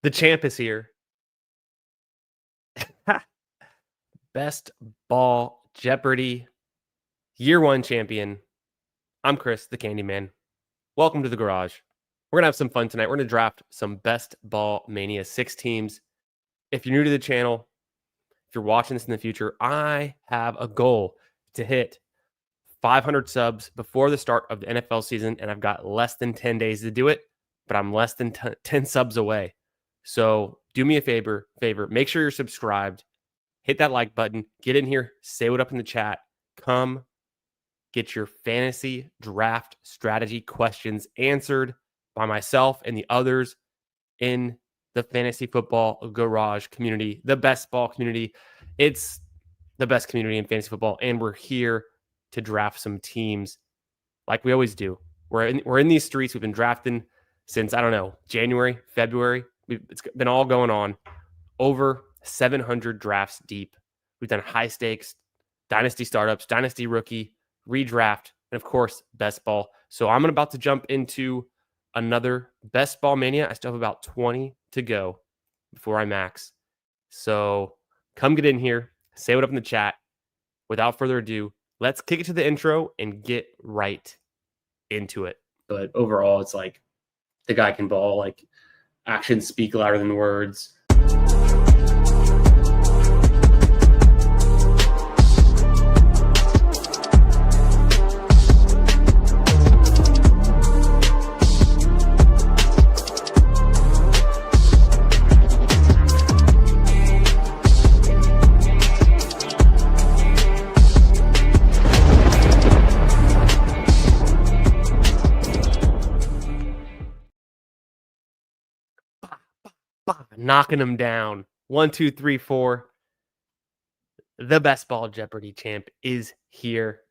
The champ is here. Best ball Jeopardy year one champion. I'm Chris, the Candyman. Welcome to the garage. We're going to have some fun tonight. We're going to draft some best ball mania 6 teams. If you're new to the channel, if you're watching this in the future, I have a goal to hit 500 subs before the start of the NFL season, and I've got less than 10 days to do it, but I'm less than 10 subs away. So do me a favor, make sure you're subscribed. Hit that like button, get in here, say what up in the chat. Come get your fantasy draft strategy questions answered by myself and the others in the fantasy football garage community, the best ball community. It's the best community in fantasy football, and we're here to draft some teams like we always do. We're in these streets. We've been drafting since, I don't know, January, February. It's been all going on. Over 700 drafts deep. We've done high stakes, dynasty startups, dynasty rookie, redraft, and of course, best ball. So I'm about to jump into another best ball mania. I still have about 20 to go before I max. So come get in here, say what up in the chat. Without further ado, let's kick it to the intro and get right into it. But overall, it's like the guy can ball, like actions speak louder than words. Knocking them down. 1, 2, 3, 4. The best ball Jeopardy champ is here.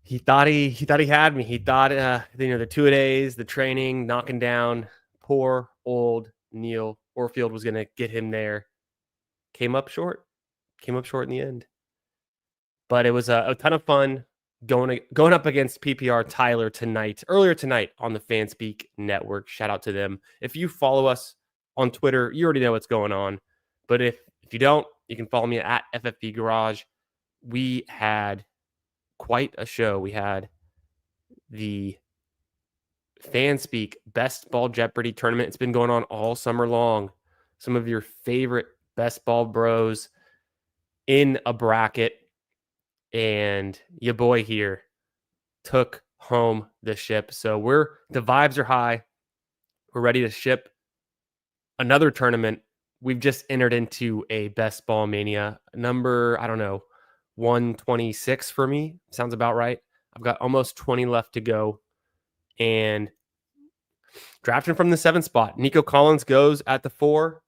He thought he had me. He thought the 2-a-days, the training, knocking down poor old Neil Orfield was gonna get him there. Came up short in the end. But it was a ton of fun going up against PPR Tyler earlier tonight on the Fanspeak Network. Shout out to them. If you follow us on Twitter, you already know what's going on. But if you don't, you can follow me at FFB Garage. We had quite a show. We had the Fanspeak Best Ball Jeopardy tournament. It's been going on all summer long. Some of your favorite best ball bros in a bracket. And your boy here took home the ship. So the vibes are high. We're ready to ship another tournament. We've just entered into a best ball mania number, 126 for me. Sounds about right. I've got almost 20 left to go. And drafting from the 7th spot, Nico Collins goes at the 4.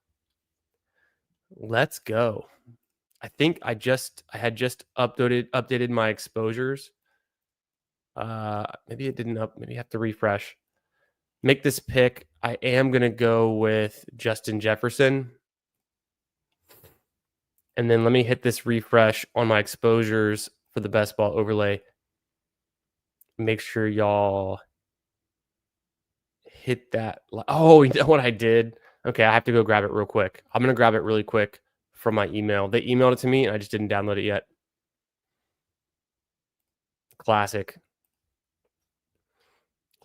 Let's go. I think I had just updated my exposures. Maybe it didn't maybe I have to refresh. Make this pick. I am going to go with Justin Jefferson. And then let me hit this refresh on my exposures for the best ball overlay. Make sure y'all hit that. Oh, you know what I did? Okay, I have to go grab it real quick. I'm going to grab it really quick from my email. They emailed it to me and I just didn't download it yet. Classic.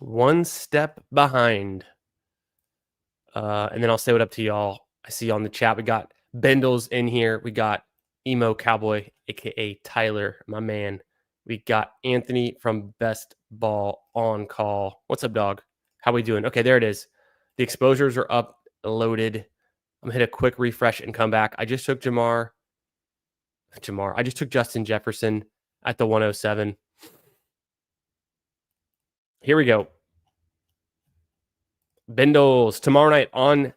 One step behind. And then I'll say what up to y'all. I see on the chat, we got BINDLES in here. We got Emo Cowboy, aka Tyler, my man. We got Anthony from Best Ball on call. What's up, dog? How we doing? Okay, there it is. The exposures are uploaded. I'm gonna hit a quick refresh and come back. I just took I just took Justin Jefferson at the 107. Here we go. BINDLES tomorrow night on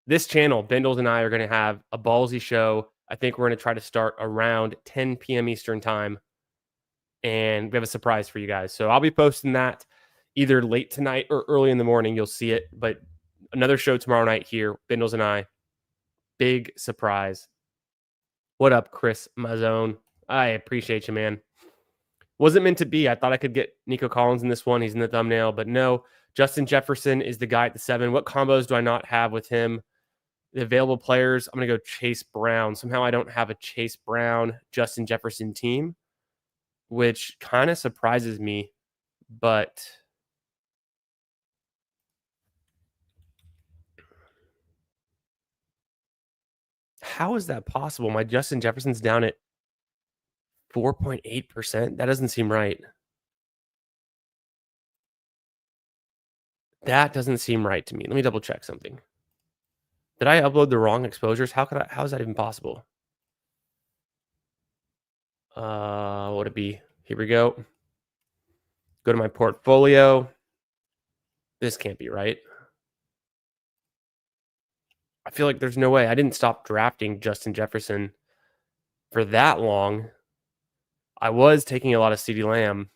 this channel. BINDLES and I are going to have a ballsy show. I think we're going to try to start around 10 p.m. Eastern time. And we have a surprise for you guys. So I'll be posting that either late tonight or early in the morning. You'll see it. But another show tomorrow night here. BINDLES and I. Big surprise. What up, Chris Mazzone? I appreciate you, man. Wasn't meant to be. I thought I could get Nico Collins in this one. He's in the thumbnail. But no, Justin Jefferson is the guy at the 7. What combos do I not have with him? The available players, I'm going to go Chase Brown. Somehow I don't have a Chase Brown, Justin Jefferson team, which kind of surprises me, but how is that possible? My Justin Jefferson's down at 4.8%. That doesn't seem right. That doesn't seem right to me. Let me double check something. Did I upload the wrong exposures? How is that even possible? What would it be? Here we go. Go to my portfolio. This can't be right. I feel like there's no way. I didn't stop drafting Justin Jefferson for that long. I was taking a lot of CeeDee Lamb.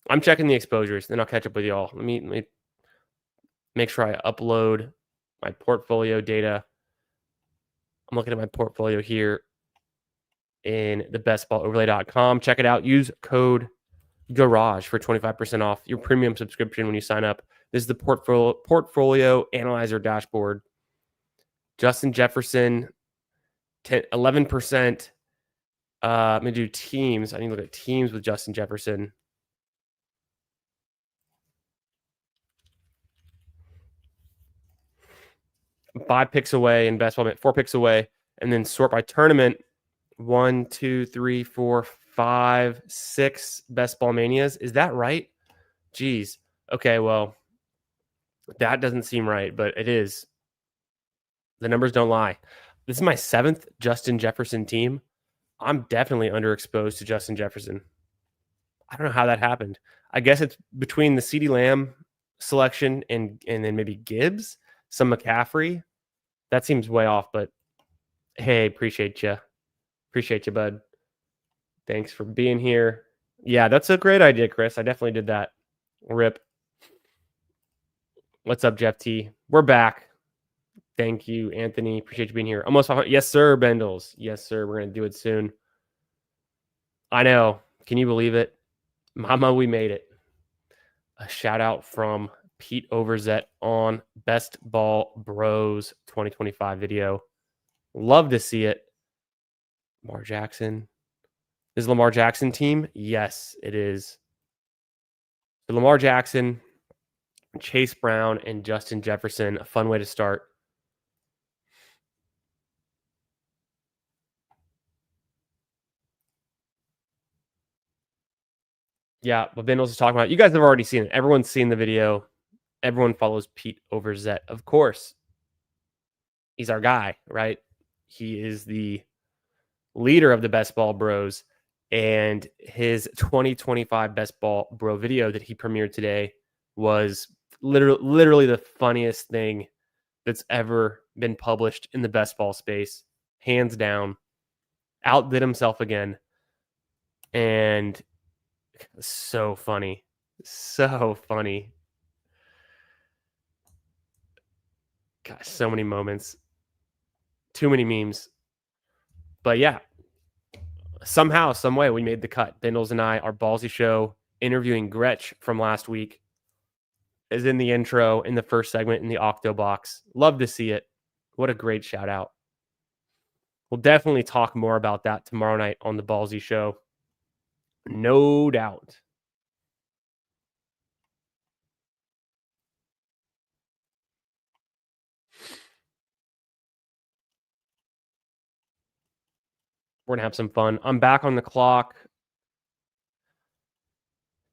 I'm checking the exposures, then I'll catch up with y'all. Let me make sure I upload my portfolio data. I'm looking at my portfolio here in the bestballoverlay.com. Check it out. Use code GARAGE for 25% off your premium subscription when you sign up. This is the portfolio analyzer dashboard. Justin Jefferson, 11%. I'm going to do teams. I need to look at teams with Justin Jefferson. Five picks away in best ball, 4 picks away, and then sort by tournament. 1, 2, 3, 4, 5, 6 best ball manias. Is that right? Jeez. Okay, well, that doesn't seem right, but it is. The numbers don't lie. This is my 7th Justin Jefferson team. I'm definitely underexposed to Justin Jefferson. I don't know how that happened. I guess it's between the CeeDee Lamb selection and then maybe Gibbs, some McCaffrey. That seems way off, but hey, appreciate you. Appreciate you, bud. Thanks for being here. Yeah, that's a great idea, Chris. I definitely did that. Rip. What's up, Jeff T? We're back. Thank you, Anthony. Appreciate you being here. Almost 500. Yes, sir, Bendles. Yes, sir. We're going to do it soon. I know. Can you believe it? Mama, we made it. A shout out from Pete Overzet on Best Ball Bros 2025 video. Love to see it. Lamar Jackson. Is Lamar Jackson team? Yes, it is. So Lamar Jackson, Chase Brown, and Justin Jefferson. A fun way to start. Yeah, what Bindles is talking about. You guys have already seen it. Everyone's seen the video. Everyone follows Pete Overzet. Of course. He's our guy, right? He is the leader of the Best Ball Bros. And his 2025 Best Ball Bro video that he premiered today was literally the funniest thing that's ever been published in the best ball space. Hands down. Outdid himself again. And so funny. So funny. Gosh, so many moments. Too many memes. But yeah, somehow, some way, we made the cut. Bindles and I, our Ballsy show, interviewing Gretch from last week, is in the intro, in the first segment, in the Octo box. Love to see it. What a great shout out. We'll definitely talk more about that tomorrow night on the Ballsy show. No doubt. We're going to have some fun. I'm back on the clock.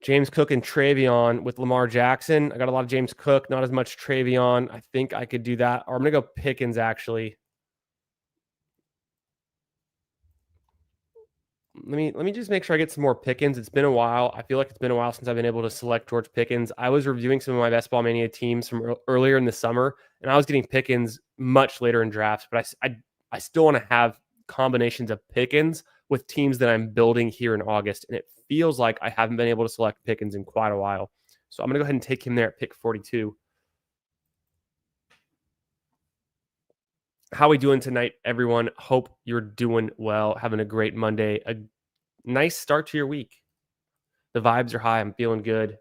James Cook and Travion with Lamar Jackson. I got a lot of James Cook, not as much Travion. I think I could do that. Or I'm going to go Pickens, actually. Let me just make sure I get some more Pickens. It's been a while. I feel like it's been a while since I've been able to select George Pickens. I was reviewing some of my Best Ball Mania teams from earlier in the summer, and I was getting Pickens much later in drafts. But I still want to have combinations of Pickens with teams that I'm building here in August, and it feels like I haven't been able to select Pickens in quite a while. So I'm going to go ahead and take him there at pick 42. How are we doing tonight, everyone? Hope you're doing well, having a great Monday, a nice start to your week. The vibes are high. I'm feeling good.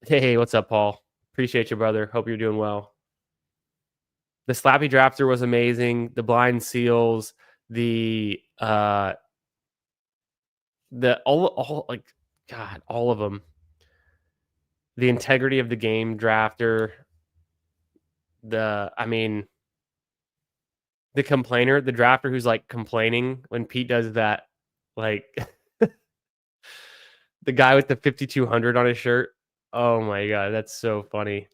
Hey, what's up, Paul? Appreciate you, brother. Hope you're doing well. The Slappy Drafter was amazing. The Blind Seals, all like God, all of them. The integrity of the game drafter. The complainer, the drafter who's like complaining when Pete does that, like the guy with the 5,200 on his shirt. Oh my God, that's so funny.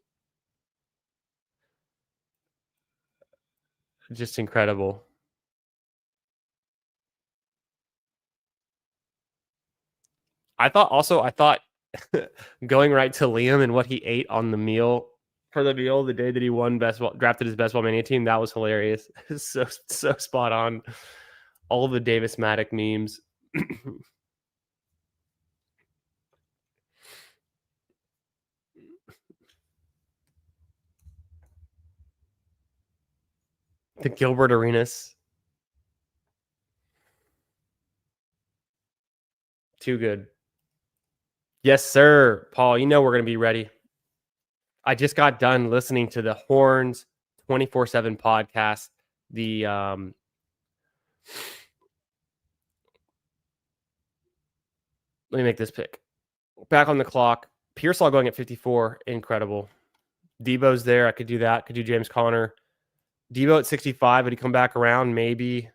Just incredible. I thought going right to Liam and what he ate on the meal for the meal the day that he won drafted his best ball mania team, that was hilarious. so spot on. All of the Davis Maddock memes. The Gilbert Arenas. Too good. Yes, sir. Paul, you know we're going to be ready. I just got done listening to the Horns 24/7 podcast. Let me make this pick. Back on the clock. Pearsall going at 54. Incredible. Debo's there. I could do that. Could do James Conner. Debo at 65. Would he come back around? Maybe.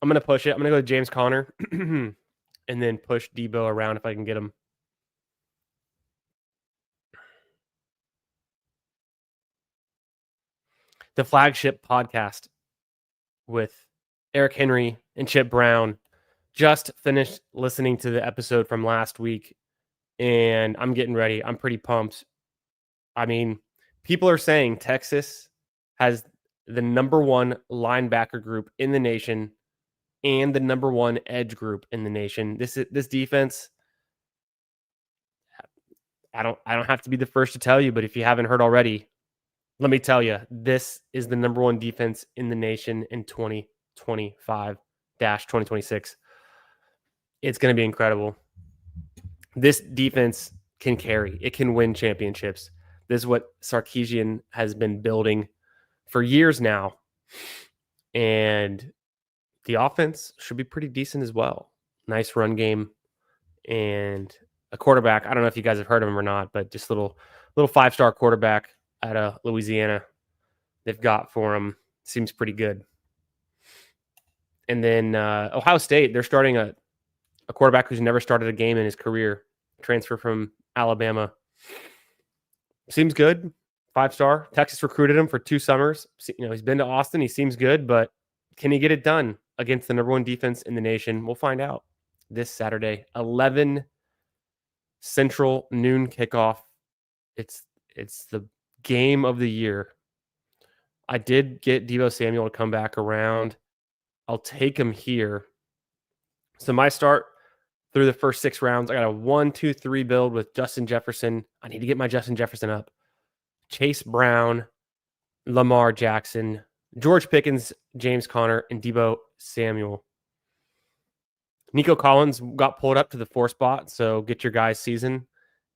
I'm going to push it. I'm going to go with James Conner and then push Debo around if I can get him. The flagship podcast with Eric Henry and Chip Brown. Just finished listening to the episode from last week, and I'm getting ready. I'm pretty pumped. I mean, people are saying Texas has the number one linebacker group in the nation and the number one edge group in the nation. This defense, I don't have to be the first to tell you, but if you haven't heard already, let me tell you, this is the number one defense in the nation in 2025-2026. It's going to be incredible. This defense can carry. It can win championships. This is what Sarkisian has been building for years now. And the offense should be pretty decent as well. Nice run game and a quarterback. I don't know if you guys have heard of him or not, but just little 5-star quarterback out of Louisiana they've got for him. Seems pretty good. And then Ohio State, they're starting a quarterback who's never started a game in his career, transfer from Alabama. Seems good. 5-star. Texas recruited him for 2 summers. He's been to Austin. He seems good, but can he get it done against the number one defense in the nation? We'll find out this Saturday, 11 Central, noon kickoff. It's the game of the year. I did get Deebo Samuel to come back around. I'll take him here. So my start through the first 6 rounds, I got a 1-2-3 build with Justin Jefferson. I need to get my Justin Jefferson up. Chase Brown, Lamar Jackson, George Pickens, James Conner, and Deebo Samuel. Nico Collins got pulled up to the 4 spot, so get your guys' season.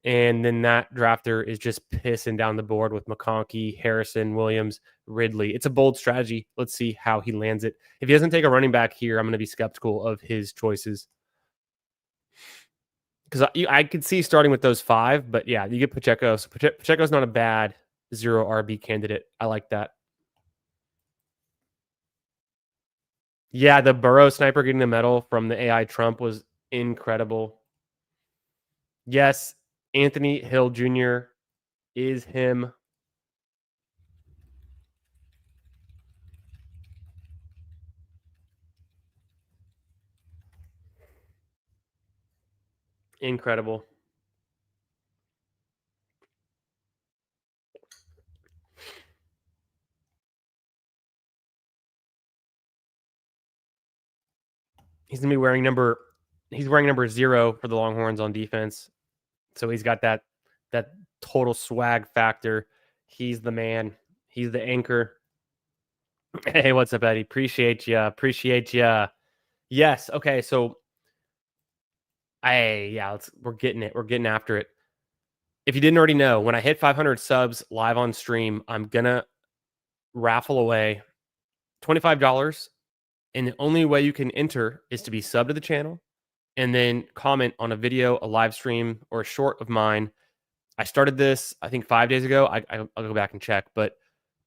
And then that drafter is just pissing down the board with McConkey, Harrison, Williams, Ridley. It's a bold strategy. Let's see how he lands it. If he doesn't take a running back here, I'm going to be skeptical of his choices. Because I could see starting with those 5, but yeah, you get Pacheco. So Pacheco's not a bad 0 RB candidate. I like that. Yeah, the Burrow sniper getting the medal from the AI Trump was incredible. Yes, Anthony Hill Jr. is him. Incredible. He's gonna be wearing number 0 for the Longhorns on defense. So he's got that total swag factor. He's the man. He's the anchor. Hey, what's up, Eddie? Appreciate you. Yes. Okay. So we're getting it. We're getting after it. If you didn't already know, when I hit 500 subs live on stream, I'm gonna raffle away $25. And the only way you can enter is to be sub to the channel and then comment on a video, a live stream, or a short of mine. I started this, I think 5 days ago. I'll go back and check, but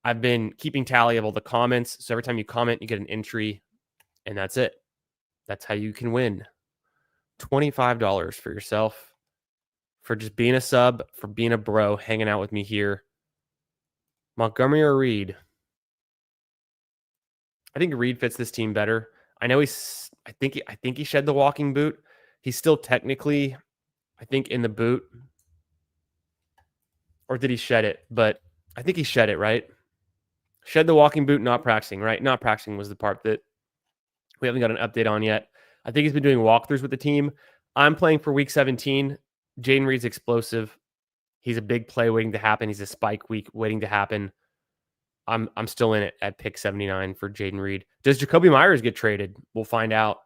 I've been keeping tally of all the comments. So every time you comment, you get an entry, and that's it. That's how you can win $25 for yourself, for just being a sub, for being a bro, hanging out with me here. Montgomery or Reed? I think Reed fits this team better. I know I think he shed the walking boot. He's still technically, I think, in the boot. Or did he shed it? But I think he shed it, right? Shed the walking boot, not practicing, right? Not practicing was the part that we haven't got an update on yet. I think he's been doing walkthroughs with the team. I'm playing for week 17. Jaden Reed's explosive. He's a big play waiting to happen. He's a spike week waiting to happen. I'm still in it at pick 79 for Jaden Reed. Does Jacoby Myers get traded? We'll find out.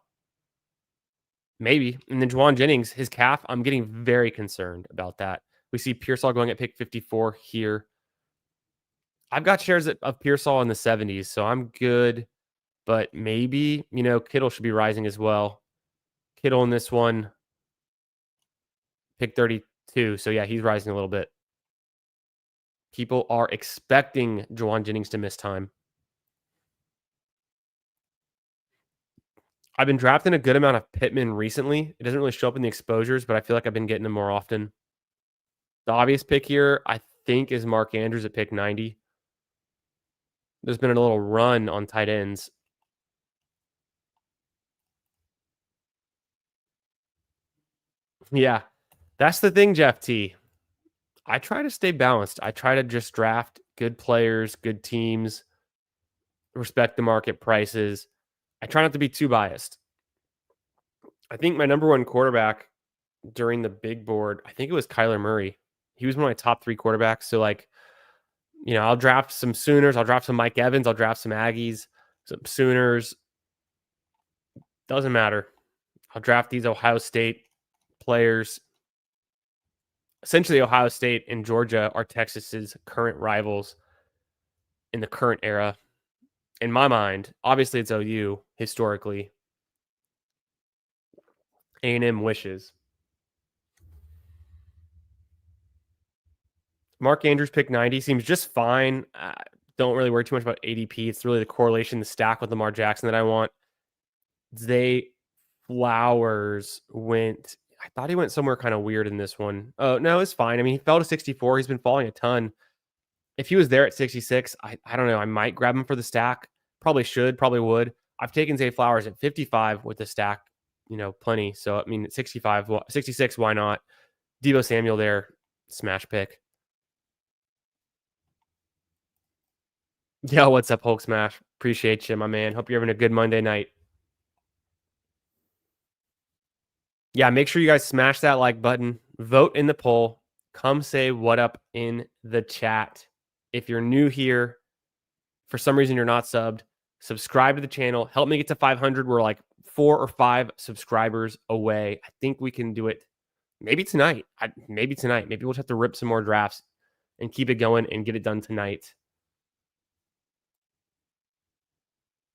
Maybe. And then Juwan Jennings, his calf, I'm getting very concerned about that. We see Pearsall going at pick 54 here. I've got shares of Pearsall in the 70s, so I'm good. But maybe, Kittle should be rising as well. Kittle in this one, pick 32. So, yeah, he's rising a little bit. People are expecting Juwan Jennings to miss time. I've been drafting a good amount of Pittman recently. It doesn't really show up in the exposures, but I feel like I've been getting them more often. The obvious pick here, I think, is Mark Andrews at pick 90. There's been a little run on tight ends. Yeah, that's the thing, Jeff T. I try to stay balanced. I try to just draft good players, good teams, respect the market prices. I try not to be too biased. I think my number one quarterback during the big board, I think it was Kyler Murray. He was one of my top 3 quarterbacks. So, I'll draft some Sooners. I'll draft some Mike Evans. I'll draft some Aggies, some Sooners. Doesn't matter. I'll draft these Ohio State players. Essentially, Ohio State and Georgia are Texas's current rivals in the current era. In my mind, obviously it's OU historically. A&M wishes. Mark Andrews pick 90 seems just fine. Don't really worry too much about ADP. It's really the correlation, the stack with Lamar Jackson that I want. Zay Flowers went, I thought he went somewhere kind of weird in this one. Oh, no, it's fine. I mean, he fell to 64. He's been falling a ton. If he was there at 66, I don't know. I might grab him for the stack. Probably should, probably would. I've taken Zay Flowers at 55 with the stack, plenty. So, I mean, at 65, 66, why not? Deebo Samuel there, smash pick. Yo, what's up, Hulk Smash? Appreciate you, my man. Hope you're having a good Monday night. Yeah, make sure you guys smash that like button. Vote in the poll. Come say what up in the chat. If you're new here, for some reason you're not subbed, subscribe to the channel. Help me get to 500. We're like 4 or 5 subscribers away. I think we can do it maybe tonight. Maybe tonight. Maybe we'll just have to rip some more drafts and keep it going and get it done tonight.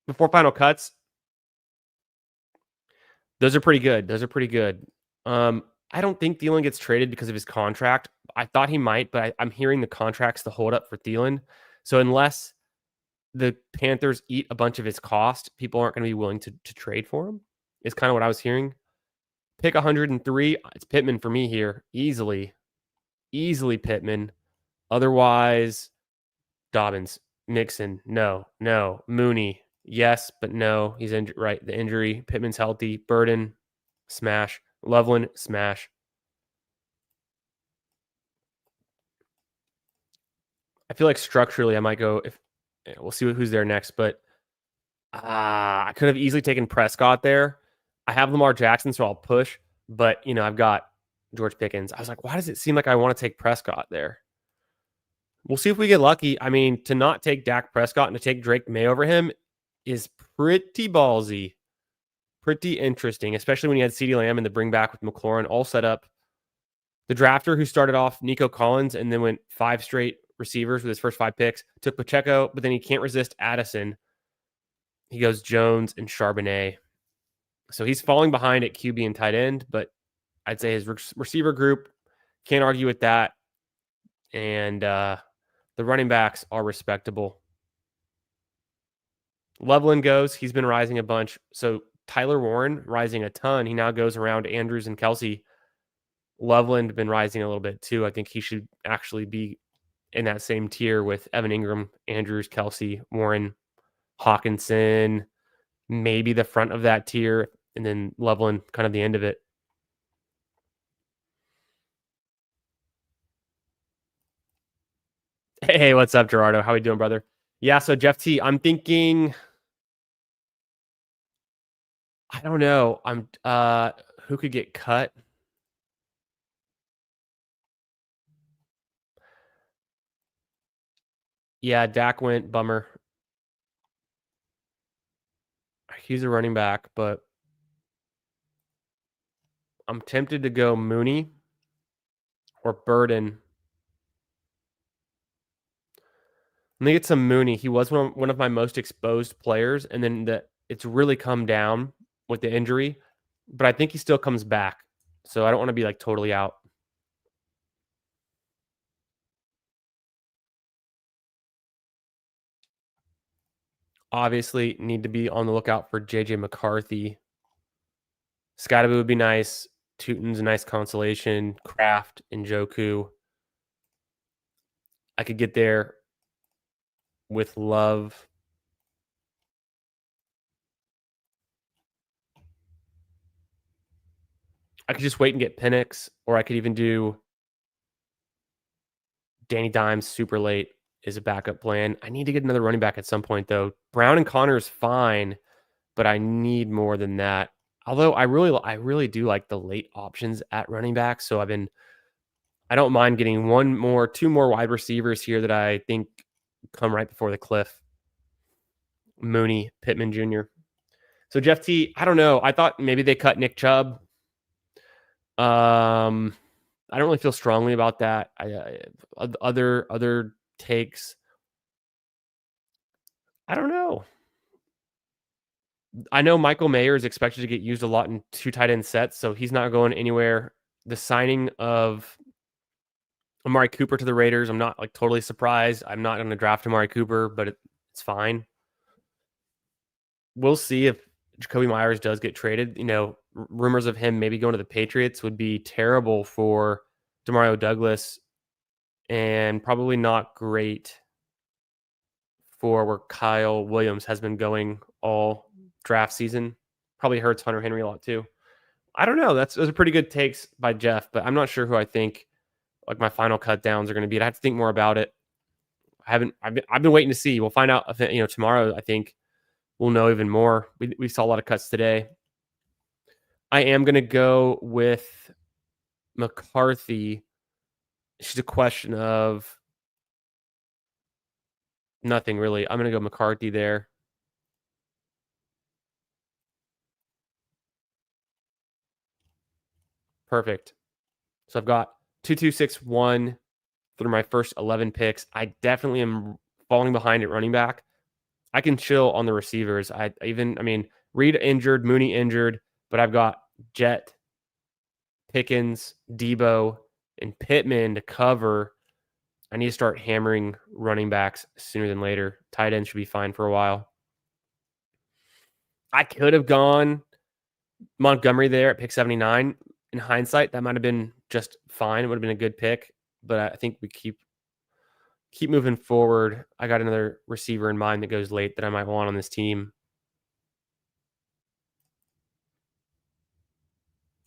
Before final cuts, those are pretty good. I don't think Thielen gets traded because of his contract. I thought he might, but I'm hearing the contract's the holdup for Thielen. So unless the Panthers eat a bunch of his cost, people aren't going to be willing to trade for him, is kind of what I was hearing. Pick 103. It's Pittman for me here. Easily Pittman. Otherwise, Dobbins, Mixon, no. Mooney, yes, but no. He's injured, right? The injury. Pittman's healthy. Burden, smash. Loveland, smash. I feel like structurally I might go we'll see who's there next, but I could have easily taken Prescott there. I have Lamar Jackson, so I'll push, but I've got George Pickens. I was like, why does it seem like I want to take Prescott there? We'll see if we get lucky. I mean, to not take Dak Prescott and to take Drake May over him is pretty ballsy. pretty interesting, especially when you had CeeDee Lamb and the bring back with McLaurin all set up. The drafter who started off Nico Collins and then went 5 straight receivers with his first 5 picks took Pacheco, but then he can't resist Addison. He goes Jones and Charbonnet. So he's falling behind at QB and tight end, but I'd say his receiver group, can't argue with that. And the running backs are respectable. Loveland goes. He's been rising a bunch. So Tyler Warren rising a ton. He now goes around Andrews and Kelsey. Loveland been rising a little bit too. I think he should actually be in that same tier with Evan Ingram, Andrews, Kelsey, Warren, Hawkinson, maybe the front of that tier, and then Loveland kind of the end of it. Hey, what's up, Gerardo? How we doing, brother? Yeah, so Jeff T, I'm thinking, I don't know. Who could get cut? Yeah, Dak went, bummer. He's a running back, but I'm tempted to go Mooney or Burden. Let me get some Mooney. He was one of my most exposed players, and then it's really come down with the injury, but I think he still comes back. So I don't want to be like totally out. Obviously, need to be on the lookout for JJ McCarthy. Skadabu would be nice. Tootin's a nice consolation. Kraft and Joku. I could get there with Love. I could just wait and get Penix, or I could even do Danny Dimes super late is a backup plan. I need to get another running back at some point, though. Brown and Connor is fine, but I need more than that. Although I really do like the late options at running back. So I don't mind getting two more wide receivers here that I think come right before the cliff. Mooney, Pittman Jr. So Jeff T, I don't know. I thought maybe they cut Nick Chubb. I don't really feel strongly about that. Other takes. I don't know. I know Michael Mayer is expected to get used a lot in 2 tight end sets, so he's not going anywhere. The signing of Amari Cooper to the Raiders, I'm not like totally surprised. I'm not going to draft Amari Cooper, but it's fine. We'll see if Jacoby Myers does get traded. You know, rumors of him maybe going to the Patriots would be terrible for Demario Douglas and probably not great for where Kyle Williams has been going all draft season. Probably hurts Hunter Henry a lot too. I don't know. Those are pretty good takes by Jeff, but I'm not sure who I think like my final cut downs are going to be. I have to think more about it. I've been waiting to see. We'll find out if, tomorrow. I think we'll know even more. We saw a lot of cuts today. I am going to go with McCarthy. It's just a question of nothing really. I'm going to go McCarthy there. Perfect. So I've got 2-2-6-1 through my first 11 picks. I definitely am falling behind at running back. I can chill on the receivers. Reed injured, Mooney injured, but I've got Jet, Pickens, Debo, and Pittman to cover. I need to start hammering running backs sooner than later. Tight end should be fine for a while. I could have gone Montgomery there at pick 79. In hindsight, that might have been just fine. It would have been a good pick, but I think we keep moving forward. I got another receiver in mind that goes late that I might want on this team.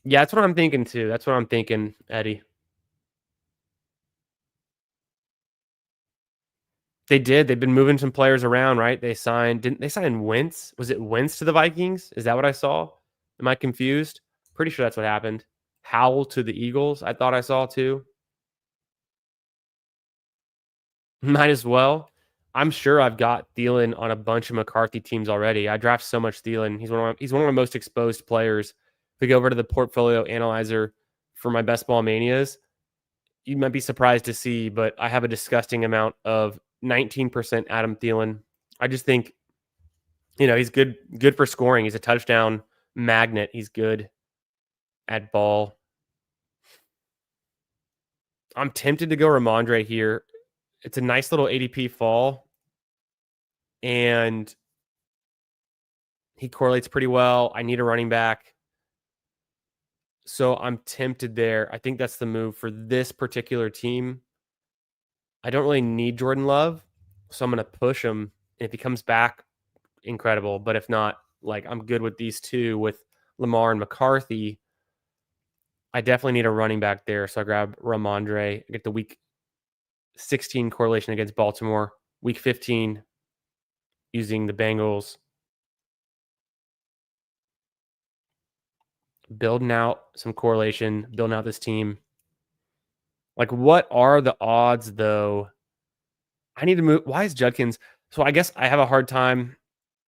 Yeah, that's what I'm thinking too. That's what I'm thinking, Eddie. They did. They've been moving some players around, right? Didn't they sign Wentz? Was it Wentz to the Vikings? Is that what I saw? Am I confused? Pretty sure that's what happened. Howell to the Eagles, I thought I saw too. Might as well. I'm sure I've got Thielen on a bunch of McCarthy teams already. I draft so much Thielen. He's one of my most exposed players. If we go over to the portfolio analyzer for my best ball manias, you might be surprised to see, but I have a disgusting amount of 19% Adam Thielen. I just think, he's good for scoring. He's a touchdown magnet. He's good at ball. I'm tempted to go Ramondre here. It's a nice little ADP fall, and he correlates pretty well. I need a running back, so I'm tempted there. I think that's the move for this particular team. I don't really need Jordan Love, so I'm going to push him. If he comes back, incredible. But if not, I'm good with these two with Lamar and McCarthy. I definitely need a running back there, so I grab Ramondre. I get the week 16 correlation against Baltimore. Week 15 using the Bengals. Building out some correlation, building out this team. What are the odds, though? I need to move. Why is Judkins? So I guess I have a hard time.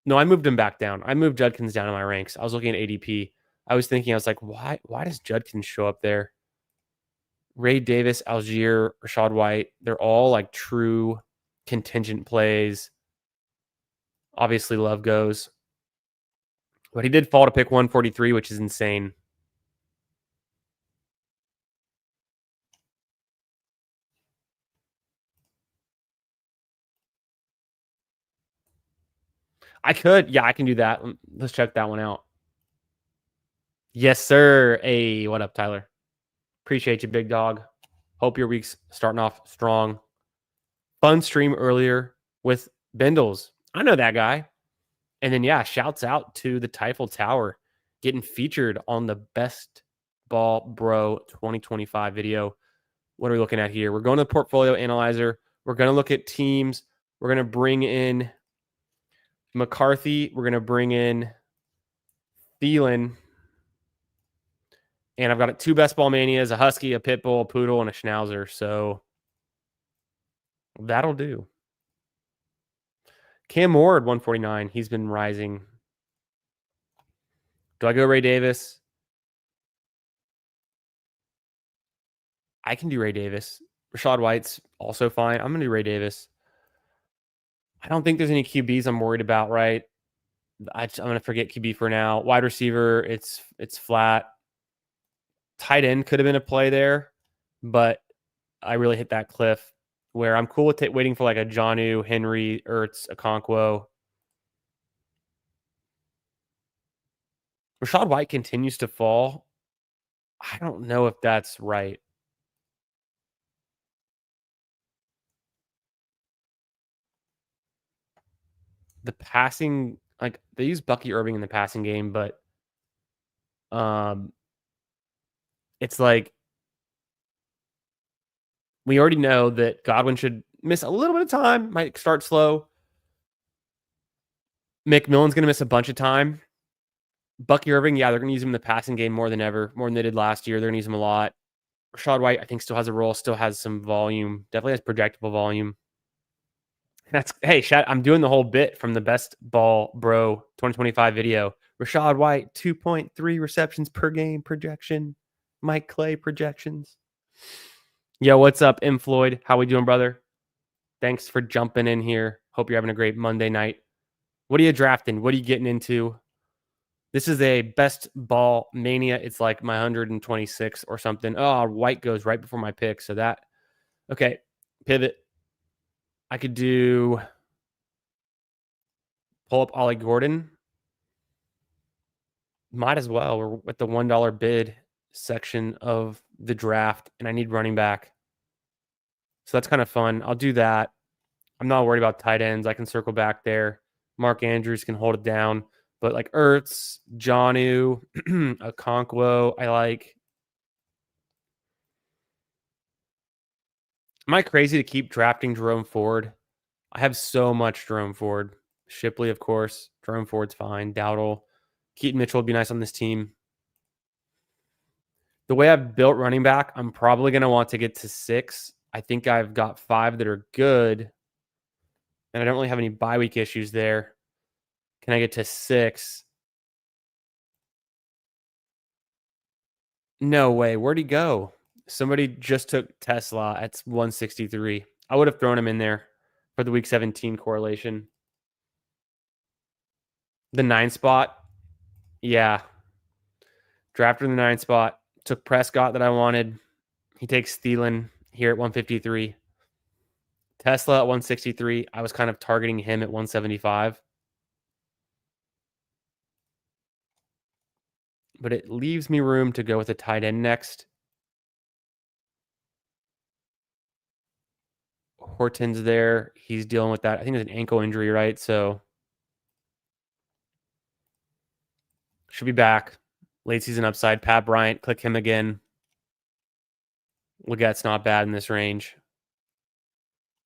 No, I moved him back down. I moved Judkins down in my ranks. I was looking at ADP. I was like, why does Judkins show up there? Ray Davis, Algier, Rashad White, they're all true contingent plays. Obviously, Love goes. But he did fall to pick 143, which is insane. I could. Yeah, I can do that. Let's check that one out. Yes, sir. Hey, what up, Tyler? Appreciate you, big dog. Hope your week's starting off strong. Fun stream earlier with Bindles. I know that guy. And then, yeah, shouts out to the Typhel Tower getting featured on the Best Ball Bro 2025 video. What are we looking at here? We're going to the portfolio analyzer. We're going to look at teams. We're going to bring in McCarthy. We're going to bring in Thielen. And I've got two Best Ball Manias, a Husky, a Pitbull, a Poodle, and a Schnauzer. So that'll do. Cam Ward, 149. He's been rising. Do I go Ray Davis? I can do Ray Davis. Rashad White's also fine. I'm going to do Ray Davis. I don't think there's any QBs I'm worried about, right? I'm going to forget QB for now. Wide receiver, it's flat. Tight end could have been a play there, but I really hit that cliff where I'm cool with waiting for a Jonnu, Henry, Ertz, Okonkwo. Rashad White continues to fall. I don't know if that's right. The passing, they use Bucky Irving in the passing game, but it's we already know that Godwin should miss a little bit of time, might start slow. McMillan's going to miss a bunch of time. Bucky Irving, yeah, they're going to use him in the passing game more than ever, more than they did last year. They're going to use him a lot. Rashad White, I think, still has a role, still has some volume, definitely has projectable volume. Hey, I'm doing the whole bit from the Best Ball Bro 2025 video. Rashad White, 2.3 receptions per game projection. Mike Clay projections. Yo, what's up, M. Floyd? How we doing, brother? Thanks for jumping in here. Hope you're having a great Monday night. What are you drafting? What are you getting into? This is a Best Ball Mania. It's my 126 or something. Oh, White goes right before my pick. So that, okay, pivot. I could pull up Ollie Gordon. Might as well. We're at the $1 bid section of the draft, and I need running back. So that's kind of fun. I'll do that. I'm not worried about tight ends. I can circle back there. Mark Andrews can hold it down. But Ertz, Jonnu, Okonkwo, I like. Am I crazy to keep drafting Jerome Ford? I have so much Jerome Ford. Shipley, of course. Jerome Ford's fine. Dowdle. Keaton Mitchell would be nice on this team. The way I've built running back, I'm probably going to want to get to 6. I think I've got 5 that are good. And I don't really have any bye week issues there. Can I get to 6? No way. Where'd he go? Somebody just took Tesla at 163. I would have thrown him in there for the week 17 correlation. The 9 spot. Yeah. Drafted in the 9 spot. Took Prescott that I wanted. He takes Thielen here at 153. Tesla at 163. I was kind of targeting him at 175. But it leaves me room to go with a tight end next. Horton's there. He's dealing with that. I think it's an ankle injury, right? So should be back. Late season upside. Pat Bryant. Click him again. Legatte's not bad in this range.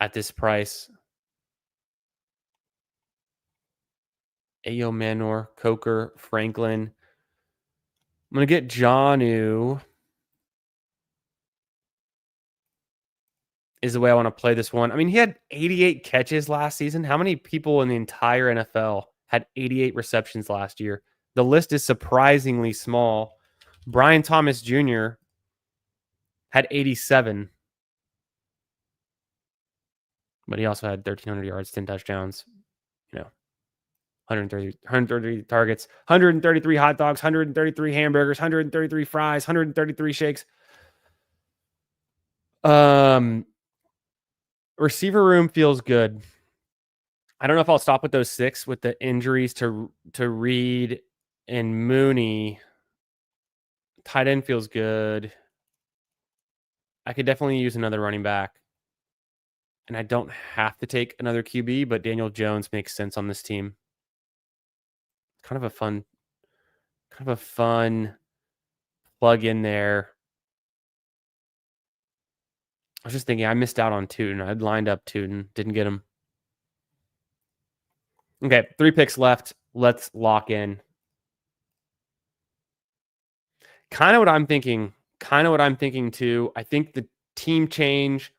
At this price. Ayo Manor, Coker, Franklin. I'm going to get Jonnu. Is the way I want to play this one. I mean, he had 88 catches last season. How many people in the entire NFL had 88 receptions last year? The list is surprisingly small. Brian Thomas Jr. had 87. But he also had 1,300 yards, 10 touchdowns. 130 targets, 133 hot dogs, 133 hamburgers, 133 fries, 133 shakes. Receiver room feels good. I don't know if I'll stop with those 6 with the injuries to Reed and Mooney. Tight end feels good. I could definitely use another running back. And I don't have to take another QB, but Daniel Jones makes sense on this team. Kind of a fun plug in there. I was just thinking I missed out on Tootin. I'd lined up Tootin. Didn't get him. Okay, 3 picks left. Let's lock in. Kind of what I'm thinking. Too. I think the team change,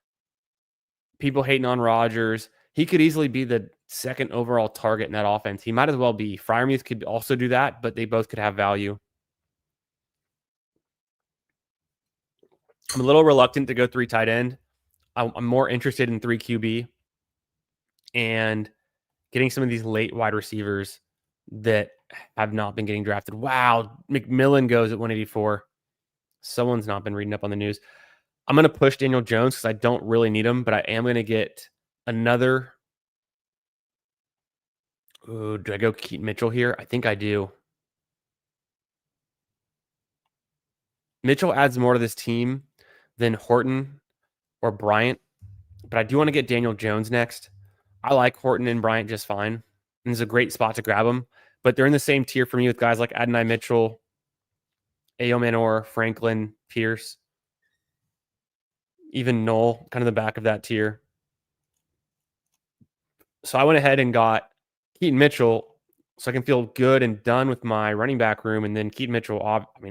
people hating on Rodgers, he could easily be the 2nd overall target in that offense. He might as well be. Freiermuth could also do that, but they both could have value. I'm a little reluctant to go 3 tight end. I'm more interested in 3 QB and getting some of these late wide receivers that have not been getting drafted. Wow, McMillan goes at 184. Someone's not been reading up on the news. I'm going to push Daniel Jones because I don't really need him, but I am going to get another. Ooh, do I go Keaton Mitchell here? I think I do. Mitchell adds more to this team than Horton or Bryant, but I do want to get Daniel Jones next. I like Horton and Bryant just fine. And it's a great spot to grab them, but they're in the same tier for me with guys like Adonai Mitchell, Ayo Manor, Franklin, Pierce, even Knoll, kind of the back of that tier. So I went ahead and got Keaton Mitchell so I can feel good and done with my running back room. And then Keaton Mitchell,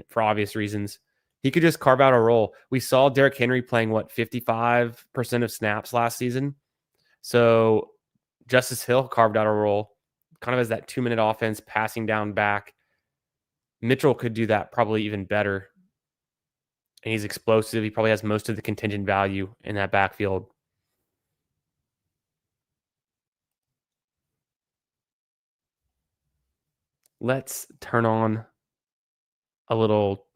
for obvious reasons, he could just carve out a role. We saw Derrick Henry playing, 55% of snaps last season. So Justice Hill carved out a role, kind of as that 2-minute offense, passing down back. Mitchell could do that probably even better. And he's explosive. He probably has most of the contingent value in that backfield. Let's turn on a little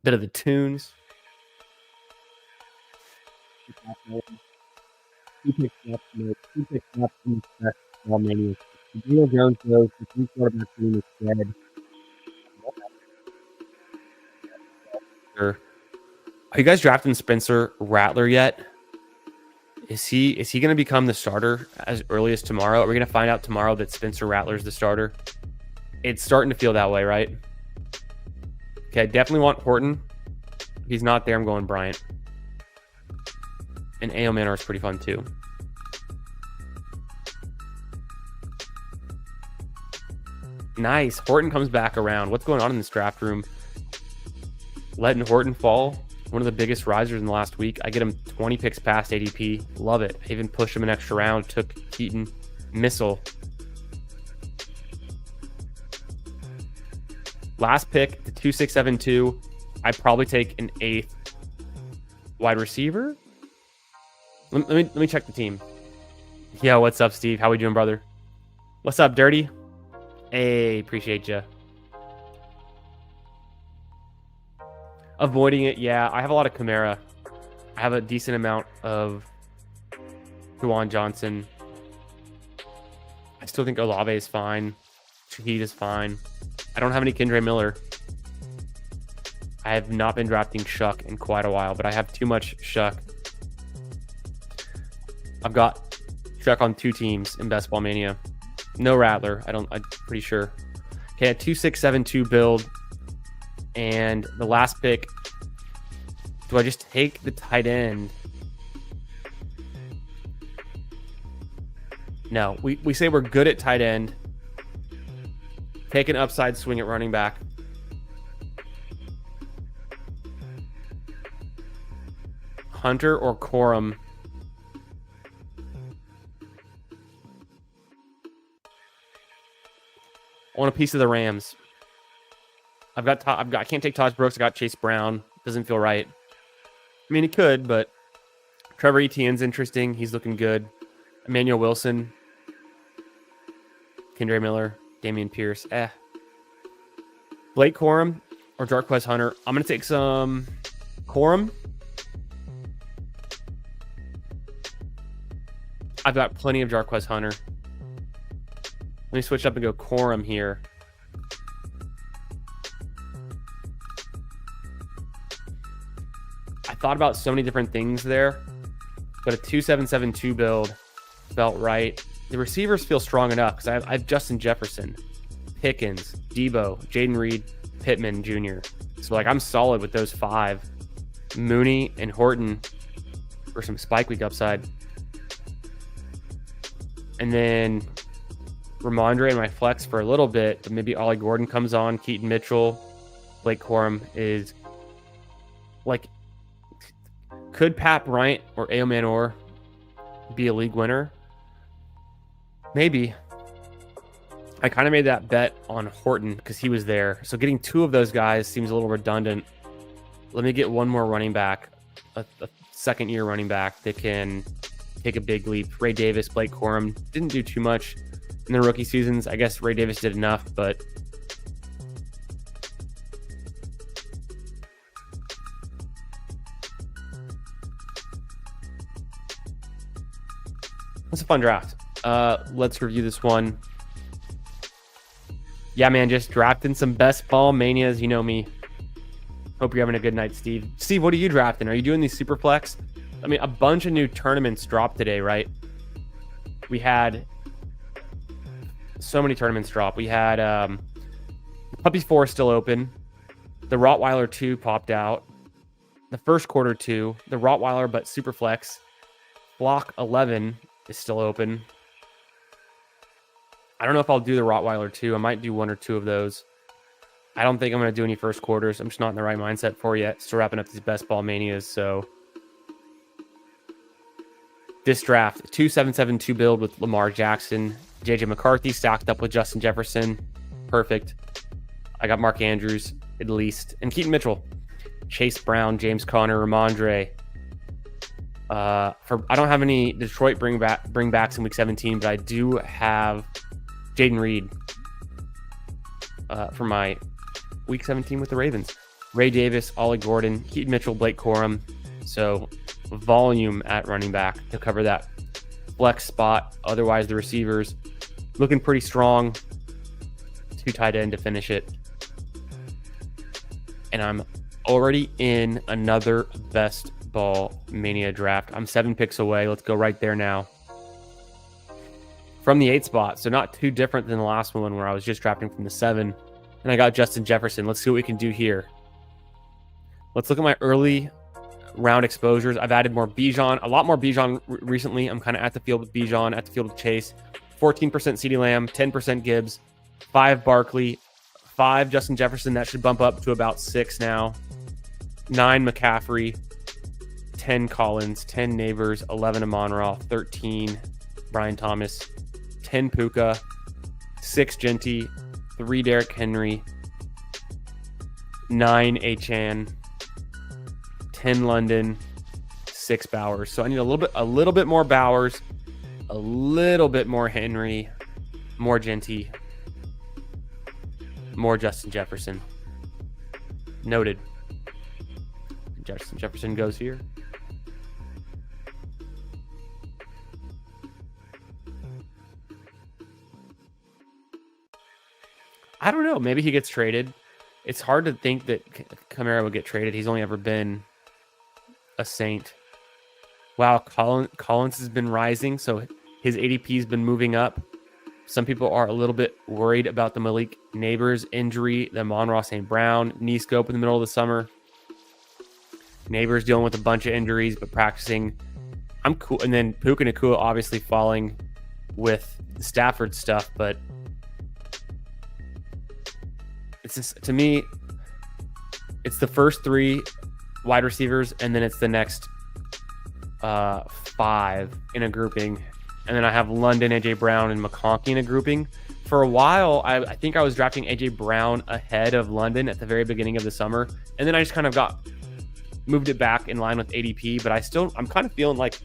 bit of the tunes. Daniel Jones goes to 3 quarterback team instead. Are you guys drafting Spencer Rattler yet? Is he going to become the starter as early as tomorrow? Are we going to find out tomorrow that Spencer Rattler is the starter? It's starting to feel that way, right? Okay, I definitely want Horton. If he's not there, I'm going Bryant. And Ayo Manor is pretty fun too. Nice. Horton comes back around. What's going on in this draft room? Letting Horton fall. One of the biggest risers in the last week. I get him 20 picks past ADP. Love it. I even pushed him an extra round. Took Keaton. missile. Last pick, the 2672. I'd probably take an 8th wide receiver. Let me check the team. Yo, what's up, Steve? How we doing, brother? What's up, Dirty? Hey, appreciate you. Avoiding it, yeah. I have a lot of Kamara. I have a decent amount of Juwan Johnson. I still think Olave is fine. Shaheed is fine. I don't have any Kendre Miller. I have not been drafting Shuck in quite a while, but I have too much Shuck. I've got Shuck on 2 teams in Best Ball Mania. No Rattler. I'm pretty sure. Okay, a 2672 build. And the last pick, do I just take the tight end? No, we say we're good at tight end. Take an upside swing at running back. Hunter or Corum? I want a piece of the Rams. I can't take Taj Brooks. I got Chase Brown. Doesn't feel right. I mean, he could, but Trevor Etienne's interesting. He's looking good. Emmanuel Wilson, Kendre Miller, Dameon Pierce. Blake Corum or Jarquez Hunter. I'm going to take some Corum. I've got plenty of Jarquez Hunter. Let me switch up and go Corum here. I thought about so many different things there, but a 2772 build felt right. The receivers feel strong enough because I have Justin Jefferson, Pickens, Debo, Jaden Reed, Pittman Jr. So like I'm solid with those 5. Mooney and Horton for some spike week upside. And then Ramondre and my flex for a little bit, but maybe Ollie Gordon comes on, Keaton Mitchell, Blake Corum is like, could Pat Bryant or Ao Manor be a league winner? Maybe. I kind of made that bet on Horton because he was there. So getting 2 of those guys seems a little redundant. Let me get one more running back, a second-year running back that can take a big leap. Ray Davis, Blake Corum didn't do too much in the rookie seasons. I guess Ray Davis did enough, but it's a fun draft. Let's review this one. Yeah, man, just drafting some best ball manias. You know me. Hope you're having a good night, Steve. Steve, what are you drafting? Are you doing these super flex? I mean, a bunch of new tournaments dropped today, right? We had so many tournaments drop. We had Puppy 4 still open. The Rottweiler 2 popped out. The first quarter 2. The Rottweiler, but super flex. Block 11 is still open. I don't know if I'll do the Rottweiler 2. I might do 1 or 2 of those. I don't think I'm going to do any first quarters. I'm just not in the right mindset for yet. Still wrapping up these best ball manias. So this draft, 2772 build with Lamar Jackson, JJ McCarthy stacked up with Justin Jefferson. Perfect. I got Mark Andrews at least. And Keaton Mitchell, Chase Brown, James Conner, Ramondre. I don't have any Detroit bringbacks in week 17, but I do have Jaden Reed for my week 17 with the Ravens. Ray Davis, Ollie Gordon, Keaton Mitchell, Blake Corum. So volume at running back to cover that flex spot. Otherwise, the receivers looking pretty strong. 2 tight end to finish it. And I'm already in another best ball mania draft. I'm 7 picks away. Let's go right there now. From the 8 spot. So not too different than the last one where I was just drafting from the 7. And I got Justin Jefferson. Let's see what we can do here. Let's look at my early round exposures. I've added more Bijan, a lot more Bijan recently. I'm kind of at the field with Bijan, at the field with Chase. 14% CeeDee Lamb, 10% Gibbs, 5 Barkley, 5 Justin Jefferson. That should bump up to about 6 now. 9 McCaffrey, 10 Collins, 10 Neighbors, 11 Amon-Ra, 13 Brian Thomas, 10 Puka, 6 Genty, 3 Derrick Henry, 9 Achan, 10 London, 6 Bowers. So I need a little bit more Bowers, a little bit more Henry, more Genty, more Justin Jefferson. Noted. Justin Jefferson goes here. I don't know. Maybe he gets traded. It's hard to think that Kamara would get traded. He's only ever been a Saint. Wow, Collins has been rising, so his ADP has been moving up. Some people are a little bit worried about the Malik Neighbors injury, the Amon-Ra St. Brown knee scope in the middle of the summer. Neighbors dealing with a bunch of injuries, but practicing. I'm cool. And then Puka Nacua obviously falling with the Stafford stuff, but it's just, to me, it's the first 3 wide receivers, and then it's the next 5 in a grouping. And then I have London, AJ Brown, and McConkey in a grouping. For a while, I think I was drafting AJ Brown ahead of London at the very beginning of the summer. And then I just kind of moved it back in line with ADP. But I'm kind of feeling like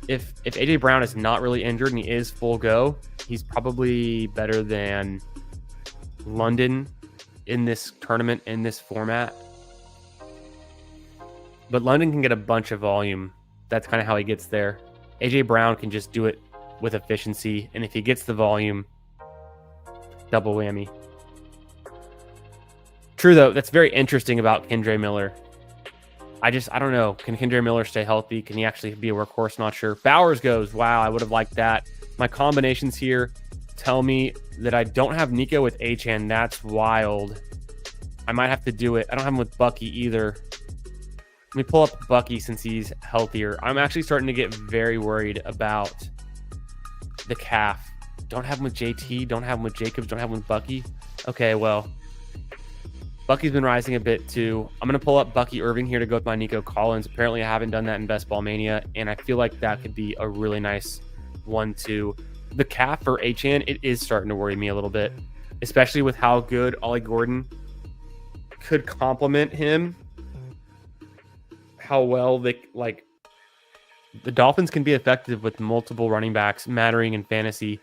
if AJ Brown is not really injured and he is full go, he's probably better than London in this tournament, in this format. But London can get a bunch of volume. That's kind of how he gets there. AJ Brown can just do it with efficiency, and if he gets the volume, double whammy. True, though, that's very interesting about Kendre Miller. I don't know. Can Kendre Miller stay healthy? Can he actually be a workhorse? Not sure. Bowers goes. Wow, I would have liked that. My combinations here tell me that I don't have Nico with Achan. That's wild. I might have to do it. I don't have him with Bucky either. Let me pull up Bucky since he's healthier. I'm actually starting to get very worried about the calf. Don't have him with JT. Don't have him with Jacobs. Don't have him with Bucky. Okay, well, Bucky's been rising a bit too. I'm going to pull up Bucky Irving here to go with my Nico Collins. Apparently, I haven't done that in Best Ball Mania, and I feel like that could be a really nice 1-2. The calf for Achan, it is starting to worry me a little bit, especially with how good Ollie Gordon could complement him. How well the Dolphins can be effective with multiple running backs mattering in fantasy.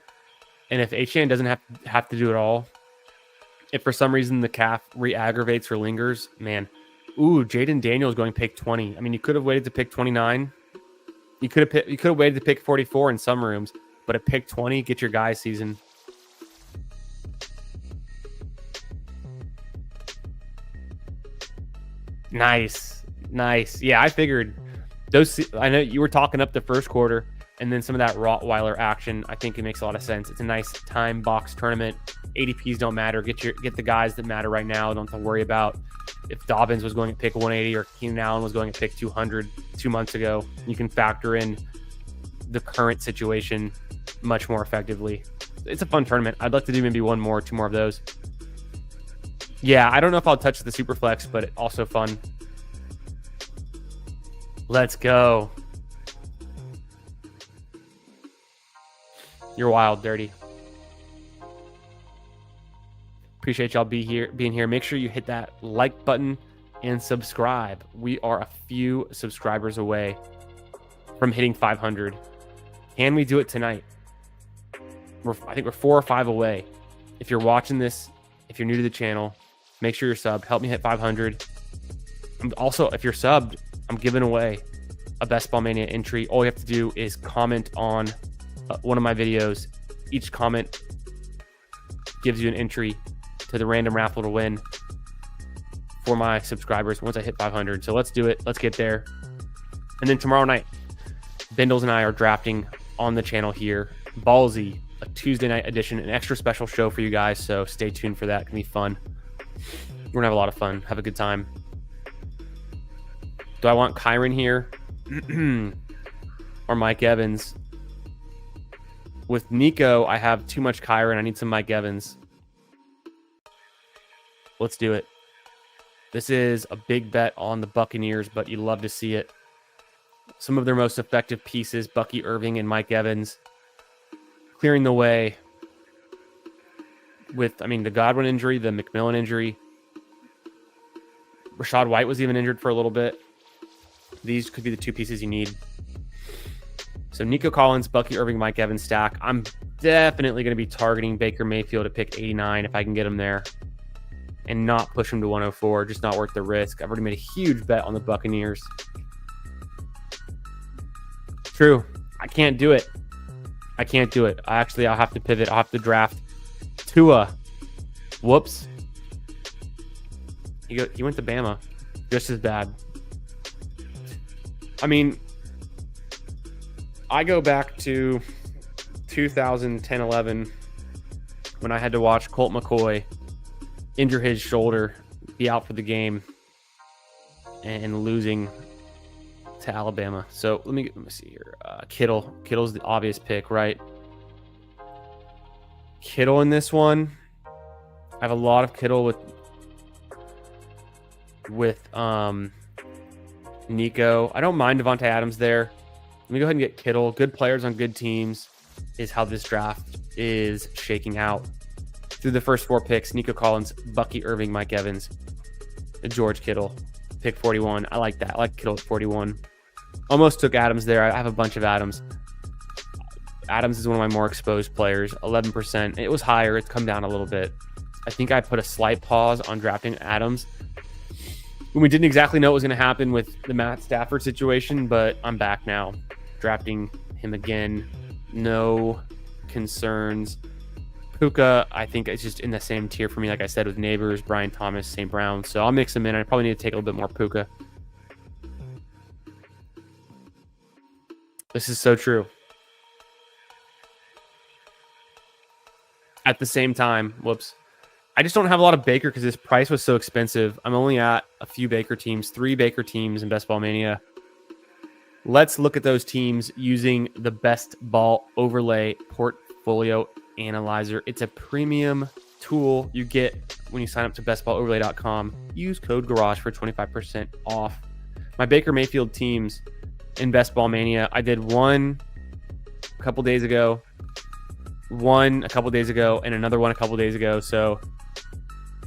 And if Achan doesn't have to do it all, if for some reason the calf re-aggravates or lingers, man. Ooh, Jaden Daniels going pick 20. I mean, you could have waited to pick 29. You could have waited to pick 44 in some rooms, but at pick 20, get your guy season. Nice. Yeah, I figured those. I know you were talking up the first quarter, and then some of that Rottweiler action. I think it makes a lot of sense. It's a nice time box tournament. ADPs don't matter. Get the guys that matter right now. Don't have to worry about if Dobbins was going to pick 180 or Keenan Allen was going to pick 200 2 months ago. You can factor in the current situation much more effectively. It's a fun tournament. I'd like to do maybe 2 more of those. Yeah, I don't know if I'll touch the super flex, but also fun. Let's go. You're wild, Dirty. Appreciate y'all being here. Make sure you hit that like button and subscribe. We are a few subscribers away from hitting 500. Can we do it tonight? I think we're 4 or 5 away. If you're watching this, if you're new to the channel, make sure you're subbed. Help me hit 500. Also, if you're subbed, I'm giving away a Best Ball Mania entry. All you have to do is comment on one of my videos. Each comment gives you an entry to the random raffle to win for my subscribers once I hit 500. So let's do it. Let's get there. And then tomorrow night, Bindles and I are drafting on the channel here. Ballsy, a Tuesday night edition, an extra special show for you guys. So stay tuned for that. It's going to be fun. We're going to have a lot of fun. Have a good time. Do I want Kyron here or Mike Evans? With Nico, I have too much Kyron. I need some Mike Evans. Let's do it. This is a big bet on the Buccaneers, but you love to see it. Some of their most effective pieces, Bucky Irving and Mike Evans. clearing the way with, the Godwin injury, the McMillan injury. Rashad White was even injured for a little bit. These could be the two pieces you need. So Nico Collins, Bucky Irving, Mike Evans stack. I'm definitely going to be targeting Baker Mayfield to pick 89 if I can get him there and not push him to 104. Just not worth the risk. I've already made a huge bet on the Buccaneers. True. I can't do it. I'll have to pivot. I'll have to draft Tua. Whoops. He went to Bama. Just as bad. I go back to 2010-11 when I had to watch Colt McCoy injure his shoulder, be out for the game, and losing to Alabama. So let me see here. Kittle's the obvious pick, right? Kittle in this one. I have a lot of Kittle with Nico. I don't mind Devontae Adams there. Let me go ahead and get Kittle. Good players on good teams is how this draft is shaking out. Through the first 4 picks, Nico Collins, Bucky Irving, Mike Evans, George Kittle, pick 41. I like that. I like Kittle at 41. Almost took Adams there. I have a bunch of Adams. Adams is one of my more exposed players, 11%. It was higher. It's come down a little bit. I think I put a slight pause on drafting Adams when we didn't exactly know what was going to happen with the Matt Stafford situation, but I'm back now. Drafting him again. No concerns. Puka, I think it's just in the same tier for me, like I said, with Neighbors, Brian Thomas, St. Brown. So I'll mix them in. I probably need to take a little bit more Puka. This is so true. At the same time, whoops. I just don't have a lot of Baker because his price was so expensive. I'm only at a few Baker teams, 3 Baker teams in Best Ball Mania. Let's look at those teams using the Best Ball Overlay Portfolio Analyzer. It's a premium tool you get when you sign up to bestballoverlay.com. Use code GARAGE for 25% off. My Baker Mayfield teams in Best Ball Mania, I did one a couple days ago, one a couple days ago, and another one a couple days ago. So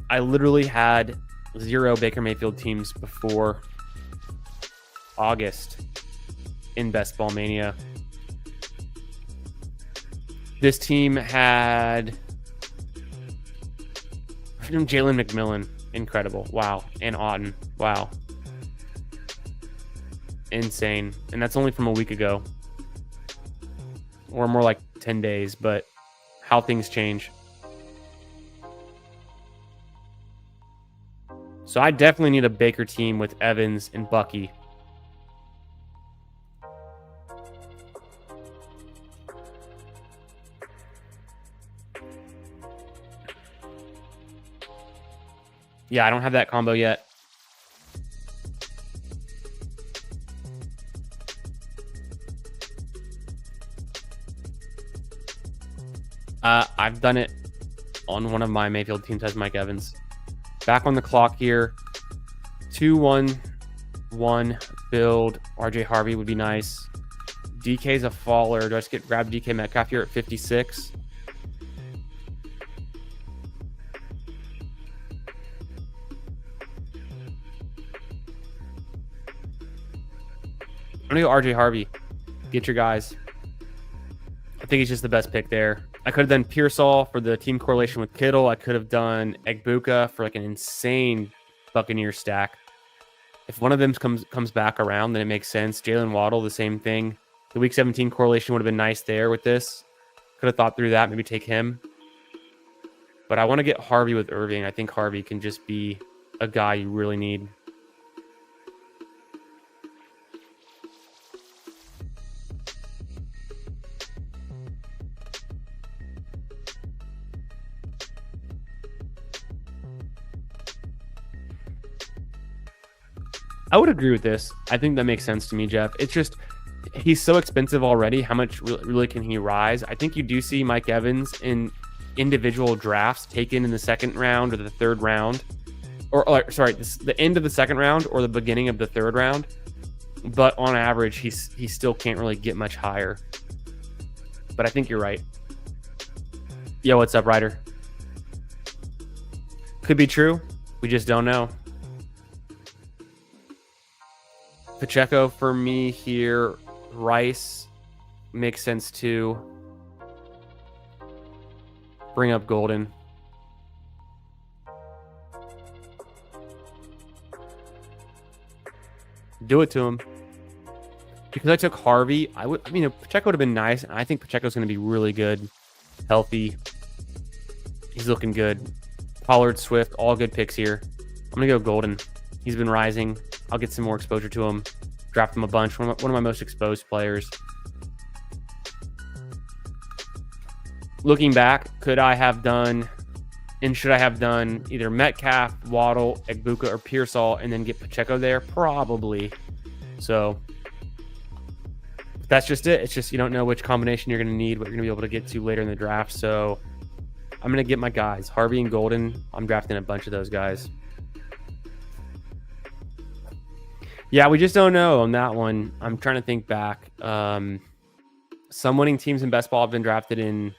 I literally had 0 Baker Mayfield teams before August in Best Ball Mania. This team had Jalen McMillan, incredible. Wow. And Auden. Wow. Insane. And that's only from a week ago. Or more like 10 days, but how things change. So I definitely need a Baker team with Evans and Bucky. Yeah, I don't have that combo yet. I've done it on one of my Mayfield teams as Mike Evans. Back on the clock here. 2-1-1 build. RJ Harvey would be nice. DK's a faller. Do I just grab DK Metcalf here at 56? I'm going to go RJ Harvey. Get your guys. I think he's just the best pick there. I could have done Pearsall for the team correlation with Kittle. I could have done Egbuka for like an insane Buccaneer stack. If one of them comes back around, then it makes sense. Jalen Waddle, the same thing. The Week 17 correlation would have been nice there with this. Could have thought through that, maybe take him. But I want to get Harvey with Irving. I think Harvey can just be a guy you really need. I would agree with this. I think that makes sense to me, Jeff. It's just, he's so expensive already. How much really can he rise? I think you do see Mike Evans in individual drafts taken in the second round or the third round. The end of the second round or the beginning of the third round. But on average, he still can't really get much higher. But I think you're right. Yo, what's up, Ryder? Could be true. We just don't know. Pacheco for me here. Rice makes sense too. Bring up Golden. Do it to him. Because I took Harvey, Pacheco would have been nice. And I think Pacheco's going to be really good. Healthy. He's looking good. Pollard, Swift, all good picks here. I'm going to go Golden. He's been rising. I'll get some more exposure to him. Draft him a bunch. One of my most exposed players. Looking back, could I have done and should I have done either Metcalf, Waddle, Egbuka, or Pearsall and then get Pacheco there? Probably. So that's just it. It's just you don't know which combination you're going to need, what you're going to be able to get to later in the draft. So I'm going to get my guys. Harvey and Golden. I'm drafting a bunch of those guys. Yeah, we just don't know on that one. I'm trying to think back. Some winning teams in best ball have been drafted in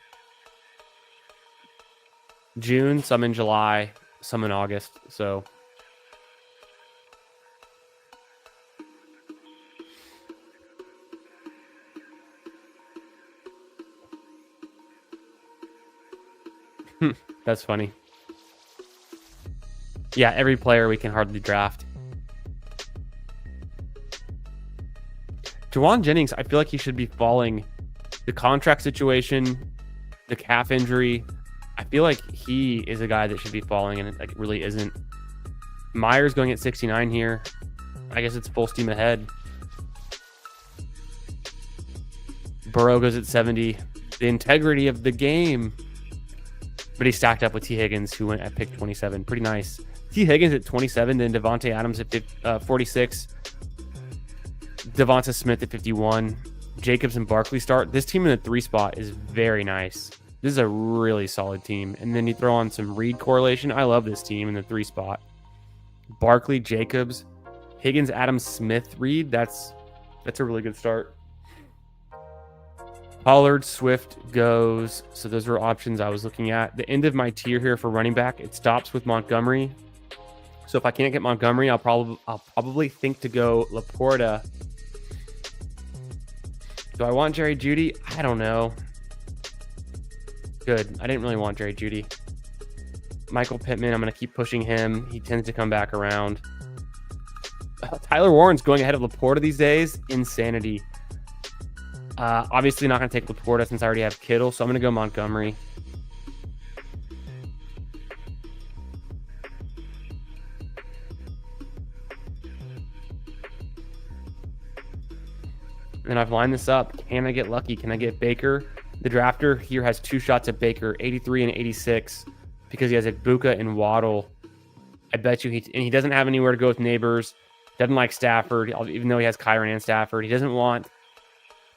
June, some in July, some in August. So that's funny. Yeah, every player we can hardly draft. Jawan Jennings, I feel like he should be falling. The contract situation, the calf injury, I feel like he is a guy that should be falling, and it really isn't. Myers going at 69 here. I guess it's full steam ahead. Burrow goes at 70. The integrity of the game. But he stacked up with T. Higgins, who went at pick 27. Pretty nice. T. Higgins at 27, then Devontae Adams at 46. Devonta Smith at 51. Jacobs and Barkley start. This team in the 3 spot is very nice. This is a really solid team. And then you throw on some Reed correlation. I love this team in the 3 spot. Barkley, Jacobs, Higgins, Adams, Smith, Reed. That's a really good start. Pollard, Swift goes. So those were options I was looking at. The end of my tier here for running back, it stops with Montgomery. So if I can't get Montgomery, I'll probably think to go Laporta. Do I want Jerry Jeudy? I don't know. Good. I didn't really want Jerry Jeudy. Michael Pittman, I'm going to keep pushing him. He tends to come back around. Tyler Warren's going ahead of Laporta these days. Insanity. Obviously not going to take Laporta since I already have Kittle, so I'm going to go Montgomery. And I've lined this up. Can I get lucky? Can I get Baker? The drafter here has 2 shots at Baker, 83 and 86, because he has Egbuka and Waddle. I bet you he doesn't have anywhere to go with Neighbors. Doesn't like Stafford, even though he has Kyron and Stafford. He doesn't want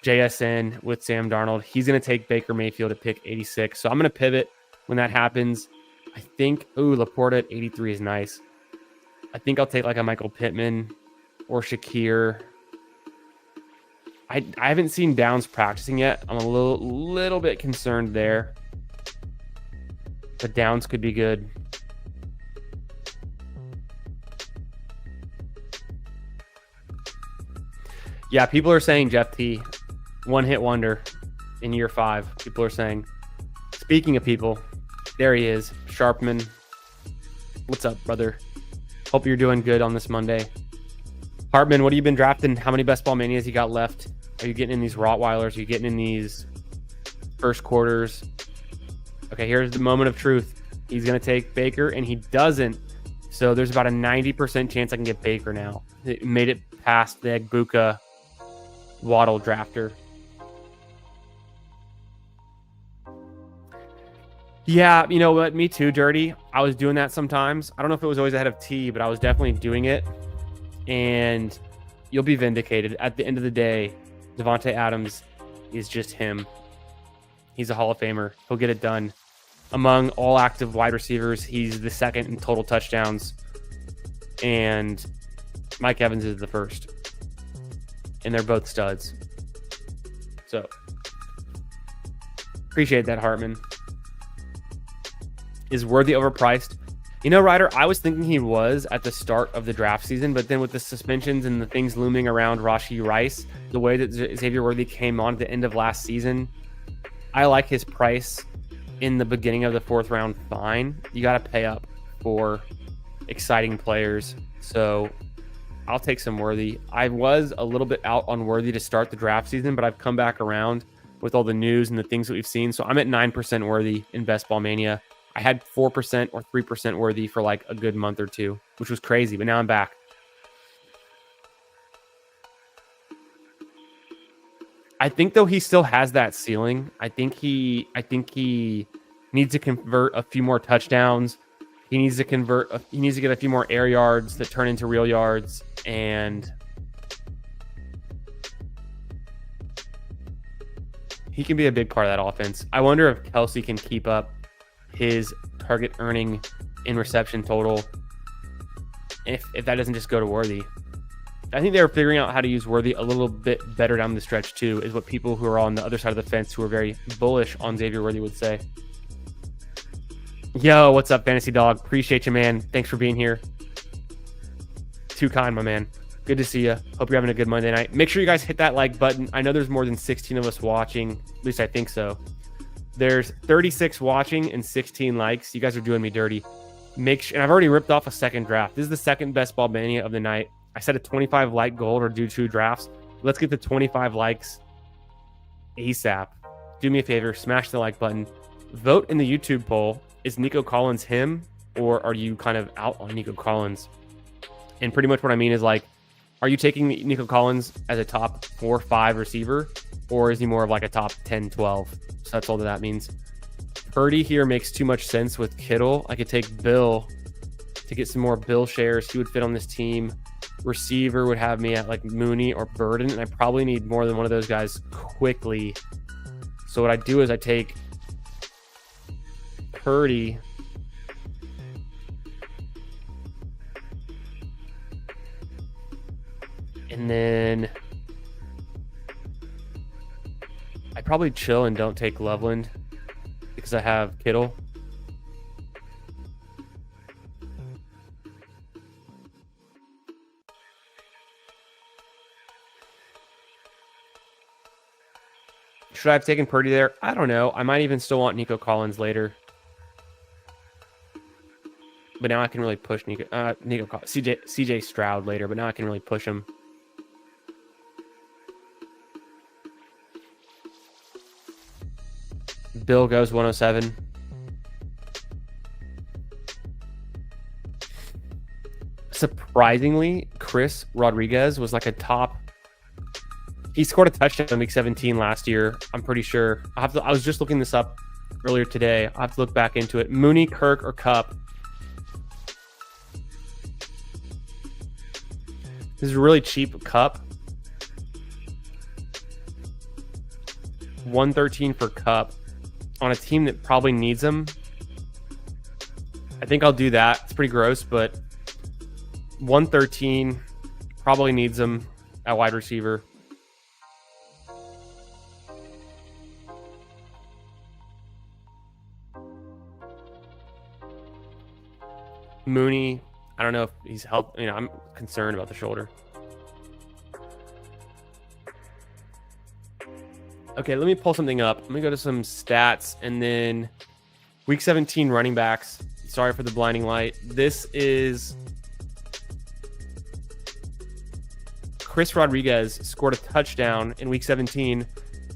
JSN with Sam Darnold. He's going to take Baker Mayfield at pick 86. So I'm going to pivot when that happens. I think, Laporta at 83 is nice. I think I'll take like a Michael Pittman or Shakir. I haven't seen Downs practicing yet. I'm a little bit concerned there. But Downs could be good. Yeah, people are saying Jeff T. One-hit wonder in year 5. People are saying. Speaking of people, there he is. Sharpman. What's up, brother? Hope you're doing good on this Monday. Hartman, what have you been drafting? How many best ball manias you got left? Are you getting in these Rottweilers? Are you getting in these first quarters? Okay, here's the moment of truth. He's going to take Baker, and he doesn't. So there's about a 90% chance I can get Baker now. It made it past the Egbuka Waddle drafter. Yeah, you know what? Me too, Dirty. I was doing that sometimes. I don't know if it was always ahead of T, but I was definitely doing it. And you'll be vindicated. At the end of the day, Devontae Adams is just him. He's a Hall of Famer. He'll get it done. Among all active wide receivers, he's the second in total touchdowns. And Mike Evans is the first. And they're both studs. So, appreciate that, Hartman. Is Worthy overpriced? You know, Ryder, I was thinking he was at the start of the draft season, but then with the suspensions and the things looming around Rashee Rice, the way that Xavier Worthy came on at the end of last season, I like his price in the beginning of the 4th round fine. You got to pay up for exciting players. So I'll take some Worthy. I was a little bit out on Worthy to start the draft season, but I've come back around with all the news and the things that we've seen. So I'm at 9% Worthy in Best Ball Mania. I had 4% or 3% Worthy for like a good month or two, which was crazy, but now I'm back. I think though he still has that ceiling. I think he needs to convert a few more touchdowns. He needs to get a few more air yards that turn into real yards, and he can be a big part of that offense. I wonder if Kelce can keep up his target earning in reception total if that doesn't just go to Worthy. I think they're figuring out how to use Worthy a little bit better down the stretch too, is what people who are on the other side of the fence who are very bullish on Xavier Worthy would say. Yo, what's up, Fantasy Dog? Appreciate you, man. Thanks for being here. Too kind, my man. Good to see you. Hope you're having a good Monday night. Make sure you guys hit that like button. I know there's more than 16 of us watching. At least I think so. There's 36 watching and 16 likes. You guys are doing me dirty. And I've already ripped off a second draft. This is the second Best Ball Mania of the night. I set a 25 like goal or do 2 drafts. Let's get to 25 likes ASAP. Do me a favor, smash the like button. Vote in the YouTube poll. Is Nico Collins him, or are you kind of out on Nico Collins? And pretty much what I mean is, like, are you taking Nico Collins as a top 4 or 5 receiver, or is he more of like a top 10, 12? So that's all that means. Purdy here makes too much sense with Kittle. I could take Bill to get some more Bill shares. He would fit on this team. Receiver would have me at like Mooney or Burden, and I probably need more than one of those guys quickly. So what I do is I take Purdy and then I probably chill and don't take Loveland because I have Kittle. Should I have taken Purdy there? I don't know. I might even still want Nico Collins later. But now I can really push CJ Stroud later, but now I can really push him. Bill goes 107. Surprisingly, Chris Rodriguez was like a top. He scored a touchdown in week 17 last year. I'm pretty sure. I was just looking this up earlier today. I'll have to look back into it. Mooney, Kirk, or Cup. This is a really cheap Cup. 113 for Cup on a team that probably needs him. I think I'll do that. It's pretty gross, but 113 probably needs him at wide receiver. Mooney, I don't know if he's helped. You know, I'm concerned about the shoulder. Okay, let me pull something up. Let me go to some stats and then week 17 running backs. Sorry for the blinding light. This is Chris Rodriguez scored a touchdown in week 17.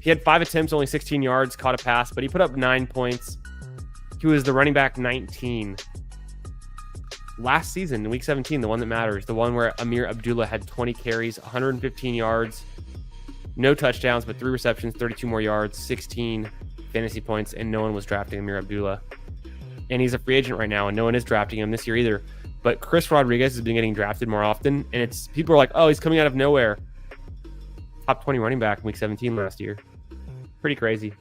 He had 5 attempts, only 16 yards, caught a pass, but he put up 9 points. He was the running back 19. Last season, in week 17, the one that matters, the one where Amir Abdullah had 20 carries, 115 yards, no touchdowns, but 3 receptions, 32 more yards, 16 fantasy points, and no one was drafting Amir Abdullah. And he's a free agent right now, and no one is drafting him this year either. But Chris Rodriguez has been getting drafted more often, and people are like, oh, he's coming out of nowhere. Top 20 running back in week 17 last year. Pretty crazy.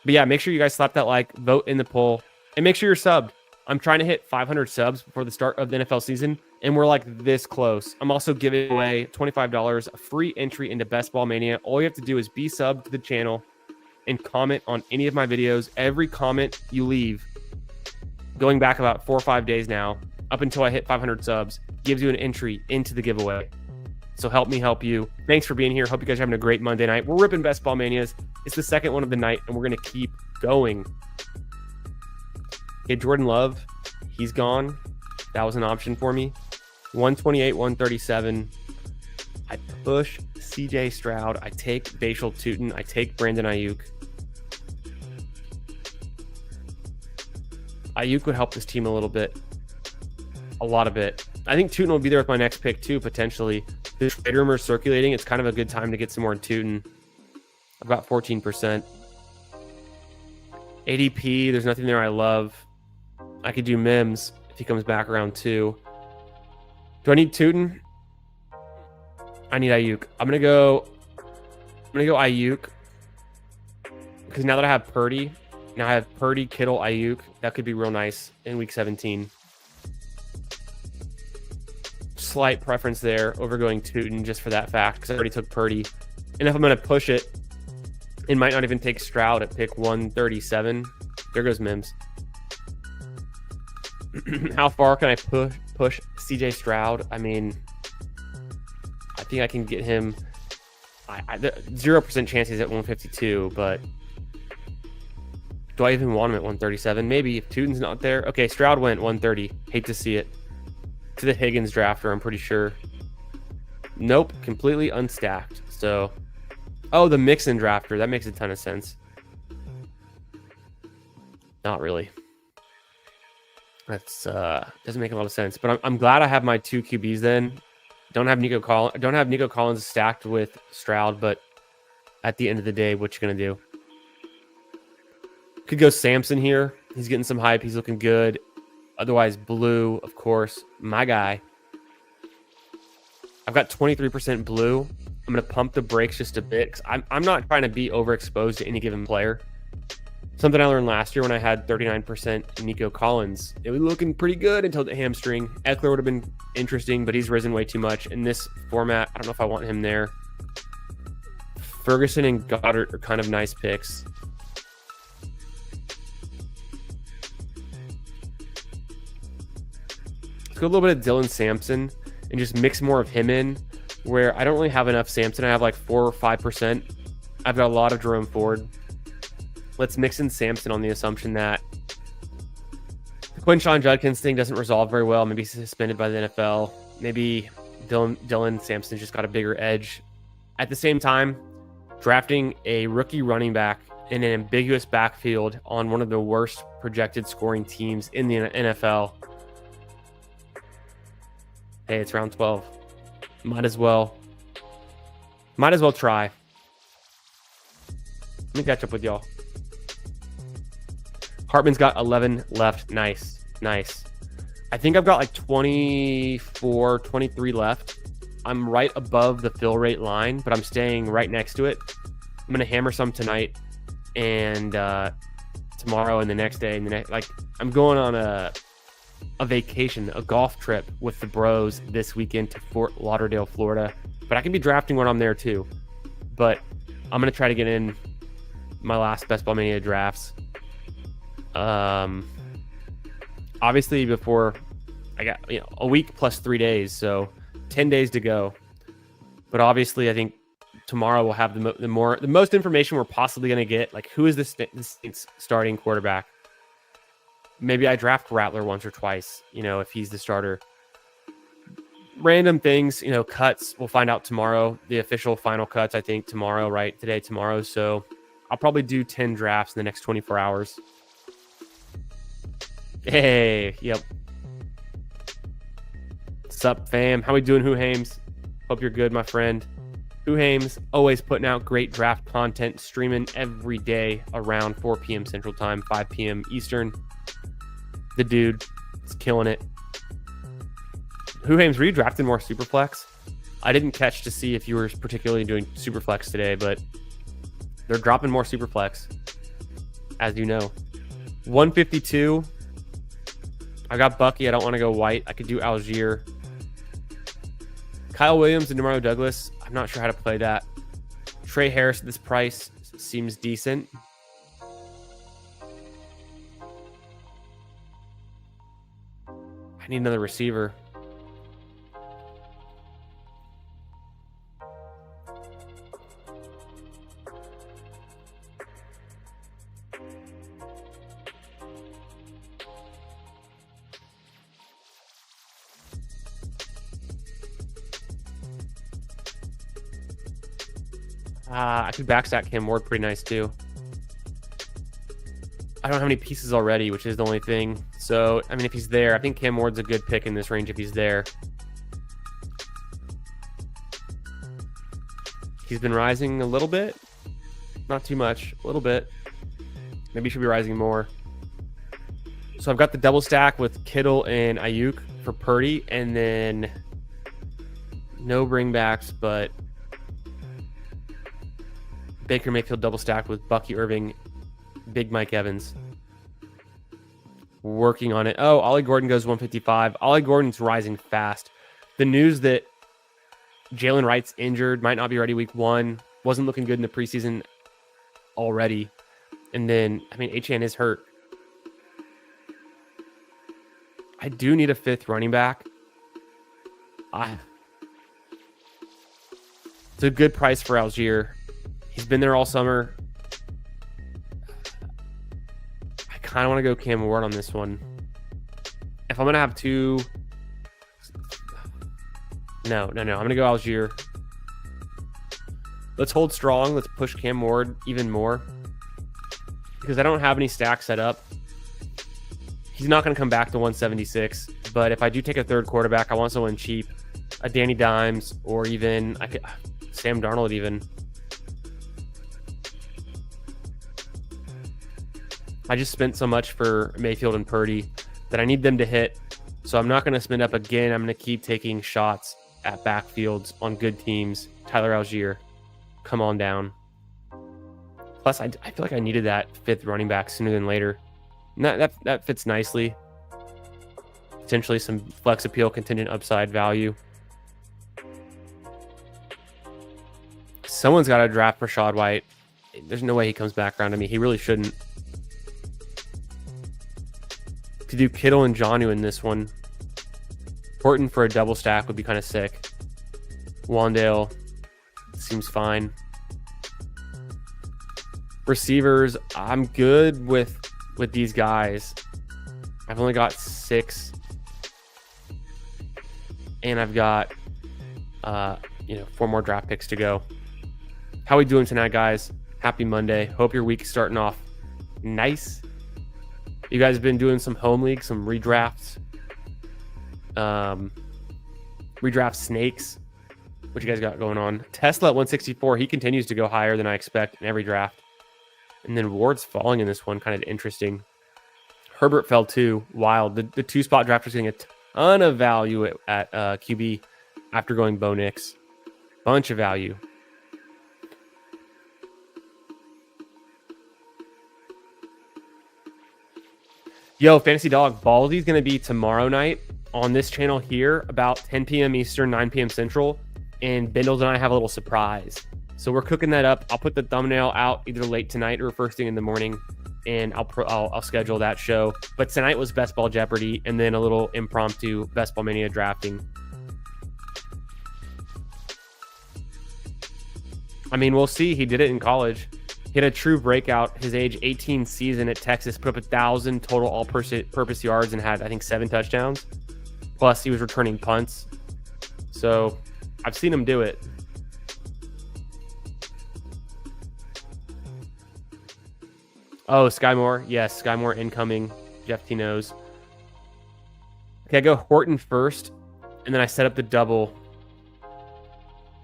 But yeah, make sure you guys slap that like, vote in the poll, and make sure you're subbed. I'm trying to hit 500 subs before the start of the NFL season. And we're like this close. I'm also giving away $25, a free entry into Best Ball Mania. All you have to do is be subbed to the channel and comment on any of my videos. Every comment you leave, going back about 4 or 5 days now, up until I hit 500 subs, gives you an entry into the giveaway. So help me help you. Thanks for being here. Hope you guys are having a great Monday night. We're ripping Best Ball Manias. It's the second one of the night, and we're going to keep going. Okay, Jordan Love, he's gone. That was an option for me. 128, 137. I push CJ Stroud. I take Bashal Tutin. I take Brandon Ayuk. Ayuk would help this team a little bit. A lot of it. I think Tutin will be there with my next pick too, potentially. The trade rumor is circulating. It's kind of a good time to get some more Tutin. I've got 14%. ADP, there's nothing there I love. I could do Mims if he comes back around 2. Do I need Tutin? I need Ayuk. I'm gonna go Ayuk. Because now that I have Purdy, now I have Purdy, Kittle, Ayuk. That could be real nice in week 17. Slight preference there over going Tutin just for that fact, because I already took Purdy. And if I'm gonna push it, it might not even take Stroud at pick 137. There goes Mims. How far can I push CJ Stroud? I mean, I think I can get him. 0% chance he's at 152, but do I even want him at 137? Maybe if Tutin's not there. Okay, Stroud went 130. Hate to see it. To the Higgins drafter, I'm pretty sure. Nope, completely unstacked. So, oh, the Mixon drafter. That makes a ton of sense. Not really. That's doesn't make a lot of sense. But I'm glad I have my 2 QBs then. Don't have Nico Collins stacked with Stroud, but at the end of the day, what you gonna do? Could go Samson here. He's getting some hype. He's looking good. Otherwise, Blue, of course, my guy. I've got 23% Blue. I'm going to pump the brakes just a bit because I'm not trying to be overexposed to any given player. Something I learned last year when I had 39% Nico Collins. It was looking pretty good until the hamstring. Eckler would have been interesting, but he's risen way too much. In this format, I don't know if I want him there. Ferguson and Goddard are kind of nice picks. Let's go a little bit of Dylan Sampson and just mix more of him in, where I don't really have enough Sampson. I have like 4 or 5%. I've got a lot of Jerome Ford. Let's mix in Sampson on the assumption that the Quinshon Judkins thing doesn't resolve very well. Maybe he's suspended by the NFL. Maybe Dylan Sampson's just got a bigger edge. At the same time, drafting a rookie running back in an ambiguous backfield on one of the worst projected scoring teams in the NFL. Hey, it's round 12. Might as well try. Let me catch up with y'all. Hartman's got 11 left. Nice. I think I've got like 24, 23 left. I'm right above the fill rate line, but I'm staying right next to it. I'm going to hammer some tonight and tomorrow and the next day. And the next, like, I'm going on a vacation, a golf trip with the bros this weekend to Fort Lauderdale, Florida. But I can be drafting when I'm there too. But I'm going to try to get in my last Best Ball Mania drafts. Obviously before I got, a week plus 3 days, so 10 days to go. But obviously I think tomorrow we'll have the most information we're possibly going to get. Like, who is this starting quarterback? Maybe I draft Rattler once or twice, if he's the starter. Random things, cuts, we'll find out tomorrow. The official final cuts, I think, tomorrow, right? Tomorrow. So I'll probably do 10 drafts in the next 24 hours. Hey, yep. What's up, fam? How we doing, Who Hames? Hope you're good, my friend. Who Hames, always putting out great draft content, streaming every day around 4 p.m. Central Time, 5 p.m. Eastern. The dude is killing it. Who Hames, were you drafting more Superflex? I didn't catch to see if you were particularly doing Superflex today, but they're dropping more Superflex, as you know. 152. I got Bucky. I don't want to go White. I could do Algier. Kyle Williams and Demario Douglas, I'm not sure how to play that. Trey Harris at this price seems decent. I need another receiver. I could backstack Cam Ward pretty nice too. I don't have any pieces already, which is the only thing. So, I mean, if he's there, I think Cam Ward's a good pick in this range if he's there. He's been rising a little bit. Not too much. A little bit. Maybe he should be rising more. So I've got the double stack with Kittle and Ayuk for Purdy. And then no bringbacks, but Baker Mayfield double stacked with Bucky Irving, Big Mike Evans. Working on it. Oh, Ollie Gordon goes 155. Ollie Gordon's rising fast. The news that Jalen Wright's injured, might not be ready week 1, wasn't looking good in the preseason already. And then, I mean, HN is hurt. I do need a 5th running back. It's a good price for Algier. He's been there all summer. I kind of want to go Cam Ward on this one. If I'm going to have two... No. I'm going to go Algier. Let's hold strong. Let's push Cam Ward even more. Because I don't have any stacks set up. He's not going to come back to 176. But if I do take a 3rd quarterback, I want someone cheap. A Danny Dimes or even... Sam Darnold even. I just spent so much for Mayfield and Purdy that I need them to hit. So I'm not going to spend up again. I'm going to keep taking shots at backfields on good teams. Tyler Algier, come on down. Plus, I feel like I needed that 5th running back sooner than later. And that fits nicely. Potentially some flex appeal, contingent upside value. Someone's got to draft Rachaad White. There's no way he comes back around to me. He really shouldn't. To do Kittle and Jonnu in this one. Horton for a double stack would be kind of sick. Wandale seems fine. Receivers, I'm good with these guys. I've only got 6. And I've got 4 more draft picks to go. How we doing tonight, guys? Happy Monday. Hope your week's starting off nice. You guys have been doing some home league, some redrafts. Redraft snakes. What you guys got going on? Tesla at 164. He continues to go higher than I expect in every draft. And then Ward's falling in this one. Kind of interesting. Herbert fell too. Wild. The 2-spot draft was getting a ton of value at QB after going Bo Nix. Bunch of value. Yo, Fantasy Dog, Ballsy's going to be tomorrow night on this channel here about 10 p.m. Eastern, 9 p.m. Central. And Bindles and I have a little surprise. So we're cooking that up. I'll put the thumbnail out either late tonight or first thing in the morning. And I'll schedule that show. But tonight was Best Ball Jeopardy and then a little impromptu Best Ball Mania drafting. I mean, we'll see. He did it in college. He had a true breakout. His age 18 season at Texas, put up 1,000 total all-purpose yards and had, I think, 7 touchdowns. Plus, he was returning punts. So, I've seen him do it. Oh, Sky Moore. Yes, Sky Moore incoming. Jeff T knows. Okay, I go Horton first, and then I set up the double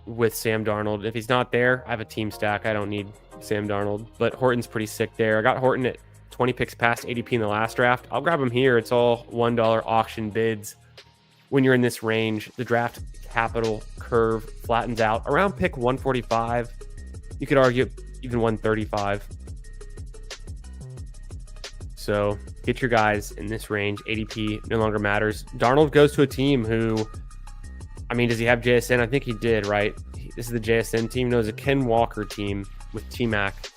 with Sam Darnold. If he's not there, I have a team stack. I don't need Sam Darnold, but Horton's pretty sick there. I got Horton at 20 picks past ADP in the last draft. I'll grab him here. It's all $1 auction bids. When you're in this range, the draft capital curve flattens out around pick 145. You could argue even 135. So get your guys in this range. ADP no longer matters. Darnold goes to a team who I mean, does he have JSN? I think he did, right? This is the JSN team. No, it's a Ken Walker team with T-Mac.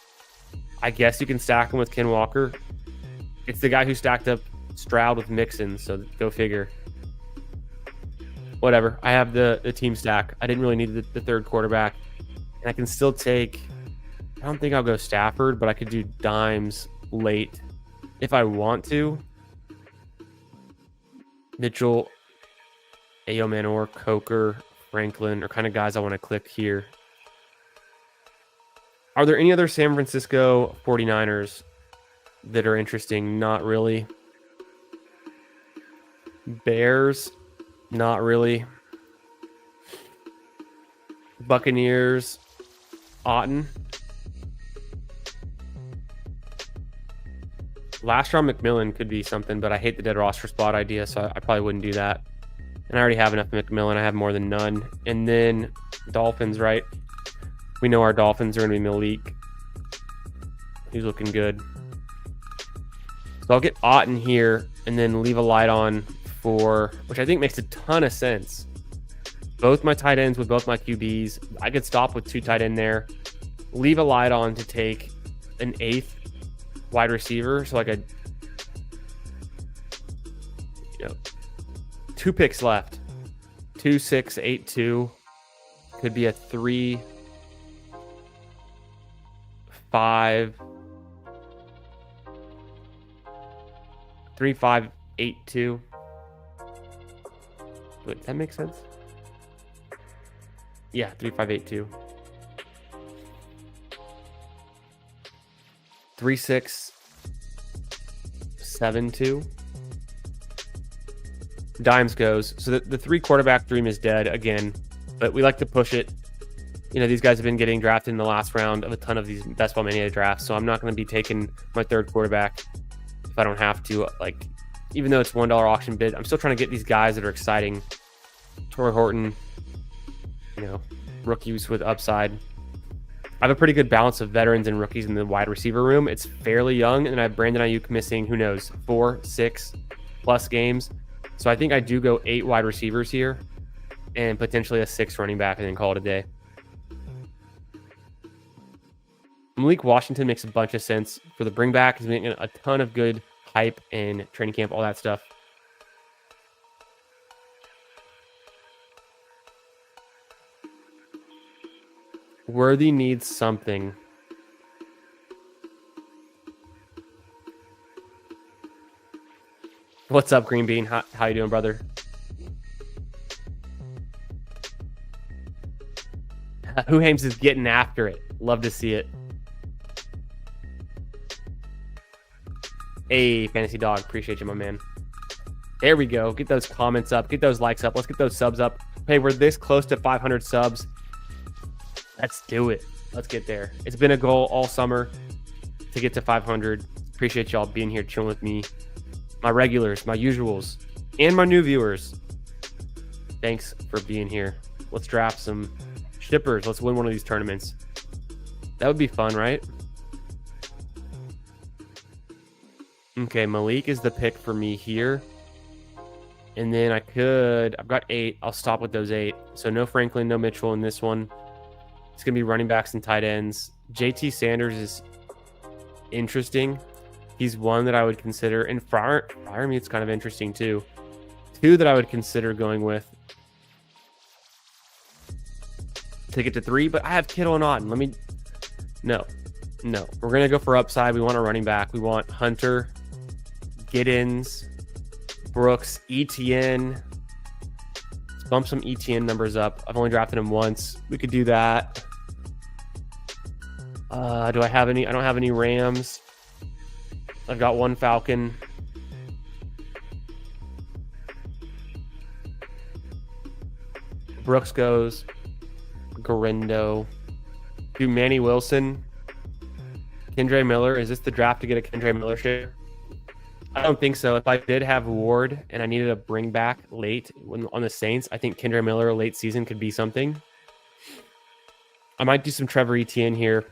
I guess you can stack him with Ken Walker. It's the guy who stacked up Stroud with Mixon, so go figure. Whatever. I have the team stack. I didn't really need the third quarterback. And I can still take... I don't think I'll go Stafford, but I could do Dimes late if I want to. Mitchell, Ayomanor, Coker, Franklin are kind of guys I want to click here. Are there any other San Francisco 49ers that are interesting? Not really. Bears, not really. Buccaneers, Otten. Last round McMillan could be something, but I hate the dead roster spot idea, so I probably wouldn't do that. And I already have enough McMillan. I have more than none. And then Dolphins, right? We know our Dolphins are going to be Malik. He's looking good. So I'll get Otten here and then leave a light on for, which I think makes a ton of sense. Both my tight ends with both my QBs. I could stop with 2 tight end there. Leave a light on to take an 8th wide receiver. So like a, 2 picks left. 2, 6, 8, 2. Could be a 3, 5, 3, 5, 8, 2. Wait, that makes sense? Yeah, 3, 5, 8, 2. 3, 6, 7, 2. Dimes goes. So the 3 quarterback dream is dead again, but we like to push it. These guys have been getting drafted in the last round of a ton of these Best Ball Mania drafts, so I'm not going to be taking my 3rd quarterback if I don't have to. Like, even though it's $1 auction bid, I'm still trying to get these guys that are exciting. Torrey Horton, rookies with upside. I have a pretty good balance of veterans and rookies in the wide receiver room. It's fairly young, and I have Brandon Ayuk missing, who knows, 4, 6 plus games. So I think I do go 8 wide receivers here and potentially a 6 running back and then call it a day. Malik Washington makes a bunch of sense for the bring back. He's making a ton of good hype and training camp, all that stuff. Worthy needs something. What's up, Green Bean? How you doing, brother? Who Hames is getting after it. Love to see it. Hey, Fantasy Dog. Appreciate you, my man. There we go. Get those comments up. Get those likes up. Let's get those subs up. Hey, we're this close to 500 subs. Let's do it. Let's get there. It's been a goal all summer to get to 500. Appreciate y'all being here, chilling with me. My regulars, my usuals, and my new viewers. Thanks for being here. Let's draft some shippers. Let's win one of these tournaments. That would be fun, right? Okay, Malik is the pick for me here. And then I've got 8. I'll stop with those 8. So no Franklin, no Mitchell in this one. It's going to be running backs and tight ends. JT Sanders is interesting. He's one that I would consider. And Freiermuth's kind of interesting too. 2 that I would consider going with to get to 3. But I have Kittle and Otten. No. We're going to go for upside. We want a running back. We want Hunter, Giddens, Brooks, ETN. Let's bump some ETN numbers up. I've only drafted him once. We could do that. Do I have any? I don't have any Rams. I've got 1 Falcon. Brooks goes. Garindo. Do Manny Wilson. Kendre Miller. Is this the draft to get a Kendre Miller share? I don't think so. If I did have Ward and I needed a bring back late on the Saints, I think Kendre Miller late season could be something. I might do some Trevor Etienne here.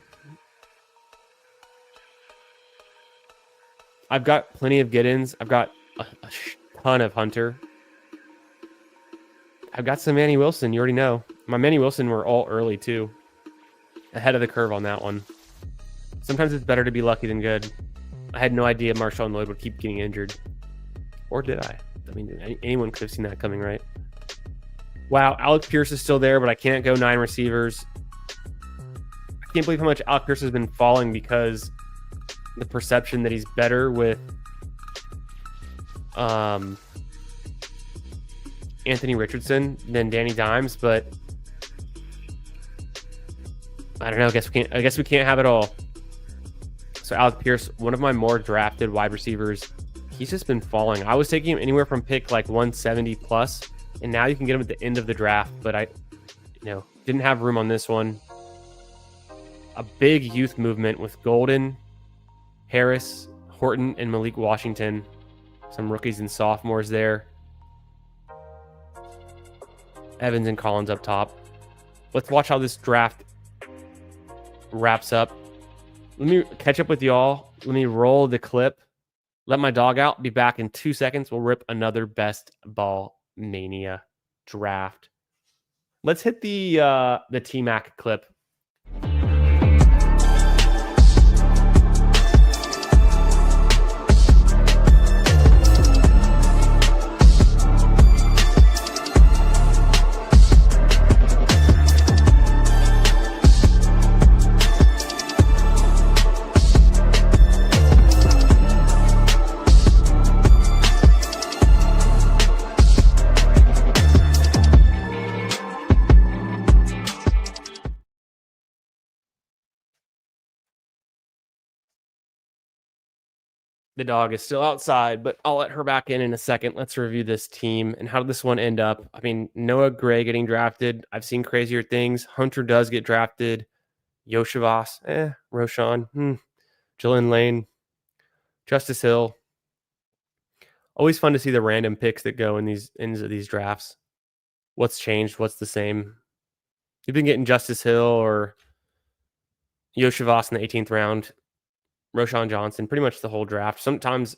I've got plenty of Giddens. I've got a ton of Hunter. I've got some Manny Wilson. You already know. My Manny Wilson were all early, too. Ahead of the curve on that one. Sometimes it's better to be lucky than good. I had no idea Marshawn Lloyd would keep getting injured. Or did I? I mean, anyone could have seen that coming, right? Wow, Alec Pierce is still there, but I can't go 9 receivers. I can't believe how much Alec Pierce has been falling because the perception that he's better with Anthony Richardson than Danny Dimes, but I don't know. I guess we can't have it all. So Alec Pierce, one of my more drafted wide receivers, he's just been falling. I was taking him anywhere from pick like 170 plus, and now you can get him at the end of the draft, but I didn't have room on this one. A big youth movement with Golden, Harris, Horton, and Malik Washington. Some rookies and sophomores there. Evans and Collins up top. Let's watch how this draft wraps up. Let me catch up with y'all. Let me roll the clip. Let my dog out. Be back in 2 seconds. We'll rip another best ball mania draft. Let's hit the T-Mac clip. The dog is still outside, but I'll let her back in a second. Let's review this team and how did this one end up. I mean, Noah Gray getting drafted. I've seen crazier things. Hunter does get drafted. Yoshivas, Roshan, Jalen Lane, Justice Hill. Always fun to see the random picks that go in these ends of these drafts. What's changed? What's the same? You've been getting Justice Hill or Yoshivas in the 18th round. Roshan Johnson, pretty much the whole draft. Sometimes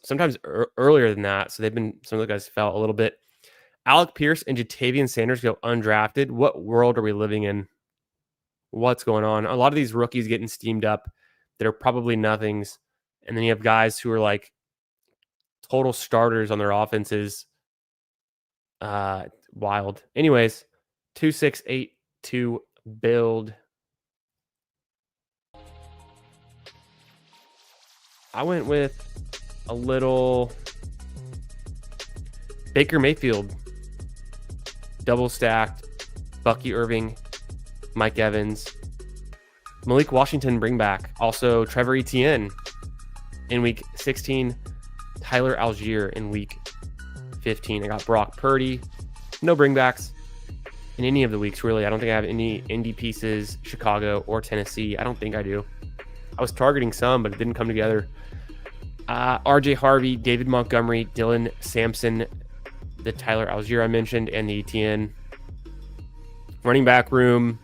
earlier than that. So some of the guys fell a little bit. Alec Pierce and Jatavian Sanders go undrafted. What world are we living in? What's going on? A lot of these rookies getting steamed up that are probably nothings. And then you have guys who are like total starters on their offenses. Wild. Anyways, 2682 build. I went with a little Baker Mayfield, double stacked, Bucky Irving, Mike Evans, Malik Washington bring back, also Trevor Etienne in week 16, Tyler Algier in week 15. I got Brock Purdy, no bringbacks in any of the weeks really. I don't think I have any Indy pieces, Chicago or Tennessee. I don't think I do. I was targeting some, but it didn't come together. RJ Harvey, David Montgomery, Dylan Sampson, the Tyler Algier I mentioned, and the Etienne. Running back room,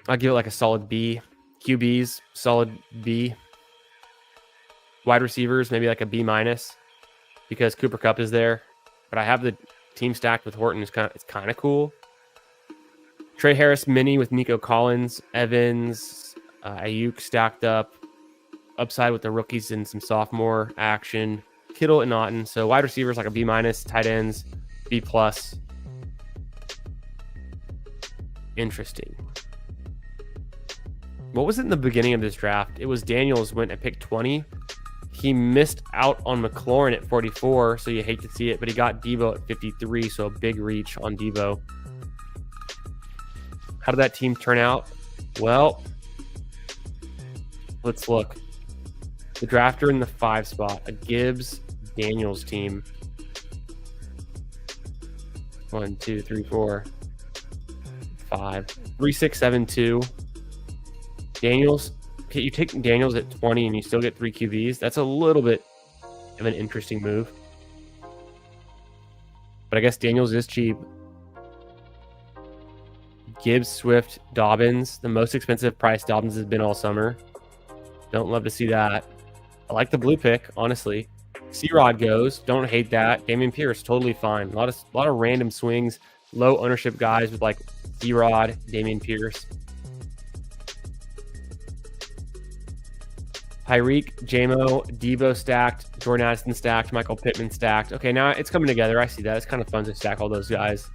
I'll give it like a solid B. QBs, solid B. Wide receivers, maybe like a B minus because Cooper Kupp is there. But I have the team stacked with Horton. It's kind of cool. Trey Harris mini with Nico Collins, Evans, Ayuk stacked up. Upside with the rookies and some sophomore action. Kittle and Naughton. So wide receivers like a B minus, tight ends, B plus. Interesting. What was it in the beginning of this draft? It was Daniels went at pick 20. He missed out on McLaurin at 44, so you hate to see it, but he got Devo at 53, so a big reach on Devo. How did that team turn out? Well, let's look. The drafter in the 5 spot, a Gibbs Daniels team. 1, 2, 3, 4, 5, 3, 6, 7, 2. Daniels. Okay, you take Daniels at 20 and you still get 3 QBs. That's a little bit of an interesting move. But I guess Daniels is cheap. Gibbs, Swift, Dobbins. The most expensive price Dobbins has been all summer. Don't love to see that. I like the blue pick, honestly. C-Rod goes. Don't hate that. Dameon Pierce, totally fine. A lot of random swings. Low ownership guys with like C-Rod, Dameon Pierce. Tyreek, JMO, Devo stacked, Jordan Addison stacked, Michael Pittman stacked. Okay, now it's coming together. I see that. It's kind of fun to stack all those guys.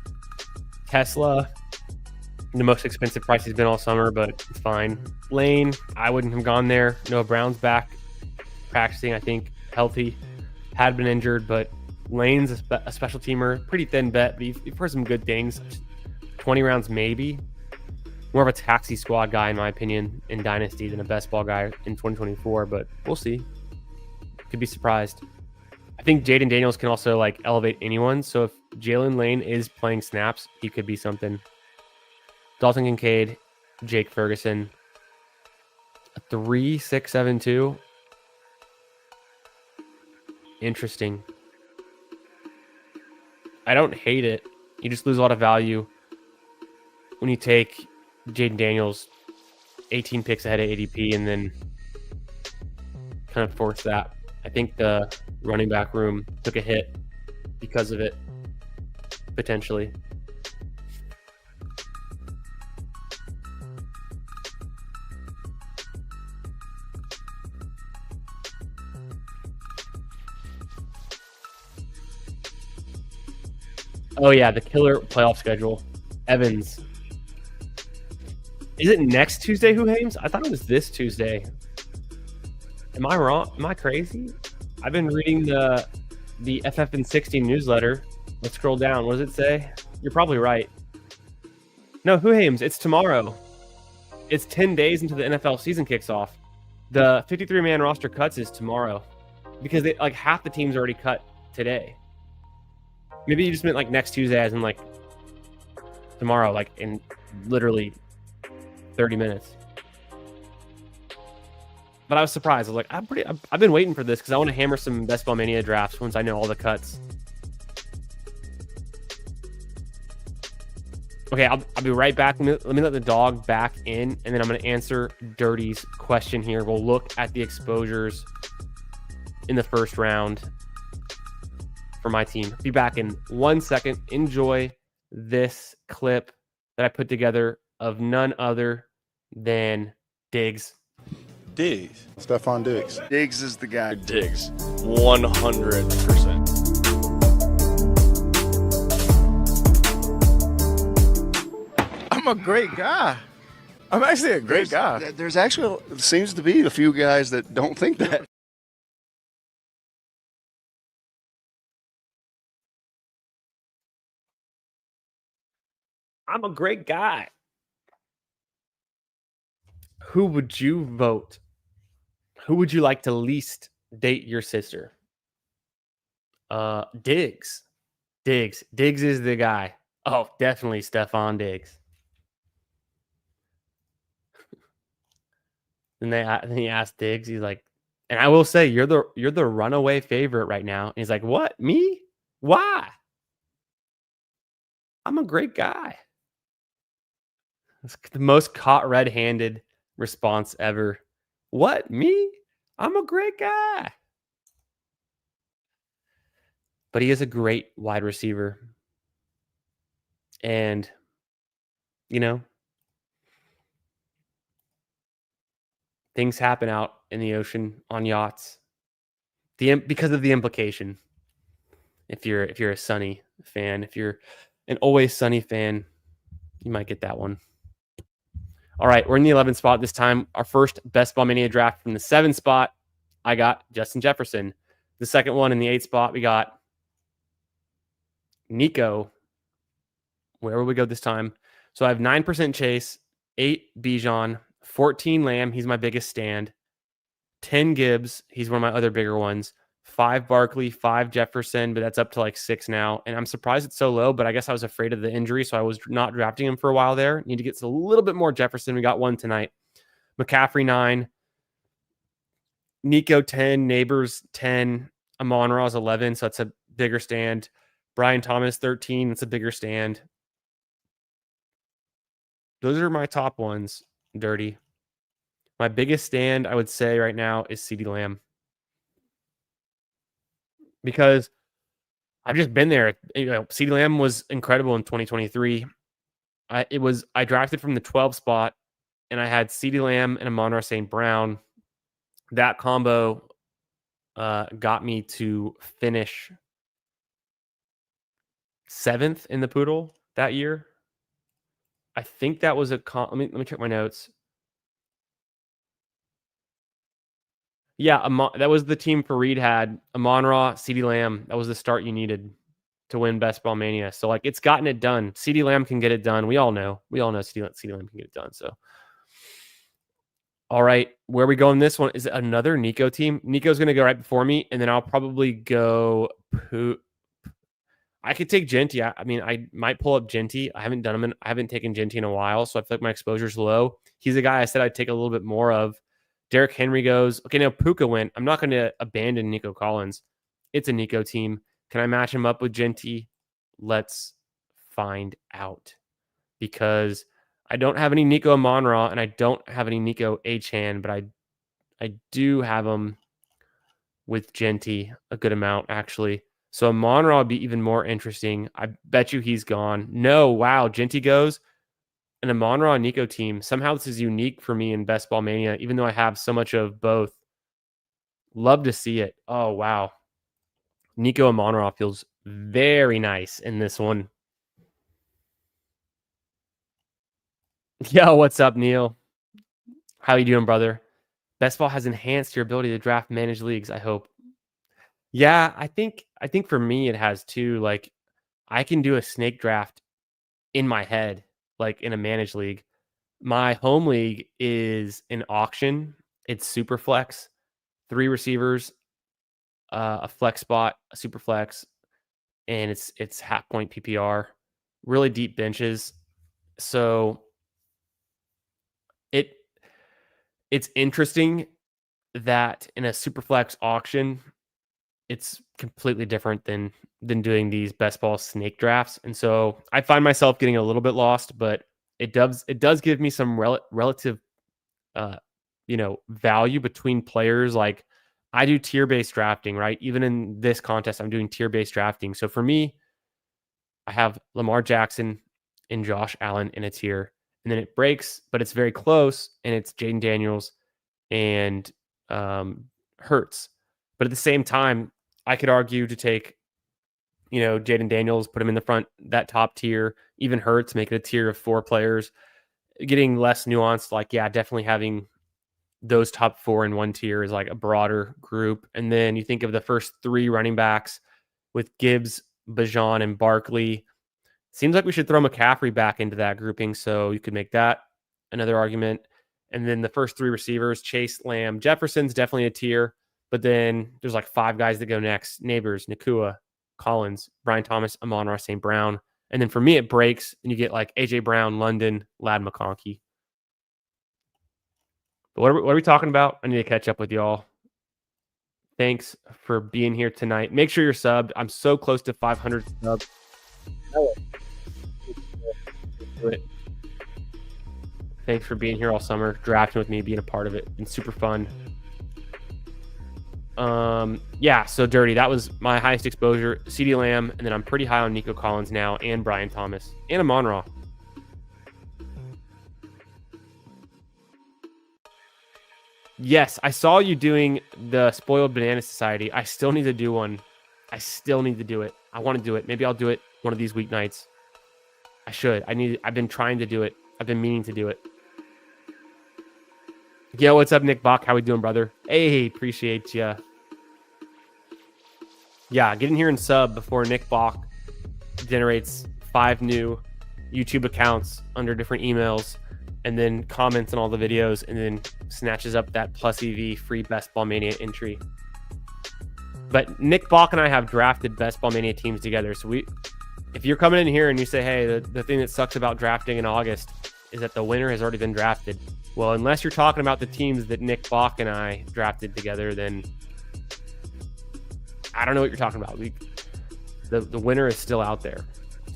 Tesla, the most expensive price he's been all summer, but it's fine. Lane, I wouldn't have gone there. Noah Brown's back practicing, I think, healthy. Had been injured, but Lane's a special teamer. Pretty thin bet, but you've heard some good things. 20 rounds maybe. More of a taxi squad guy, in my opinion, in Dynasty than a best ball guy in 2024, but we'll see. Could be surprised. I think Jaden Daniels can also like elevate anyone. So if Jalen Lane is playing snaps, he could be something. Dalton Kincaid, Jake Ferguson, a 3.672. Interesting. I don't hate it. You just lose a lot of value when you take Jaden Daniels 18 picks ahead of ADP and then kind of force that. I think the running back room took a hit because of it, potentially. Oh yeah, the killer playoff schedule. Evans. Is it next Tuesday, Who Hames? I thought it was this Tuesday. Am I wrong? Am I crazy? I've been reading the FF16 newsletter. Let's scroll down. What does it say? You're probably right. No, Who Hames? It's tomorrow. It's 10 days until the NFL season kicks off. The 53-man roster cuts is tomorrow because they like half the teams already cut today. Maybe you just meant like next Tuesday, as in like tomorrow, like in literally 30 minutes. But I was surprised. I was like, I've been waiting for this because I want to hammer some Best Ball Mania drafts once I know all the cuts. Okay, I'll be right back. Let me let the dog back in, and then I'm going to answer Dirty's question here. We'll look at the exposures in the first round for my team. Be back in 1 second. Enjoy this clip that I put together of none other than Diggs. Diggs. Stephon Diggs. Diggs is the guy. Diggs. 100%. I'm a great guy. I'm actually a great guy. There's actually seems to be a few guys that don't think that. I'm a great guy. Who would you vote? Who would you like to least date your sister? Diggs. Diggs is the guy. Oh, definitely Stephon Diggs. Then he asked Diggs. He's like, and I will say, you're the runaway favorite right now. And he's like, what? Me? Why? I'm a great guy. It's the most caught red-handed response ever. What? Me? I'm a great guy. But he is a great wide receiver. And, you know, things happen out in the ocean on yachts. Because of the implication. If you're a Sunny fan, if you're an Always Sunny fan, you might get that one. All right, we're in the 11th spot this time. Our first Best Ball Mania draft from the 7th spot, I got Justin Jefferson. The second one in the 8th spot, we got Nico. Where will we go this time? So I have 9% Chase, 8 Bijan, 14 Lamb. He's my biggest stand. 10 Gibbs. He's one of my other bigger ones. 5 Barkley, 5 Jefferson, but that's up to like 6 now. And I'm surprised it's so low, but I guess I was afraid of the injury, so I was not drafting him for a while there. Need to get a little bit more Jefferson. We got one tonight. McCaffrey, 9. Nico, 10. Neighbors, 10. Amon-Ra's 11, so that's a bigger stand. Brian Thomas, 13. That's a bigger stand. Those are my top ones, Dirty. My biggest stand, I would say right now, is CeeDee Lamb. because I've just been there. You know, CeeDee Lamb was incredible in 2023. I drafted from the 12 spot, and I had CeeDee Lamb and Amon-Ra St. Brown. That combo got me to finish 7th in the Poodle that year. I think that was let me check my notes. Yeah, that was the team Fareed had. Amon-Ra, CeeDee Lamb. That was the start you needed to win Best Ball Mania. So, like, it's gotten it done. CeeDee Lamb can get it done. We all know. CeeDee Lamb can get it done. So, all right, where we go in this one? Is it another Nico team? Nico's going to go right before me, and then I'll probably go I could take Genty. I mean, I might pull up Genty. I haven't done him. I haven't taken Genty in a while, so I feel like my exposure's low. He's a guy I said I'd take a little bit more of. Derrick Henry goes. Okay, now Puka went. I'm not going to abandon Nico Collins. It's a Nico team. Can I match him up with Genty? Let's find out. Because I don't have any Nico Amon-Ra, and I don't have any Nico Achane, but I do have him with Genty a good amount, actually. So Amon-Ra would be even more interesting. I bet you he's gone. No, wow, Genty goes. An Amon-Ra Nico team. Somehow this is unique for me in Best Ball Mania, even though I have so much of both. Love to see it. Oh, wow. Nico Amon-Ra feels very nice in this one. Yo, what's up, Neil? How you doing, brother? Best Ball has enhanced your ability to draft managed leagues, I hope. Yeah, I think for me it has too. Like, I can do a snake draft in my head, like in a managed league. My home league is an auction. It's super flex, 3 receivers, a flex spot, a super flex, and it's half point PPR, really deep benches. So it's interesting that in a super flex auction, it's completely different than doing these best ball snake drafts. And so I find myself getting a little bit lost, but it does give me some relative value between players. Like, I do tier-based drafting, right? Even in this contest, I'm doing tier-based drafting. So for me, I have Lamar Jackson and Josh Allen in a tier, and then it breaks, but it's very close, and it's Jaden Daniels and Hurts. But at the same time, I could argue to take, Jaden Daniels, put him in the front, that top tier, even Hurts, make it a tier of 4 players, getting less nuanced. Like, yeah, definitely having those top 4 in one tier is like a broader group. And then you think of the first 3 running backs with Gibbs, Bijan, and Barkley. Seems like we should throw McCaffrey back into that grouping, so you could make that another argument. And then the first 3 receivers, Chase, Lamb, Jefferson's definitely a tier. But then there's like 5 guys that go next: Neighbors, Nakua, Collins, Brian Thomas, Amon-Ra St. Brown. And then for me, it breaks, and you get like A.J. Brown, London, Ladd McConkey. But what are we talking about? I need to catch up with y'all. Thanks for being here tonight. Make sure you're subbed. I'm so close to 500 subs. Thanks for being here all summer, drafting with me, being a part of it. It's been super fun. Yeah, so Dirty, that was my highest exposure. CeeDee Lamb, and then I'm pretty high on Nico Collins now, and Brian Thomas, and Amon-Ra. Yes, I saw you doing the Spoiled Banana Society. I still need to do one. I still need to do it. I want to do it. Maybe I'll do it one of these weeknights. I should. I've been trying to do it. I've been meaning to do it. Yo, what's up, Nick Bach? How we doing, brother? Hey, appreciate ya. Yeah, get in here and sub before Nick Bach generates 5 new YouTube accounts under different emails, and then comments on all the videos, and then snatches up that plus EV free Best Ball Mania entry. But Nick Bach and I have drafted Best Ball Mania teams together. So if you're coming in here and you say, hey, the thing that sucks about drafting in August is that the winner has already been drafted. Well, unless you're talking about the teams that Nick Bach and I drafted together, then I don't know what you're talking about. The winner is still out there,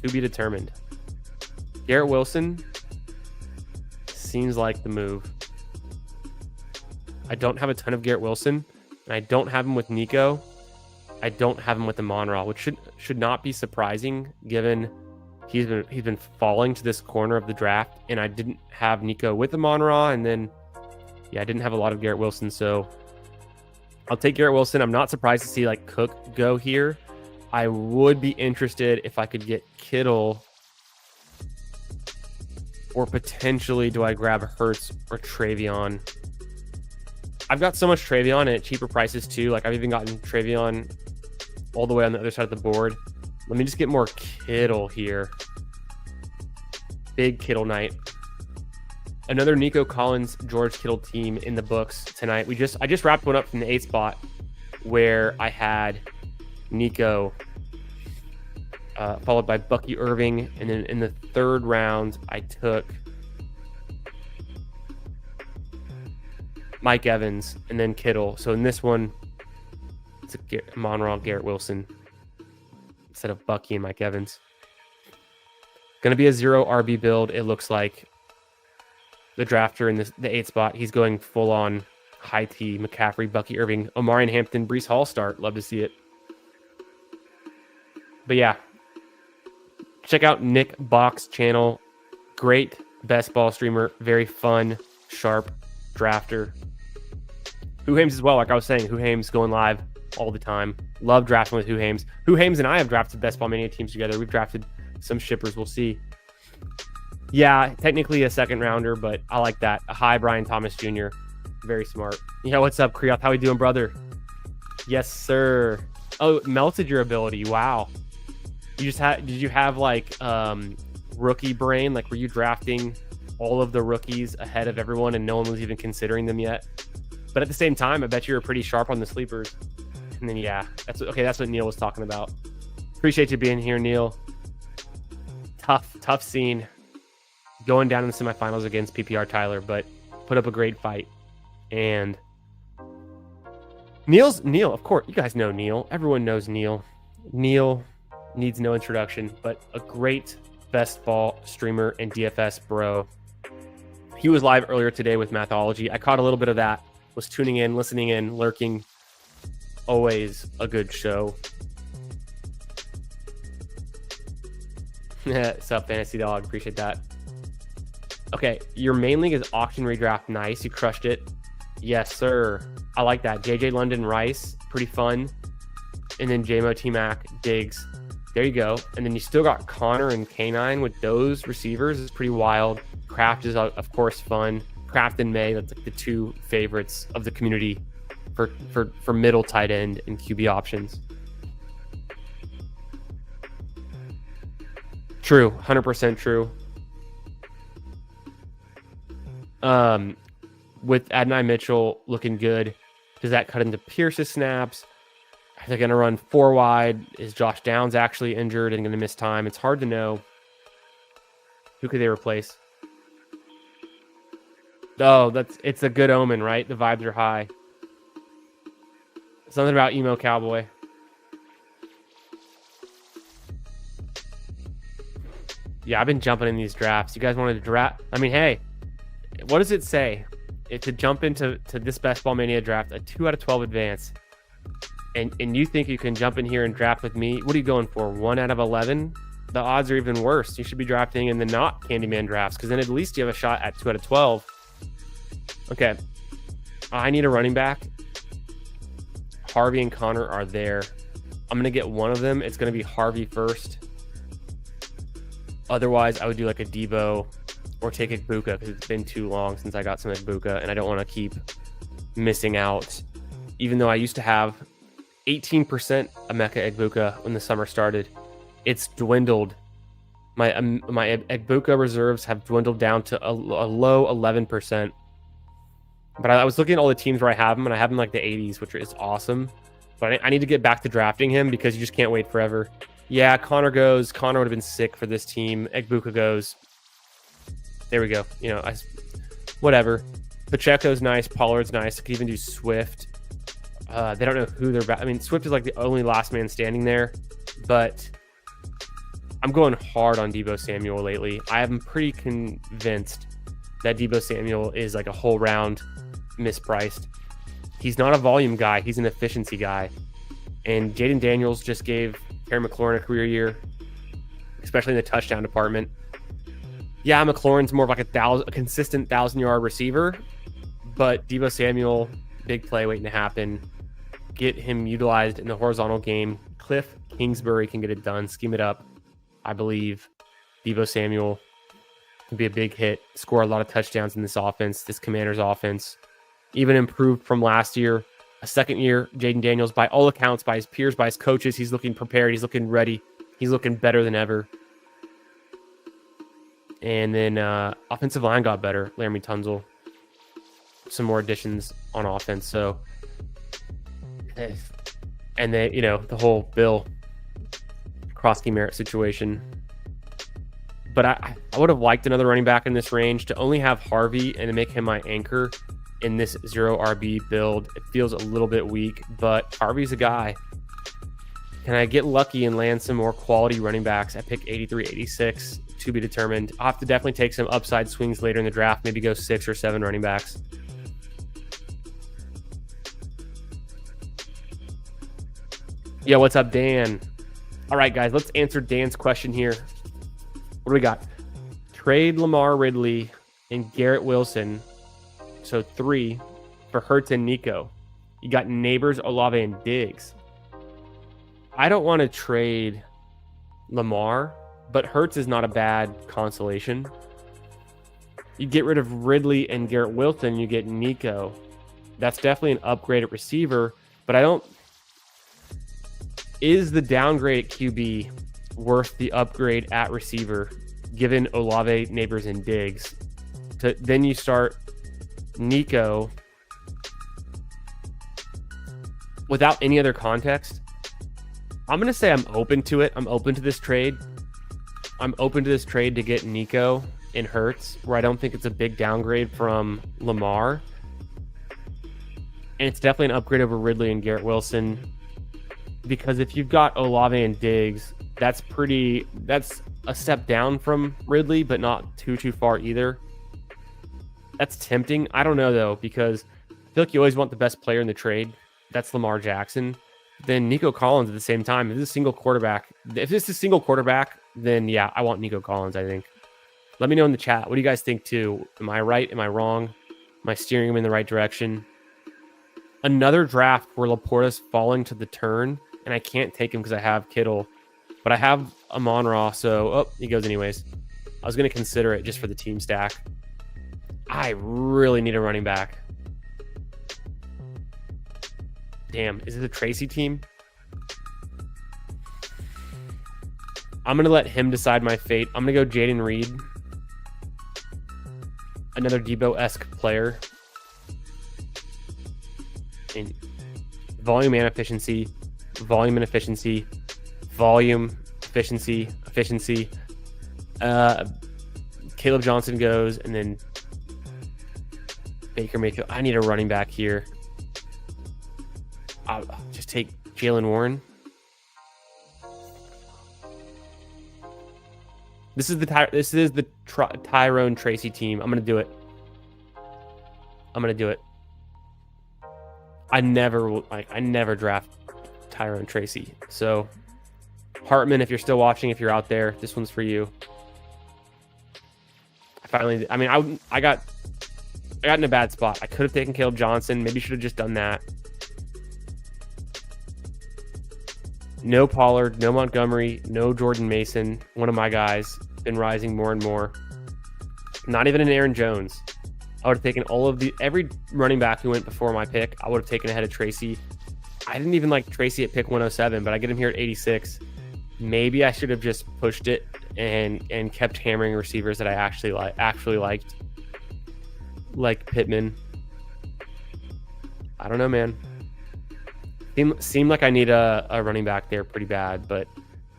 to be determined. Garrett Wilson seems like the move. I don't have a ton of Garrett Wilson, and I don't have him with Nico. I don't have him with the Monreal, which should not be surprising given he's been falling to this corner of the draft, and I didn't have Nico with the Monreal, and then I didn't have a lot of Garrett Wilson, so I'll take Garrett Wilson. I'm not surprised to see like Cook go here. I would be interested if I could get Kittle, or potentially do I grab Hurts or Travion? I've got so much Travion and at cheaper prices too. Like I've even gotten Travion all the way on the other side of the board. Let me just get more Kittle here. Big Kittle night. Another Nico Collins, George Kittle team in the books tonight. I just wrapped one up from the 8 spot where I had Nico followed by Bucky Irving, and then in the 3rd round I took Mike Evans and then Kittle. So in this one, it's a Monreal Garrett Wilson instead of Bucky and Mike Evans. Going to be a 0 RB build, it looks like. The drafter in the 8 spot, he's going full on high T, McCaffrey, Bucky Irving, Omarion Hampton, Breece Hall start. Love to see it. But yeah, check out Nick Box channel. Great best ball streamer, very fun, sharp drafter. Who Hames as well, like I was saying, Who Hames going live all the time. Love drafting with Who Hames. Who Hames and I have drafted Best Ball Mania teams together. We've drafted some shippers. We'll see. Yeah, technically a 2nd rounder, but I like that. A high Brian Thomas Jr. Very smart. Yeah, what's up, Kriyoth? How we doing, brother? Yes, sir. Oh, melted your ability. Wow. Did you have like rookie brain? Like were you drafting all of the rookies ahead of everyone and no one was even considering them yet? But at the same time, I bet you were pretty sharp on the sleepers. And then yeah, that's what Neil was talking about. Appreciate you being here, Neil. Tough scene. Going down in the semifinals against PPR Tyler, but put up a great fight. And Neil, of course, you guys know Neil. Everyone knows Neil. Neil needs no introduction, but a great best ball streamer and DFS bro. He was live earlier today with Mathology. I caught a little bit of that. Was tuning in, listening in, lurking. Always a good show. What's up, Fantasy Dog? Appreciate that. Okay, your main league is auction redraft. Nice, you crushed it. Yes, sir. I like that. JJ London Rice, pretty fun. And then JMO T-Mac, Diggs. There you go. And then you still got Connor and K9 with those receivers. It's pretty wild. Kraft is, of course, fun. Kraft and May, that's like the 2 favorites of the community for middle tight end and QB options. True, 100% true. With Adonai Mitchell looking good, does that cut into Pierce's snaps? Are they going to run 4 wide? Is Josh Downs actually injured and going to miss time? It's hard to know. Who could they replace? Oh, it's a good omen, right? The vibes are high. Something about emo cowboy. Yeah, I've been jumping in these drafts. You guys wanted to draft? I mean, hey, what does it say? To jump into this Best Ball Mania draft, a 2 out of 12 advance, and you think you can jump in here and draft with me? What are you going for? 1 out of 11? The odds are even worse. You should be drafting in the not Candyman drafts, because then at least you have a shot at 2 out of 12. Okay, I need a running back. Harvey and Connor are there. I'm going to get one of them. It's going to be Harvey first. Otherwise, I would do like a Debo or take Egbuka, because it's been too long since I got some Egbuka, and I don't want to keep missing out. Even though I used to have 18% Emeka Egbuka when the summer started, it's dwindled. My Egbuka reserves have dwindled down to a low 11%. But I was looking at all the teams where I have him, and I have him like the 80s, which is awesome. But I need to get back to drafting him, because you just can't wait forever. Yeah, Connor goes. Connor would have been sick for this team. Egbuka goes. There we go. You know, whatever. Pacheco's nice. Pollard's nice. I could even do Swift. They don't know who they're back. I mean, Swift is like the only last man standing there. But I'm going hard on Deebo Samuel lately. I am pretty convinced that Deebo Samuel is like a whole round mispriced. He's not a volume guy. He's an efficiency guy. And Jaden Daniels just gave Terry McLaurin a career year, especially in the touchdown department. Yeah, McLaurin's more of like a consistent 1,000-yard receiver, but Deebo Samuel, big play waiting to happen. Get him utilized in the horizontal game. Cliff Kingsbury can get it done, scheme it up. I believe Deebo Samuel can be a big hit, score a lot of touchdowns in this offense, this Commanders offense. Even improved from last year. A second year, Jaden Daniels, by all accounts, by his peers, by his coaches, he's looking prepared. He's looking ready. He's looking better than ever. And then offensive line got better. Laramie Tunzel. Some more additions on offense. So, and then, the whole Bill Krosky Merritt situation. But I would have liked another running back in this range. To only have Harvey and to make him my anchor in this 0 RB build, it feels a little bit weak, but Harvey's a guy. Can I get lucky and land some more quality running backs at pick 83, 86? To be determined. I'll have to definitely take some upside swings later in the draft, maybe go 6 or 7 running backs. Yeah, what's up, Dan? All right, guys, let's answer Dan's question here. What do we got? Trade Lamar Ridley and Garrett Wilson. So 3 for Hurts and Nico. You got Neighbors, Olave, and Diggs. I don't want to trade Lamar, but Hurts is not a bad consolation. You get rid of Ridley and Garrett Wilson, you get Nico. That's definitely an upgrade at receiver, but I don't... Is the downgrade at QB worth the upgrade at receiver, given Olave, Neighbors, and Diggs? Then you start Nico without any other context. I'm going to say I'm open to it. I'm open to this trade. I'm open to this trade to get Nico and Hurts, where I don't think it's a big downgrade from Lamar. And it's definitely an upgrade over Ridley and Garrett Wilson. Because if you've got Olave and Diggs, that's a step down from Ridley, but not too far either. That's tempting. I don't know, though, because I feel like you always want the best player in the trade. That's Lamar Jackson. Then Nico Collins at the same time. If this is a single quarterback, then yeah, I want Nico Collins, I think. Let me know in the chat. What do you guys think, too? Am I right? Am I wrong? Am I steering him in the right direction? Another draft where Laporta's falling to the turn, and I can't take him because I have Kittle. But I have Amon-Ra, so... he goes anyways. I was going to consider it just for the team stack. I really need a running back. Damn, is it a Tracy team? I'm going to let him decide my fate. I'm going to go Jaden Reed. Another Debo-esque player. And volume and efficiency. Volume and efficiency. Volume, efficiency, efficiency. Caleb Johnson goes, and then Baker Mayfield. I need a running back here. I'll just take Jalen Warren. This is the Tyrone Tracy team. I'm gonna do it. I never draft Tyrone Tracy. So Hartman, if you're still watching, if you're out there, this one's for you. I got in a bad spot. I could have taken Caleb Johnson. Maybe should have just done that. No Pollard, no Montgomery, no Jordan Mason. One of my guys. Been rising more and more. Not even an Aaron Jones. I would have taken every running back who went before my pick. I would have taken ahead of Tracy. I didn't even like Tracy at pick 107, but I get him here at 86. Maybe I should have just pushed it and kept hammering receivers that I actually liked, like Pittman. I don't know, man. Seemed like I need a running back there pretty bad, but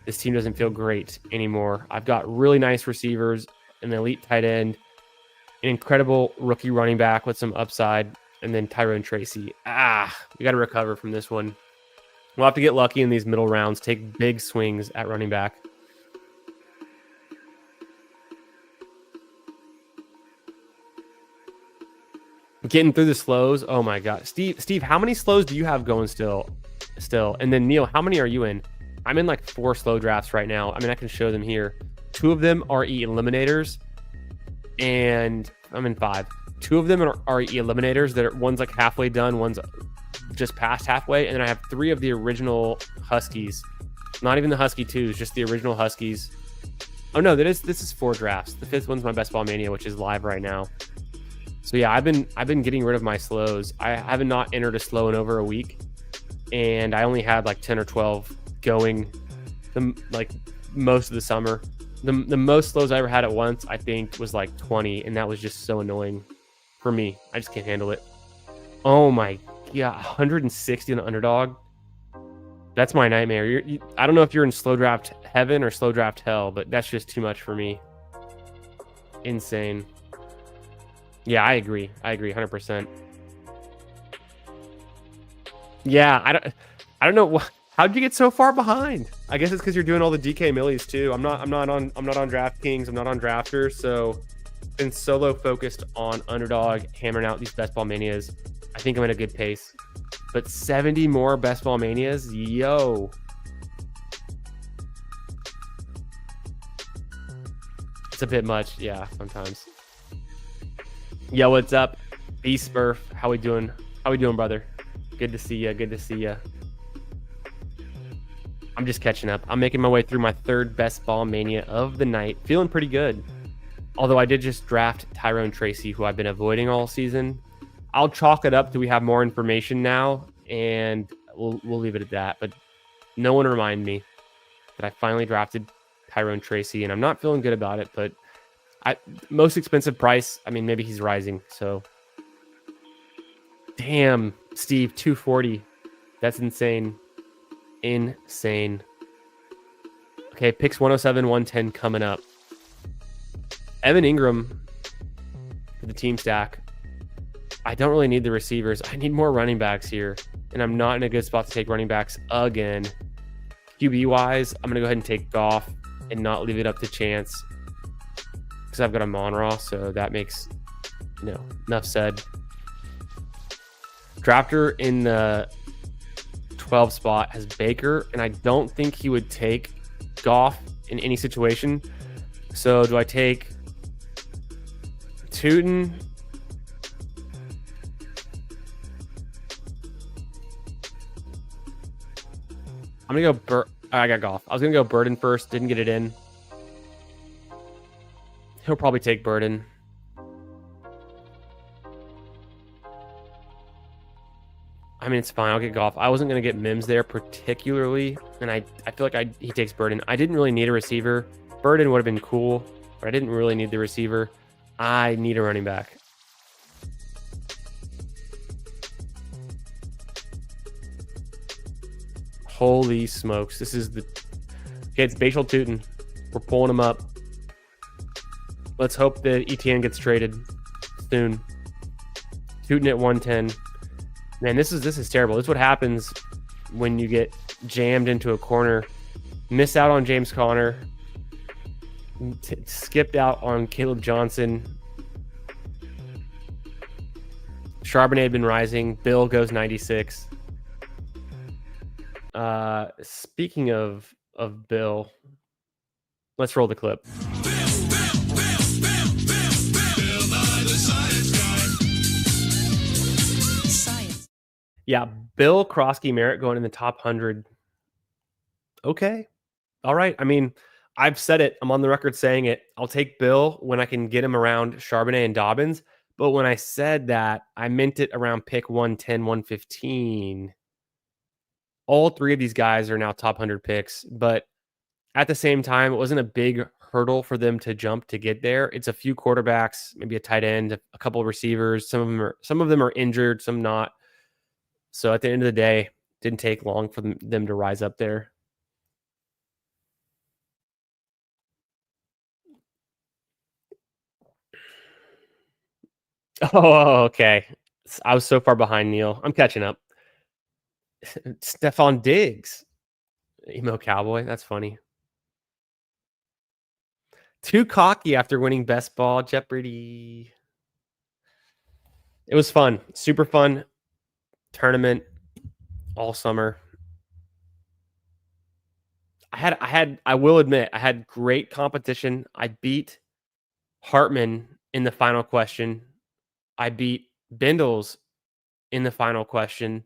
this team doesn't feel great anymore. I've got really nice receivers, an elite tight end, an incredible rookie running back with some upside, and then Tyrone Tracy. We got to recover from this one. We'll have to get lucky in these middle rounds, take big swings at running back. Getting through the slows. Oh my God. Steve, how many slows do you have going still? still. And then Neil, how many are you in? I'm in like 4 slow drafts right now. I mean, I can show them here. 2 of them are eliminators, and I'm in 5. 2 of them are eliminators that are, one's like halfway done, one's just past halfway, and then I have 3 of the original Huskies. Not even the Husky 2s, just the original Huskies. Oh no, this is 4 drafts. The 5th one's my Best Ball Mania, which is live right now. So yeah, I've been getting rid of my slows. I haven't not entered a slow in over a week, and I only had like 10 or 12 going like most of the summer. The most slows I ever had at once, I think, was like 20, and that was just so annoying for me. I just can't handle it. Oh my god, 160 on the underdog. That's my nightmare. I don't know if you're in slow draft heaven or slow draft hell, but that's just too much for me. Insane. Yeah, I agree 100%. Yeah, I don't know how'd you get so far behind. I guess it's because you're doing all the DK millies too. I'm not on DraftKings, I'm not on Drafters, so been solo focused on underdog, hammering out these Best Ball Manias. I think I'm at a good pace. But 70 more Best Ball Manias? Yo. It's a bit much, yeah, sometimes. Yo, what's up? B-Spurf, how we doing? How we doing, brother? Good to see ya, good to see ya. I'm just catching up. I'm making my way through my 3rd Best Ball Mania of the night. Feeling pretty good. Although I did just draft Tyrone Tracy, who I've been avoiding all season. I'll chalk it up till we have more information now, and we'll leave it at that. But no one remind me that I finally drafted Tyrone Tracy, and I'm not feeling good about it. But most expensive price. I mean, maybe he's rising. So, damn, Steve, 240. That's insane. Insane. Okay, picks 107, 110 coming up. Evan Ingram for the team stack. I don't really need the receivers. I need more running backs here, and I'm not in a good spot to take running backs again. QB-wise, I'm going to go ahead and take Goff and not leave it up to chance because I've got a Monroe, so that makes, enough said. Drafter in the 12 spot has Baker, and I don't think he would take Goff in any situation. So do I take Tootin? I'm going to go I got Goff. I was going to go Burden first. Didn't get it in. He'll probably take Burden. I mean, it's fine. I'll get Goff. I wasn't going to get Mims there particularly, and I feel like he takes Burden. I didn't really need a receiver. Burden would have been cool, but I didn't really need the receiver. I need a running back. Holy smokes. This is the... Okay, it's Bashal Tootin. We're pulling him up. Let's hope that Etienne gets traded soon. Tootin at 110. Man, this is terrible. This is what happens when you get jammed into a corner. Miss out on James Conner. Skipped out on Caleb Johnson. Charbonnet had been rising. Bill goes 96. Speaking of Bill, let's roll the clip. Yeah, Bill Krosky Merritt going in the top 100. Okay. All right. I mean, I've said it. I'm on the record saying it. I'll take Bill when I can get him around Charbonnet and Dobbins. But when I said that, I meant it around pick 110, 115. All 3 of these guys are now top 100 picks. But at the same time, it wasn't a big hurdle for them to jump to get there. It's a few quarterbacks, maybe a tight end, a couple of receivers. Some of them are injured, some not. So at the end of the day, it didn't take long for them to rise up there. Oh, okay. I was so far behind, Neil. I'm catching up. Stephon Diggs. Emo Cowboy. That's funny. Too cocky after winning Best Ball Jeopardy. It was fun. Super fun tournament all summer. I will admit, I had great competition. I beat Hartman in the final question. I beat Bindles in the final question.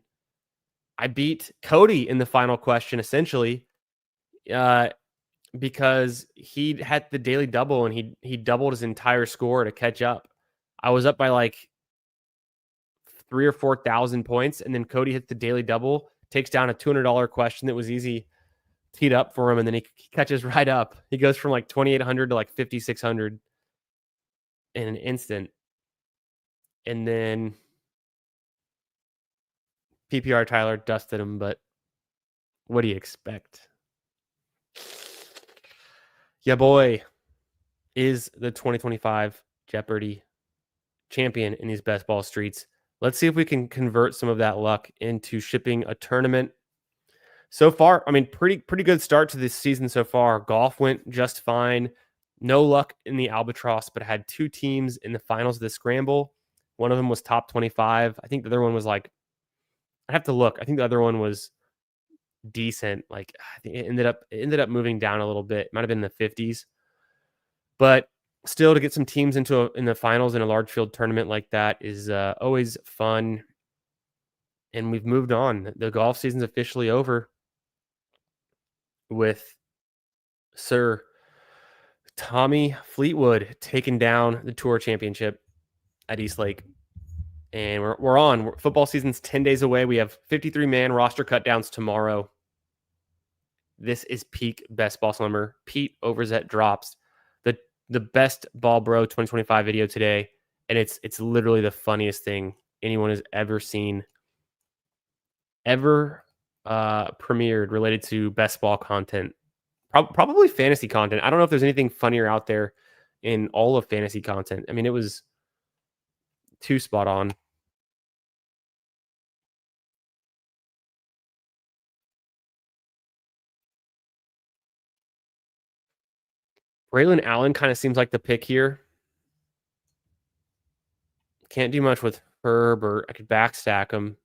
I beat Cody in the final question, essentially, uh, because he had the daily double and he doubled his entire score to catch up. I was up by like 3 or 4,000 points, and then Cody hits the daily double, takes down a $200 question that was easy, teed up for him, and then he catches right up. He goes from like 2,800 to like 5,600 in an instant. And then PPR Tyler dusted him, but what do you expect? Yeah, boy is the 2025 Jeopardy champion in these best ball streets. Let's see if we can convert some of that luck into shipping a tournament. So far, I mean, pretty good start to this season so far. Golf went just fine. No luck in the Albatross, but had 2 teams in the finals of the Scramble. One of them was top 25. I think the other one was like, I'd have to look. I think the other one was decent. Like, I think it ended up moving down a little bit. It might have been in the 50s. But still, to get some teams in the finals in a large field tournament like that is always fun. And we've moved on. The golf season's officially over with Sir Tommy Fleetwood taking down the Tour Championship at East Lake. And we're on. Football season's 10 days away. We have 53-man roster cutdowns tomorrow. This is peak best ball summer. Pete Overzet drops the best ball bro 2025 video today, and it's literally the funniest thing anyone has ever seen, ever premiered related to best ball content. Probably fantasy content. I don't know if there's anything funnier out there in all of fantasy content. I mean, it was too spot on. Braylon Allen kind of seems like the pick here. Can't do much with Herbert. I could backstack him.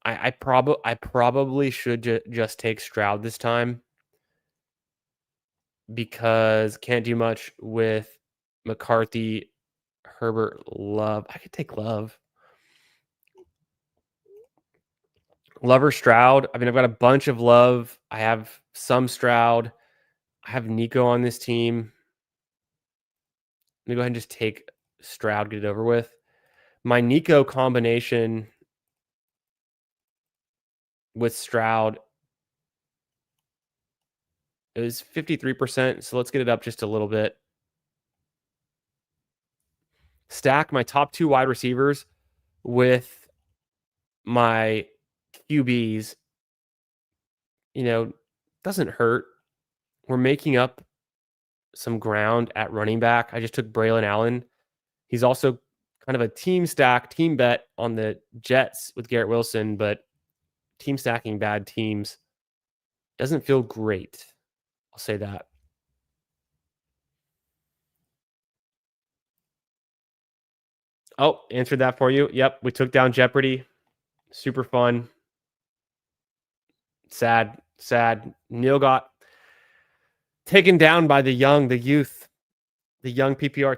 I probably should just take Stroud this time because can't do much with McCarthy, Herbert, Love. I could take Love. Love or Stroud. I mean, I've got a bunch of Love. I have some Stroud. I have Nico on this team. Let me go ahead and just take Stroud, get it over with. My Nico combination with Stroud is 53%, so let's get it up just a little bit. Stack my top 2 wide receivers with my QBs. You know, doesn't hurt. We're making up some ground at running back. I just took Braylon Allen. He's also kind of a team stack, team bet on the Jets with Garrett Wilson, but team stacking bad teams doesn't feel great. I'll say that. Oh, answered that for you. Yep, we took down Jeopardy. Super fun. Sad. Neil got taken down by the young PPR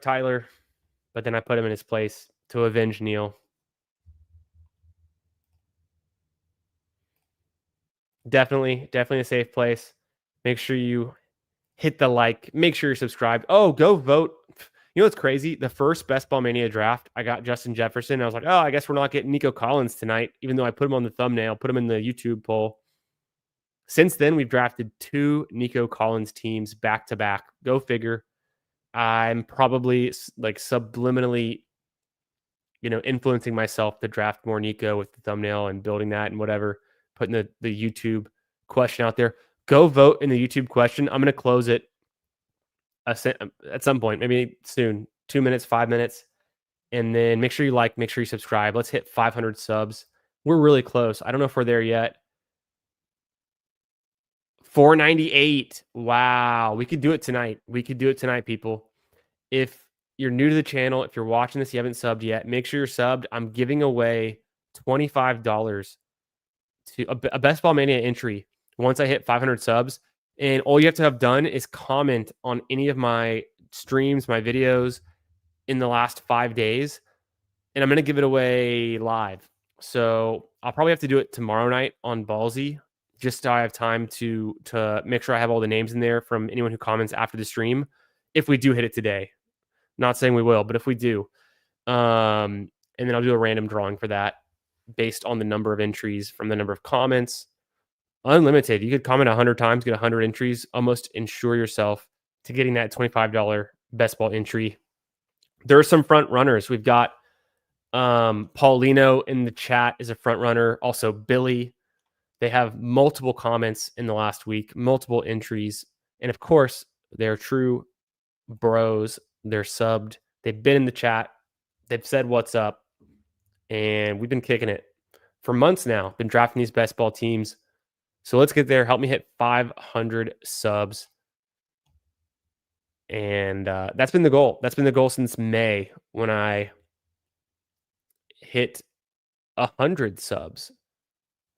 Tyler, but then I put him in his place to avenge Neil. Definitely a safe place. Make sure you hit the like. Make sure you're subscribed. Oh, go vote. You know what's crazy? The first Best Ball Mania draft, I got Justin Jefferson. I was like, oh, I guess we're not getting Nico Collins tonight, even though I put him on the thumbnail, put him in the YouTube poll. Since then, we've drafted 2 Nico Collins teams back to back. Go figure. I'm probably like subliminally, influencing myself to draft more Nico with the thumbnail and building that and whatever, putting the YouTube question out there. Go vote in the YouTube question. I'm going to close it at some point, maybe soon, 2 minutes, 5 minutes. And then make sure you like, make sure you subscribe. Let's hit 500 subs. We're really close. I don't know if we're there yet. 498. Wow. We could do it tonight. People. If you're new to the channel, if you're watching this, you haven't subbed yet, make sure you're subbed. I'm giving away $25 to a Best Ball Mania entry once I hit 500 subs. And all you have to have done is comment on any of my streams, my videos in the last 5 days. And I'm going to give it away live. So I'll probably have to do it tomorrow night on BALLSY, just so I have time to make sure I have all the names in there from anyone who comments after the stream. If we do hit it today, not saying we will, but if we do, and then I'll do a random drawing for that based on the number of entries from the number of comments. Unlimited. You could comment 100 times, get 100 entries, almost insure yourself to getting that $25 best ball entry. There are some front runners. We've got Paulino in the chat is a front runner. Also Billy. They have multiple comments in the last week, multiple entries. And of course, they're true bros. They're subbed. They've been in the chat. They've said what's up. And we've been kicking it for months now. Been drafting these best ball teams. So let's get there. Help me hit 500 subs. And that's been the goal. That's been the goal since May when I hit 100 subs.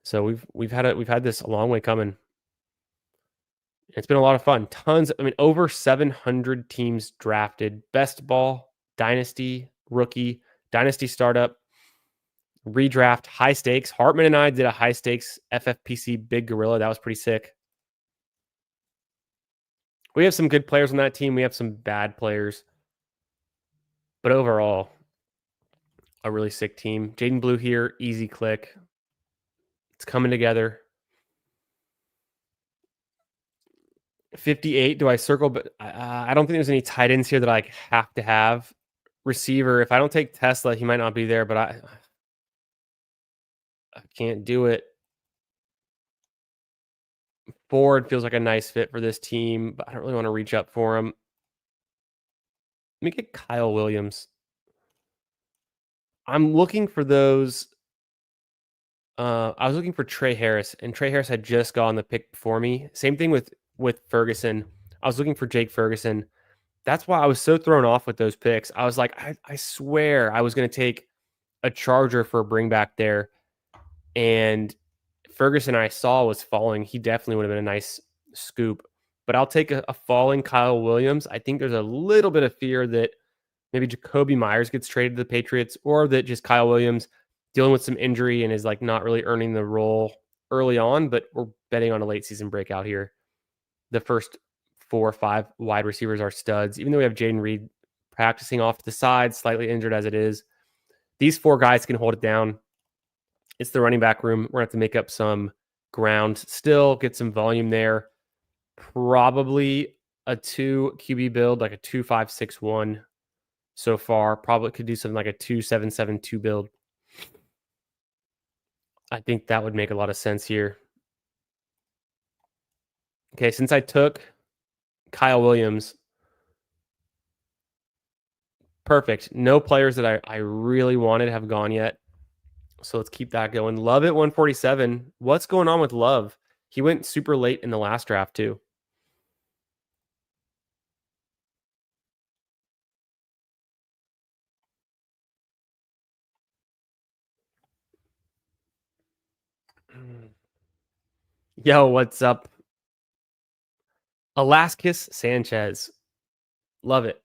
So we've had this a long way coming. It's been a lot of fun. Tons. I mean, over 700 teams drafted. Best ball, dynasty, rookie, dynasty startup, redraft, high stakes. Hartman and I did a high stakes FFPC Big Gorilla. That was pretty sick. We have some good players on that team. We have some bad players. But overall, a really sick team. Jaden Blue here, easy click. It's coming together. 58. Do I circle? But I don't think there's any tight ends here that I have to have. Receiver. If I don't take Tesla, he might not be there, but I can't do it. Ford feels like a nice fit for this team, but I don't really want to reach up for him. Let me get Kyle Williams. I'm looking for those. I was looking for Trey Harris, and Trey Harris had just gotten the pick before me. Same thing with Ferguson. I was looking for Jake Ferguson. That's why I was so thrown off with those picks. I was like, I swear I was going to take a Charger for a bring back there. And Ferguson I saw was falling. He definitely would have been a nice scoop. But I'll take a falling Kyle Williams. I think there's a little bit of fear that maybe Jacoby Myers gets traded to the Patriots, or that just Kyle Williams dealing with some injury and is like not really earning the role early on, but we're betting on a late season breakout here. The first 4 or 5 wide receivers are studs, even though we have Jaden Reed practicing off to the side, slightly injured as it is. These 4 guys can hold it down. It's the running back room. We're going to have to make up some ground still, get some volume there. Probably a 2 QB build, like a 2-5-6-1 so far. Probably could do something like a 2-7-7-2 build. I think that would make a lot of sense here. Okay, since I took Kyle Williams, perfect. No players that I really wanted have gone yet. So let's keep that going. Love at 147. What's going on with Love? He went super late in the last draft too. Yo, what's up? Alaskis Sanchez. Love it.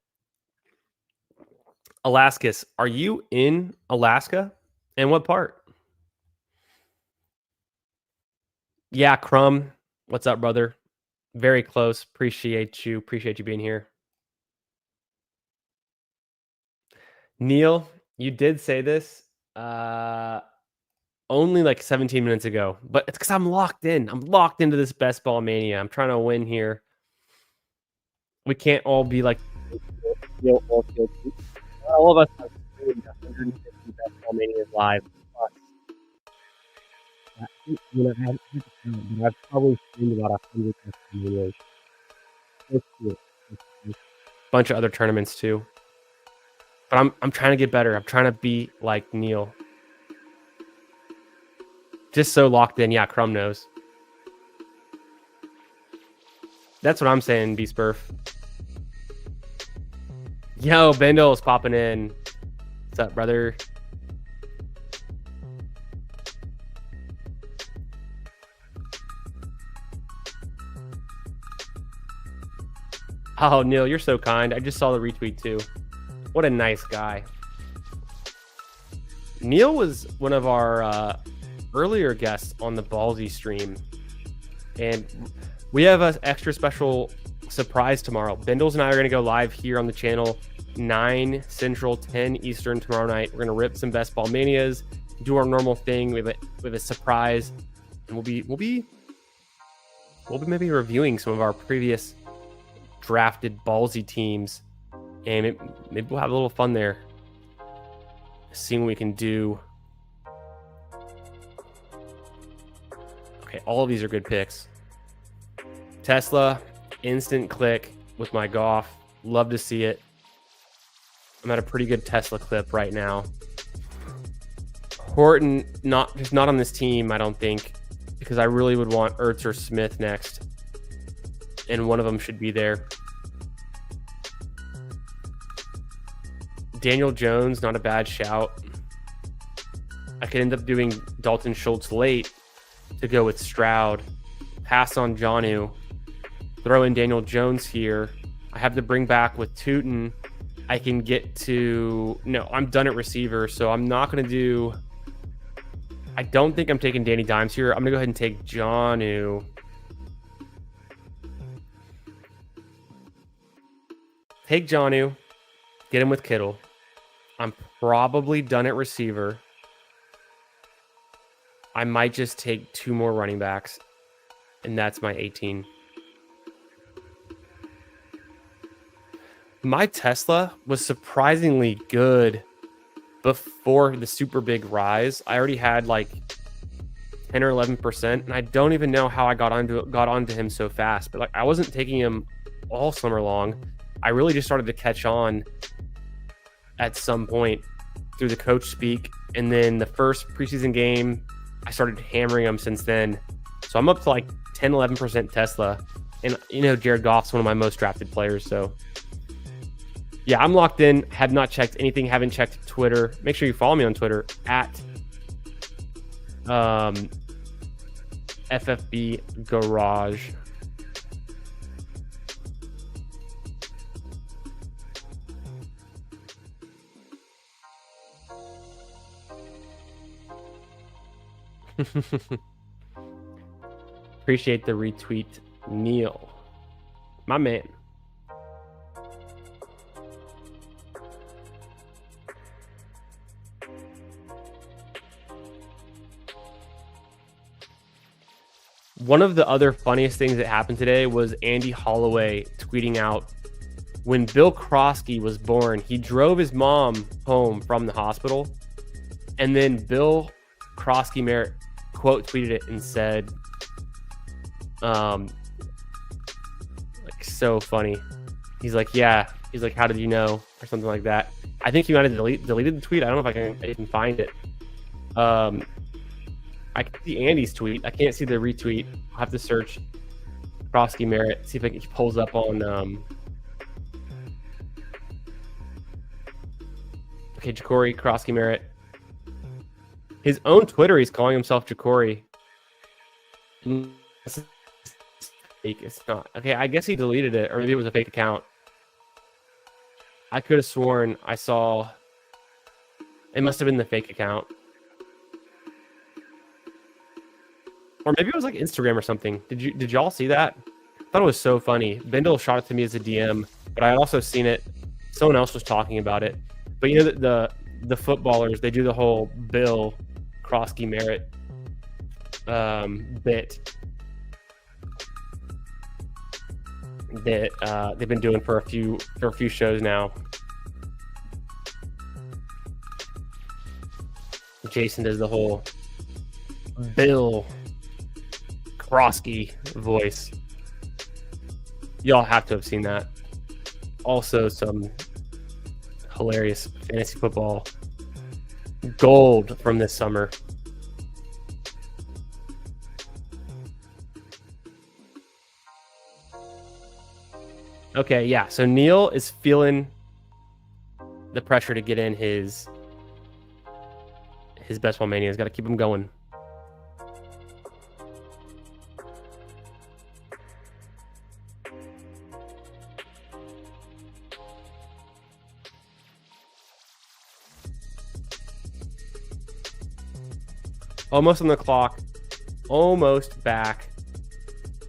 Alaskis, are you in Alaska? And what part? Yeah, Crumb. What's up, brother? Very close. Appreciate you. Appreciate you being here. Neil, you did say this only like 17 minutes ago, but it's because I'm locked in. I'm locked into this best ball mania. I'm trying to win here. We can't all be like all of us are doing 150 best ball manias live. I've probably streamed about 100 best ball manias. Bunch of other tournaments too. But I'm trying to get better. I'm trying to be like Neil. Just so locked in. Yeah, Crumb knows. That's what I'm saying, B-Spurf. Yo, Bindles popping in. What's up, brother? Oh, Neil, you're so kind. I just saw the retweet too. What a nice guy. Neil was one of our earlier guests on the Ballsy stream. And we have an extra special surprise tomorrow. Bindles and I are going to go live here on the channel 9 Central, 10 Eastern tomorrow night. We're going to rip some best ball manias, do our normal thing with a surprise, and we'll be maybe reviewing some of our previous drafted Ballsy teams, and maybe we'll have a little fun there, seeing what we can do. Okay, all of these are good picks. Tesla, instant click with my Goff. Love to see it. I'm at a pretty good Tesla clip right now. Horton, just not on this team, I don't think, because I really would want Ertz or Smith next, and one of them should be there. Daniel Jones, not a bad shout. I could end up doing Dalton Schultz late to go with Stroud. Pass on Jonnu. Throw in Daniel Jones here. I have to bring back with Tootin. I can get to... No, I'm done at receiver, so I'm not going to do... I don't think I'm taking Danny Dimes here. I'm going to go ahead and take Jonnu. Take Jonnu. Get him with Kittle. I'm probably done at receiver. I might just take 2 more running backs, and that's my 18. My Tesla was surprisingly good before the super big rise. I already had like 10 or 11%, and I don't even know how I got onto him so fast. But like, I wasn't taking him all summer long. I really just started to catch on at some point through the coach speak, and then the first preseason game, I started hammering him since then. So I'm up to like 10, 11% Tesla, and you know, Jared Goff's one of my most drafted players. So yeah, I'm locked in. Have not checked anything. Haven't checked Twitter. Make sure you follow me on Twitter at FFB Garage. Appreciate the retweet, Neil. My man. One of the other funniest things that happened today was Andy Holloway tweeting out, when Bill Krosky was born, he drove his mom home from the hospital, and then Bill Krosky Merritt quote tweeted it and said, like, so funny. He's like, yeah. He's like, how did you know? Or something like that. I think he might have deleted the tweet. I don't know if I can find it. I can see Andy's tweet. I can't see the retweet. I'll have to search Krosky Merritt, see if he pulls up on. Okay, Jacory Krosky Merritt. His own Twitter, he's calling himself Jacory. It's fake. It's not. Okay, I guess he deleted it, or maybe it was a fake account. I could have sworn I saw. It must have been the fake account. Or maybe it was like Instagram or something. Did y'all see that? I thought it was so funny. Bindle shot it to me as a DM, but I had also seen it. Someone else was talking about it. But you know, the footballers, they do the whole Bill Krosky Merritt bit that they've been doing for a few shows now. Jason does the whole Bill Krosky voice. Y'all have to have seen that. Also, some hilarious fantasy football gold from this summer. Okay, yeah. So Neil is feeling the pressure to get in his best ball mania. Has got to keep him going. Almost on the clock. Almost back.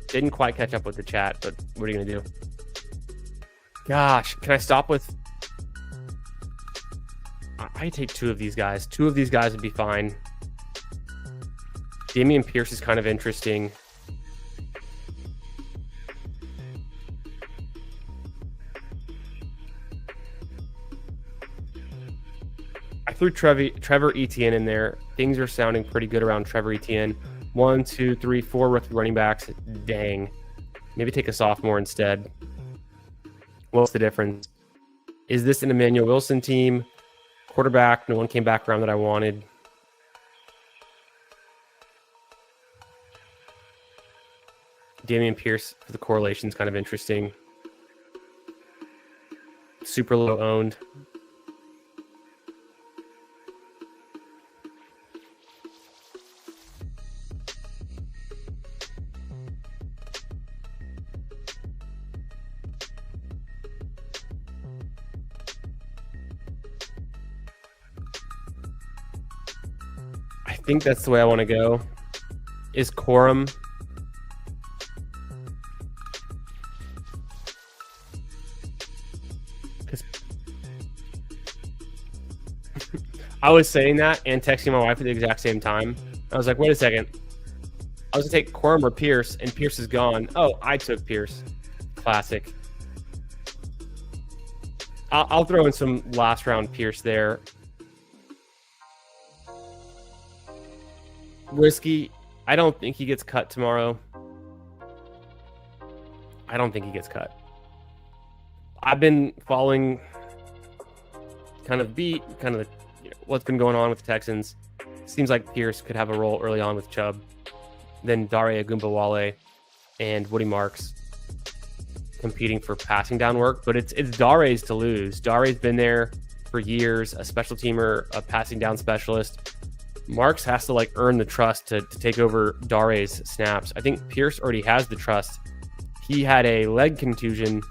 Didn't quite catch up with the chat, but what are you going to do? Gosh, can I stop with... I take 2 of these guys. 2 of these guys would be fine. Dameon Pierce is kind of interesting. I threw Trevor Etienne in there. Things are sounding pretty good around Trevor Etienne. 1, 2, 3, 4 rookie running backs. Dang. Maybe take a sophomore instead. What's the difference? Is this an Emmanuel Wilson team? Quarterback, no one came back around that I wanted. Dameon Pierce for the correlation is kind of interesting. Super low owned. I think that's the way I want to go. Is Quorum. I was saying that and texting my wife at the exact same time. I was like, wait a second. I was going to take Quorum or Pierce, and Pierce is gone. Oh, I took Pierce. Classic. I'll throw in some last round Pierce there. Risky. I don't think he gets cut tomorrow. I don't think he gets cut. I've been following kind of what's been going on with the Texans. Seems like Pierce could have a role early on with Chubb. Then Dare Agumbawale and Woody Marks competing for passing down work. But it's Dare's to lose. Dare's been there for years, a special teamer, a passing down specialist. Marks has to earn the trust to take over Dare's snaps. I think Pierce already has the trust. He had a leg contusion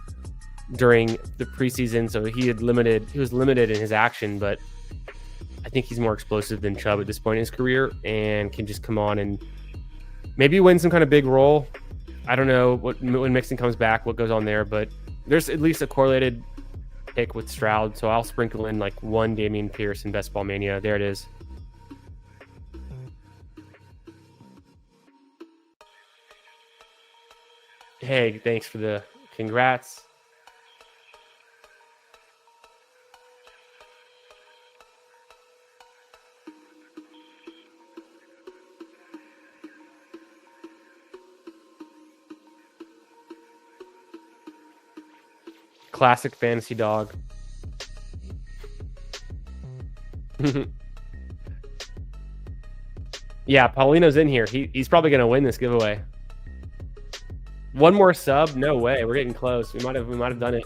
during the preseason, so he was limited in his action, but I think he's more explosive than Chubb at this point in his career and can just come on and maybe win some kind of big role. I don't know when Mixon comes back, what goes on there, but there's at least a correlated pick with Stroud, so I'll sprinkle in one Dameon Pierce in Best Ball Mania. There it is. Hey, thanks for the congrats. Classic fantasy dog. Yeah, Paulino's in here. He's probably going to win this giveaway. One more sub? No way. We're getting close. We might have done it.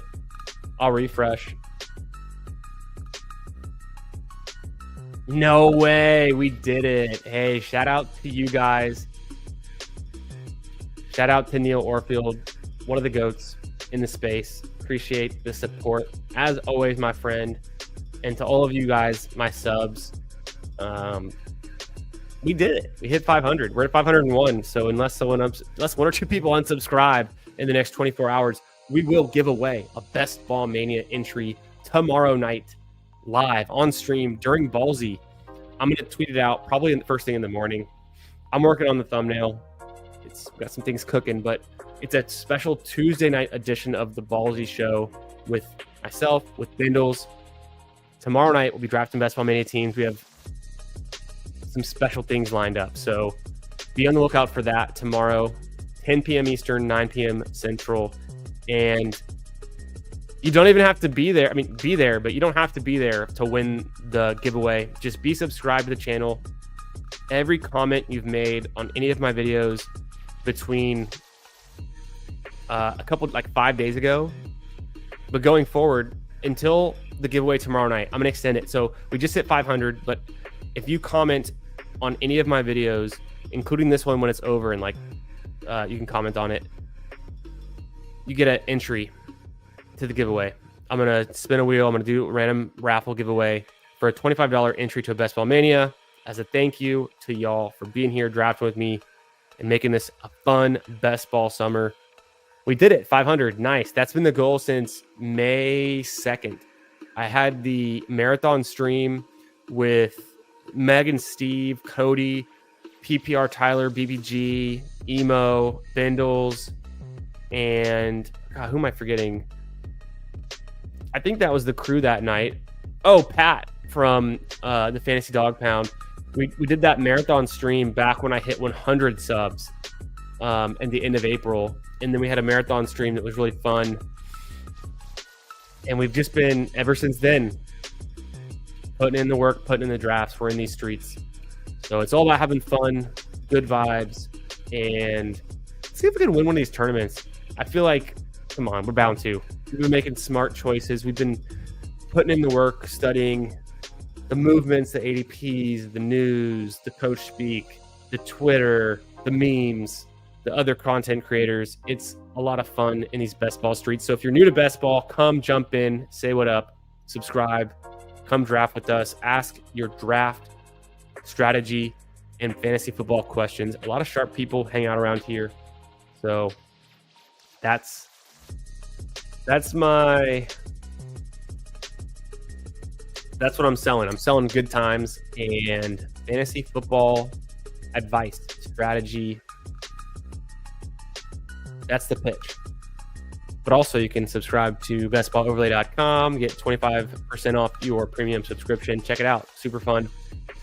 I'll refresh. No way. We did it. Hey, shout out to you guys. Shout out to Neil Orfield, one of the GOATs in the space. Appreciate the support. As always, my friend. And to all of you guys, my subs. We did it. We hit 500. We're at 501. So unless one or two people unsubscribe in the next 24 hours, we will give away a Best Ball Mania entry tomorrow night, live on stream during Ballsy. I'm going to tweet it out probably in the first thing in the morning. I'm working on the thumbnail. We've got some things cooking, but it's a special Tuesday night edition of the Ballsy show with myself, with Bindles. Tomorrow night, we'll be drafting Best Ball Mania teams. We have some special things lined up, so be on the lookout for that tomorrow, 10 p.m. Eastern, 9 p.m. Central. And you don't even have to be there. I mean, be there, but you don't have to be there to win the giveaway. Just be subscribed to the channel. Every comment you've made on any of my videos between a couple 5 days ago, but going forward until the giveaway tomorrow night. I'm gonna extend it. So we just hit 500, but if you comment on any of my videos, including this one when it's over, and like you can comment on it, you get an entry to the giveaway. I'm gonna spin a wheel. I'm gonna do a random raffle giveaway for a $25 entry to a Best Ball Mania as a thank you to y'all for being here, drafting with me, and making this a fun best ball summer. We did it, 500. Nice. That's been the goal since May 2nd. I had the marathon stream with Megan, Steve, Cody, PPR, Tyler, BBG, Emo, Bindles, and God, who am I forgetting? I think that was the crew that night. Oh, Pat from the Fantasy Dog Pound. We did that marathon stream back when I hit 100 subs at the end of April. And then we had a marathon stream that was really fun. And we've just been, ever since then, putting in the work, putting in the drafts. We're in these streets. So it's all about having fun, good vibes, and see if we can win one of these tournaments. I feel like, come on, we're bound to. We've been making smart choices. We've been putting in the work, studying the movements, the ADPs, the news, the coach speak, the Twitter, the memes, the other content creators. It's a lot of fun in these best ball streets. So if you're new to best ball, come jump in, say what up, subscribe, come draft with us, ask your draft strategy and fantasy football questions. A lot of sharp people hang out around here. So that's what I'm selling. I'm selling good times and fantasy football advice, strategy. That's the pitch. But also you can subscribe to bestballoverlay.com, get 25% off your premium subscription. Check it out. Super fun,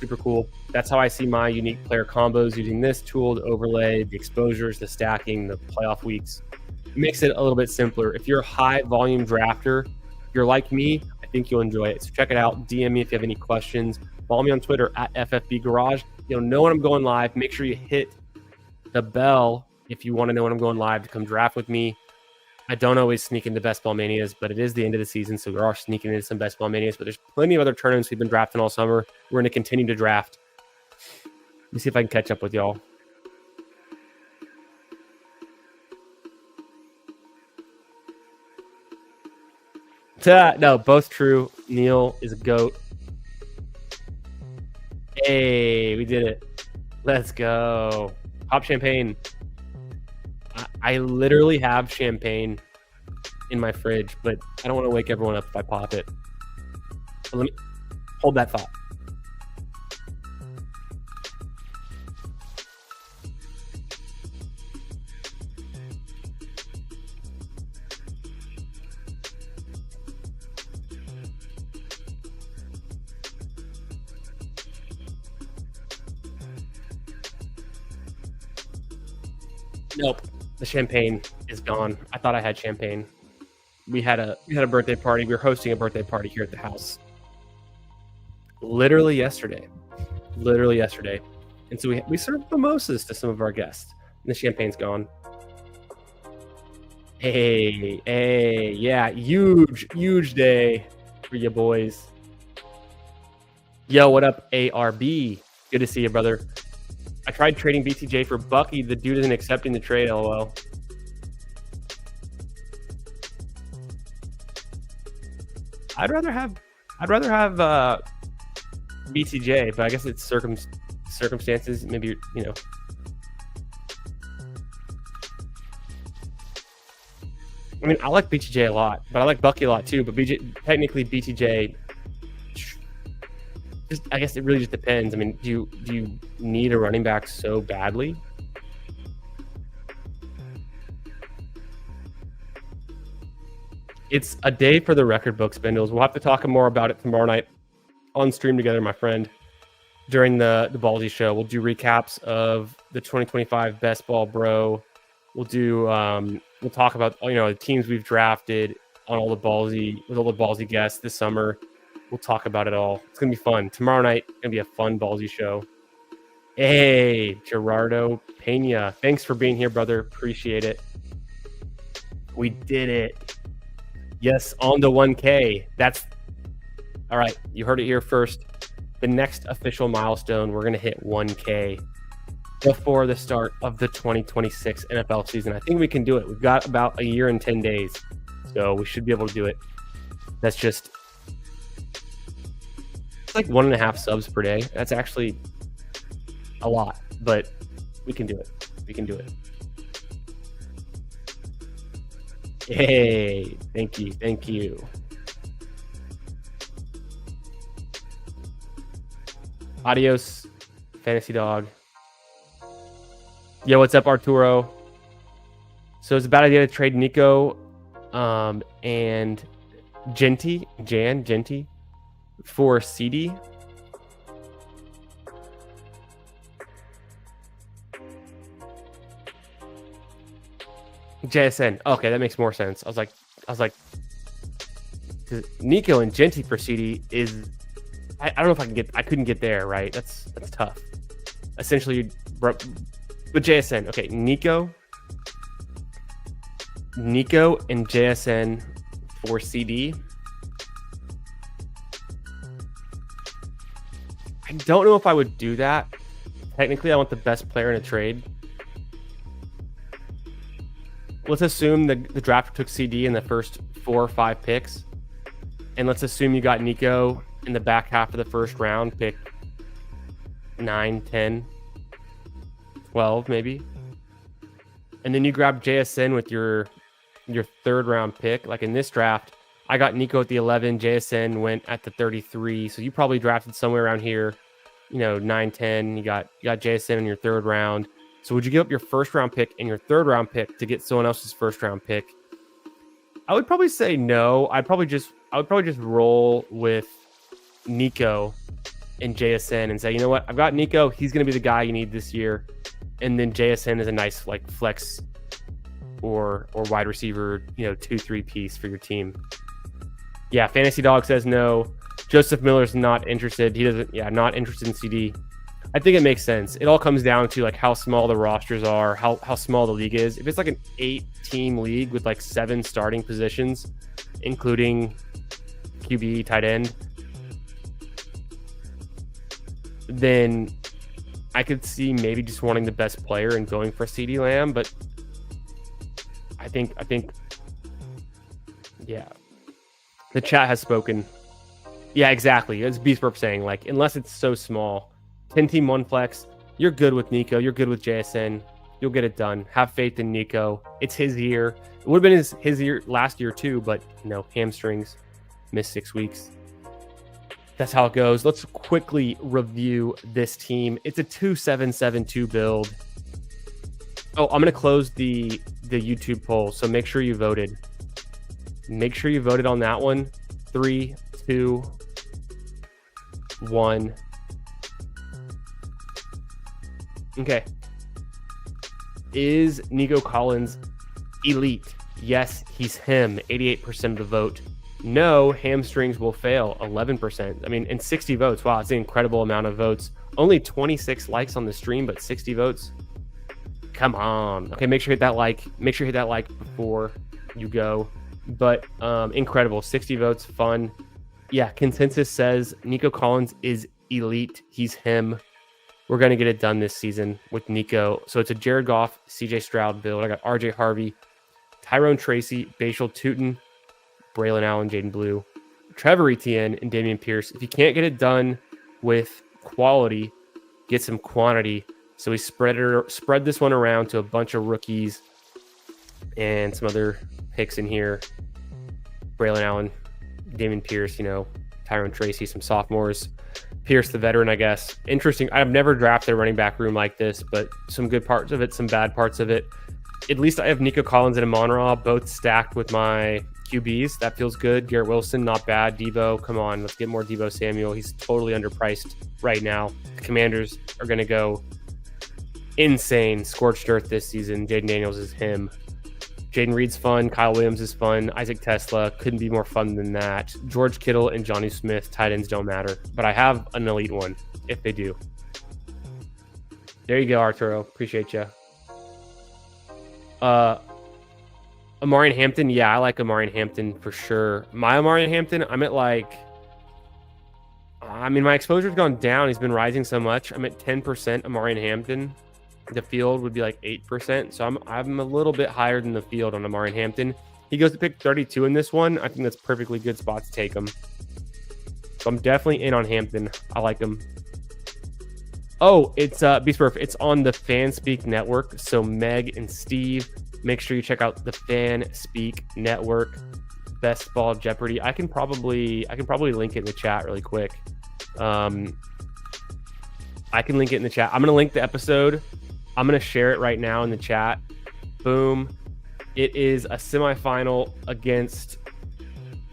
super cool. That's how I see my unique player combos, using this tool to overlay the exposures, the stacking, the playoff weeks. It makes it a little bit simpler. If you're a high volume drafter, if you're like me, I think you'll enjoy it. So check it out. DM me if you have any questions. Follow me on Twitter at FFB Garage. You'll know when I'm going live. Make sure you hit the bell if you want to know when I'm going live to come draft with me. I don't always sneak into Best Ball Manias, but it is the end of the season, so we are sneaking into some Best Ball Manias. But there's plenty of other tournaments we've been drafting all summer. We're going to continue to draft. Let me see if I can catch up with y'all. No, both true. Neil is a GOAT. Hey, we did it. Let's go. Pop champagne. I literally have champagne in my fridge, but I don't want to wake everyone up if I pop it. So let me hold that thought. Nope. The champagne is gone. I thought I had champagne. We had a birthday party. We were hosting a birthday party here at the house. Literally yesterday. And so we served mimosas to some of our guests. And the champagne's gone. Hey, yeah, huge day for you boys. Yo, what up, ARB? Good to see you, brother. I tried trading BTJ for Bucky. The dude isn't accepting the trade, LOL. I'd rather have BTJ, but I guess it's circumstances. Maybe, you know. I mean, I like BTJ a lot, but I like Bucky a lot too. But technically BTJ, I guess it really just depends. I mean, do you need a running back so badly? It's a day for the record books, Bindles. We'll have to talk more about it tomorrow night on stream together, my friend. During the BALLSY show, we'll do recaps of the 2025 Best Ball Bro. We'll do we'll talk about, you know, the teams we've drafted on all the BALLSY guests this summer. We'll talk about it all. It's gonna be fun. Tomorrow night gonna be a fun BALLSY show. Hey, Gerardo Pena, thanks for being here, brother. Appreciate it. We did it. Yes, on the 1K. That's All right, you heard it here first. The next official milestone, we're going to hit 1K before the start of the 2026 NFL season. I think we can do it. We've got about a year and 10 days, so we should be able to do it. That's just it's like 1.5 subs per day. That's actually a lot, but we can do it. We can do it. Hey, thank you. Thank you. Adios, Fantasy Dog. Yo, what's up, Arturo? So it's a bad idea to trade Nico and Genty for CD. JSN. Okay, that makes more sense. I was like, Nico and Genty for CD is. I don't know if I couldn't get there, right? That's tough. Essentially, but JSN. Okay, Nico and JSN for CD. I don't know if I would do that. Technically, I want the best player in a trade. Let's assume the draft took CD in the first 4 or 5 picks. And let's assume you got Nico in the back half of the first round, pick 9, 10, 12 maybe. And then you grab JSN with your 3rd round pick. Like in this draft, I got Nico at the 11, JSN went at the 33. So you probably drafted somewhere around here, 9, 10. You got JSN in your 3rd round. So would you give up your 1st round pick and your 3rd round pick to get someone else's 1st round pick? I would probably say no. I would probably just roll with Nico and JSN and say, you know what? I've got Nico. He's going to be the guy you need this year. And then JSN is a nice like flex or wide receiver, 2-3 piece for your team. Yeah, Fantasy Dog says no. Joseph Miller's not interested. He doesn't. Yeah, not interested in CD. I think it makes sense. It all comes down to like how small the rosters are, how small the league is. If it's like an 8-team league with like 7 starting positions, including QB, tight end, then I could see maybe just wanting the best player and going for CeeDee Lamb. But I think, yeah, the chat has spoken. Yeah, exactly. As Beastburp saying, like, unless it's so small, 10-team 1 flex, you're good with Nico. You're good with JSN. You'll get it done. Have faith in Nico. It's his year. It would have been his year last year too, but hamstrings, missed 6 weeks. That's how it goes. Let's quickly review this team. It's a 2-7-7-2 build. Oh, I'm going to close the YouTube poll, so make sure you voted. Make sure you voted on that one. 3, 2, 1. Okay. Is Nico Collins elite? Yes, he's him. 88% of the vote. No, hamstrings will fail. 11%. I mean, and 60 votes. Wow, it's an incredible amount of votes. Only 26 likes on the stream, but 60 votes. Come on. Okay, make sure you hit that like. Make sure you hit that like before you go. But incredible. 60 votes. Fun. Yeah, consensus says Nico Collins is elite. He's him. We're going to get it done this season with Nico. So it's a Jared Goff, CJ Stroud build. I got RJ Harvey, Tyrone Tracy, Bashal Tootin, Braylon Allen, Jaden Blue, Trevor Etienne, and Damian Pierce. If you can't get it done with quality, get some quantity. So we spread this one around to a bunch of rookies and some other picks in here. Braylon Allen, Damian Pierce, Tyrone Tracy, some sophomores. Pierce, the veteran, I guess. Interesting. I've never drafted a running back room like this, but some good parts of it, some bad parts of it. At least I have Nico Collins and Amon-Ra both stacked with my QBs. That feels good. Garrett Wilson, not bad. Devo, come on. Let's get more Devo Samuel. He's totally underpriced right now. The Commanders are going to go insane. Scorched earth this season. Jaden Daniels is him. Jaden Reed's fun. Kyle Williams is fun. Isaac Tesla couldn't be more fun than that. George Kittle and Johnny Smith, tight ends don't matter. But I have an elite one if they do. There you go, Arturo. Appreciate you. Amarian Hampton. Yeah, I like Amarian Hampton for sure. My Amarian Hampton, I'm at like I mean, my exposure's gone down. He's been rising so much. I'm at 10% Amari and Hampton. The field would be like 8%. So I'm a little bit higher than the field on Amari and Hampton. He goes to pick 32 in this one. I think that's perfectly good spot to take him. So I'm definitely in on Hampton. I like him. Oh, it's Beast Burf. It's on the FanSpeak network. So Meg and Steve, make sure you check out the FanSpeak network. Best Ball Jeopardy. I can probably link it in the chat really quick. I can link it in the chat. I'm gonna link the episode. I'm gonna share it right now in the chat. Boom. It is a semifinal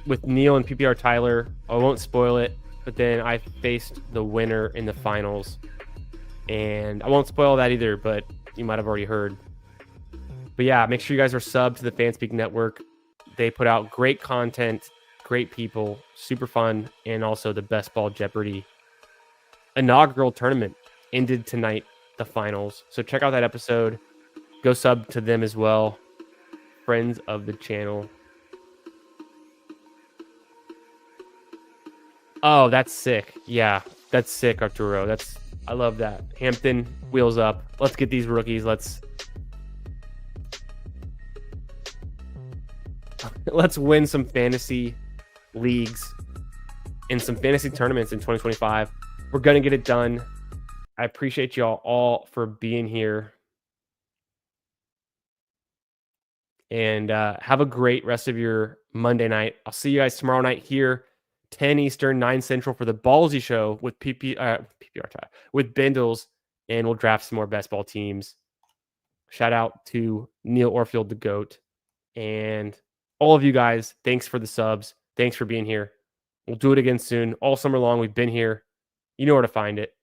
with Neil and PPR Tyler. I won't spoil it, but then I faced the winner in the finals. And I won't spoil that either, but you might have already heard. But yeah, make sure you guys are subbed to the FanSpeak network. They put out great content, great people, super fun, and also the Best Ball Jeopardy inaugural tournament ended tonight, the finals. So check out that episode. Go sub to them as well. Friends of the channel. Oh, that's sick. Yeah, that's sick, Arturo. I love that. Hampton, wheels up. Let's get these rookies. Let's win some fantasy leagues and some fantasy tournaments in 2025. We're going to get it done. I appreciate y'all all for being here. And have a great rest of your Monday night. I'll see you guys tomorrow night here, 10 Eastern, 9 Central for the Ballsy show with with Bindles, and we'll draft some more best ball teams. Shout out to Neil Orfield, the GOAT, and all of you guys. Thanks for the subs. Thanks for being here. We'll do it again soon. All summer long, we've been here. You know where to find it.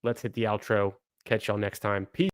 Let's hit the outro. Catch y'all next time. Peace.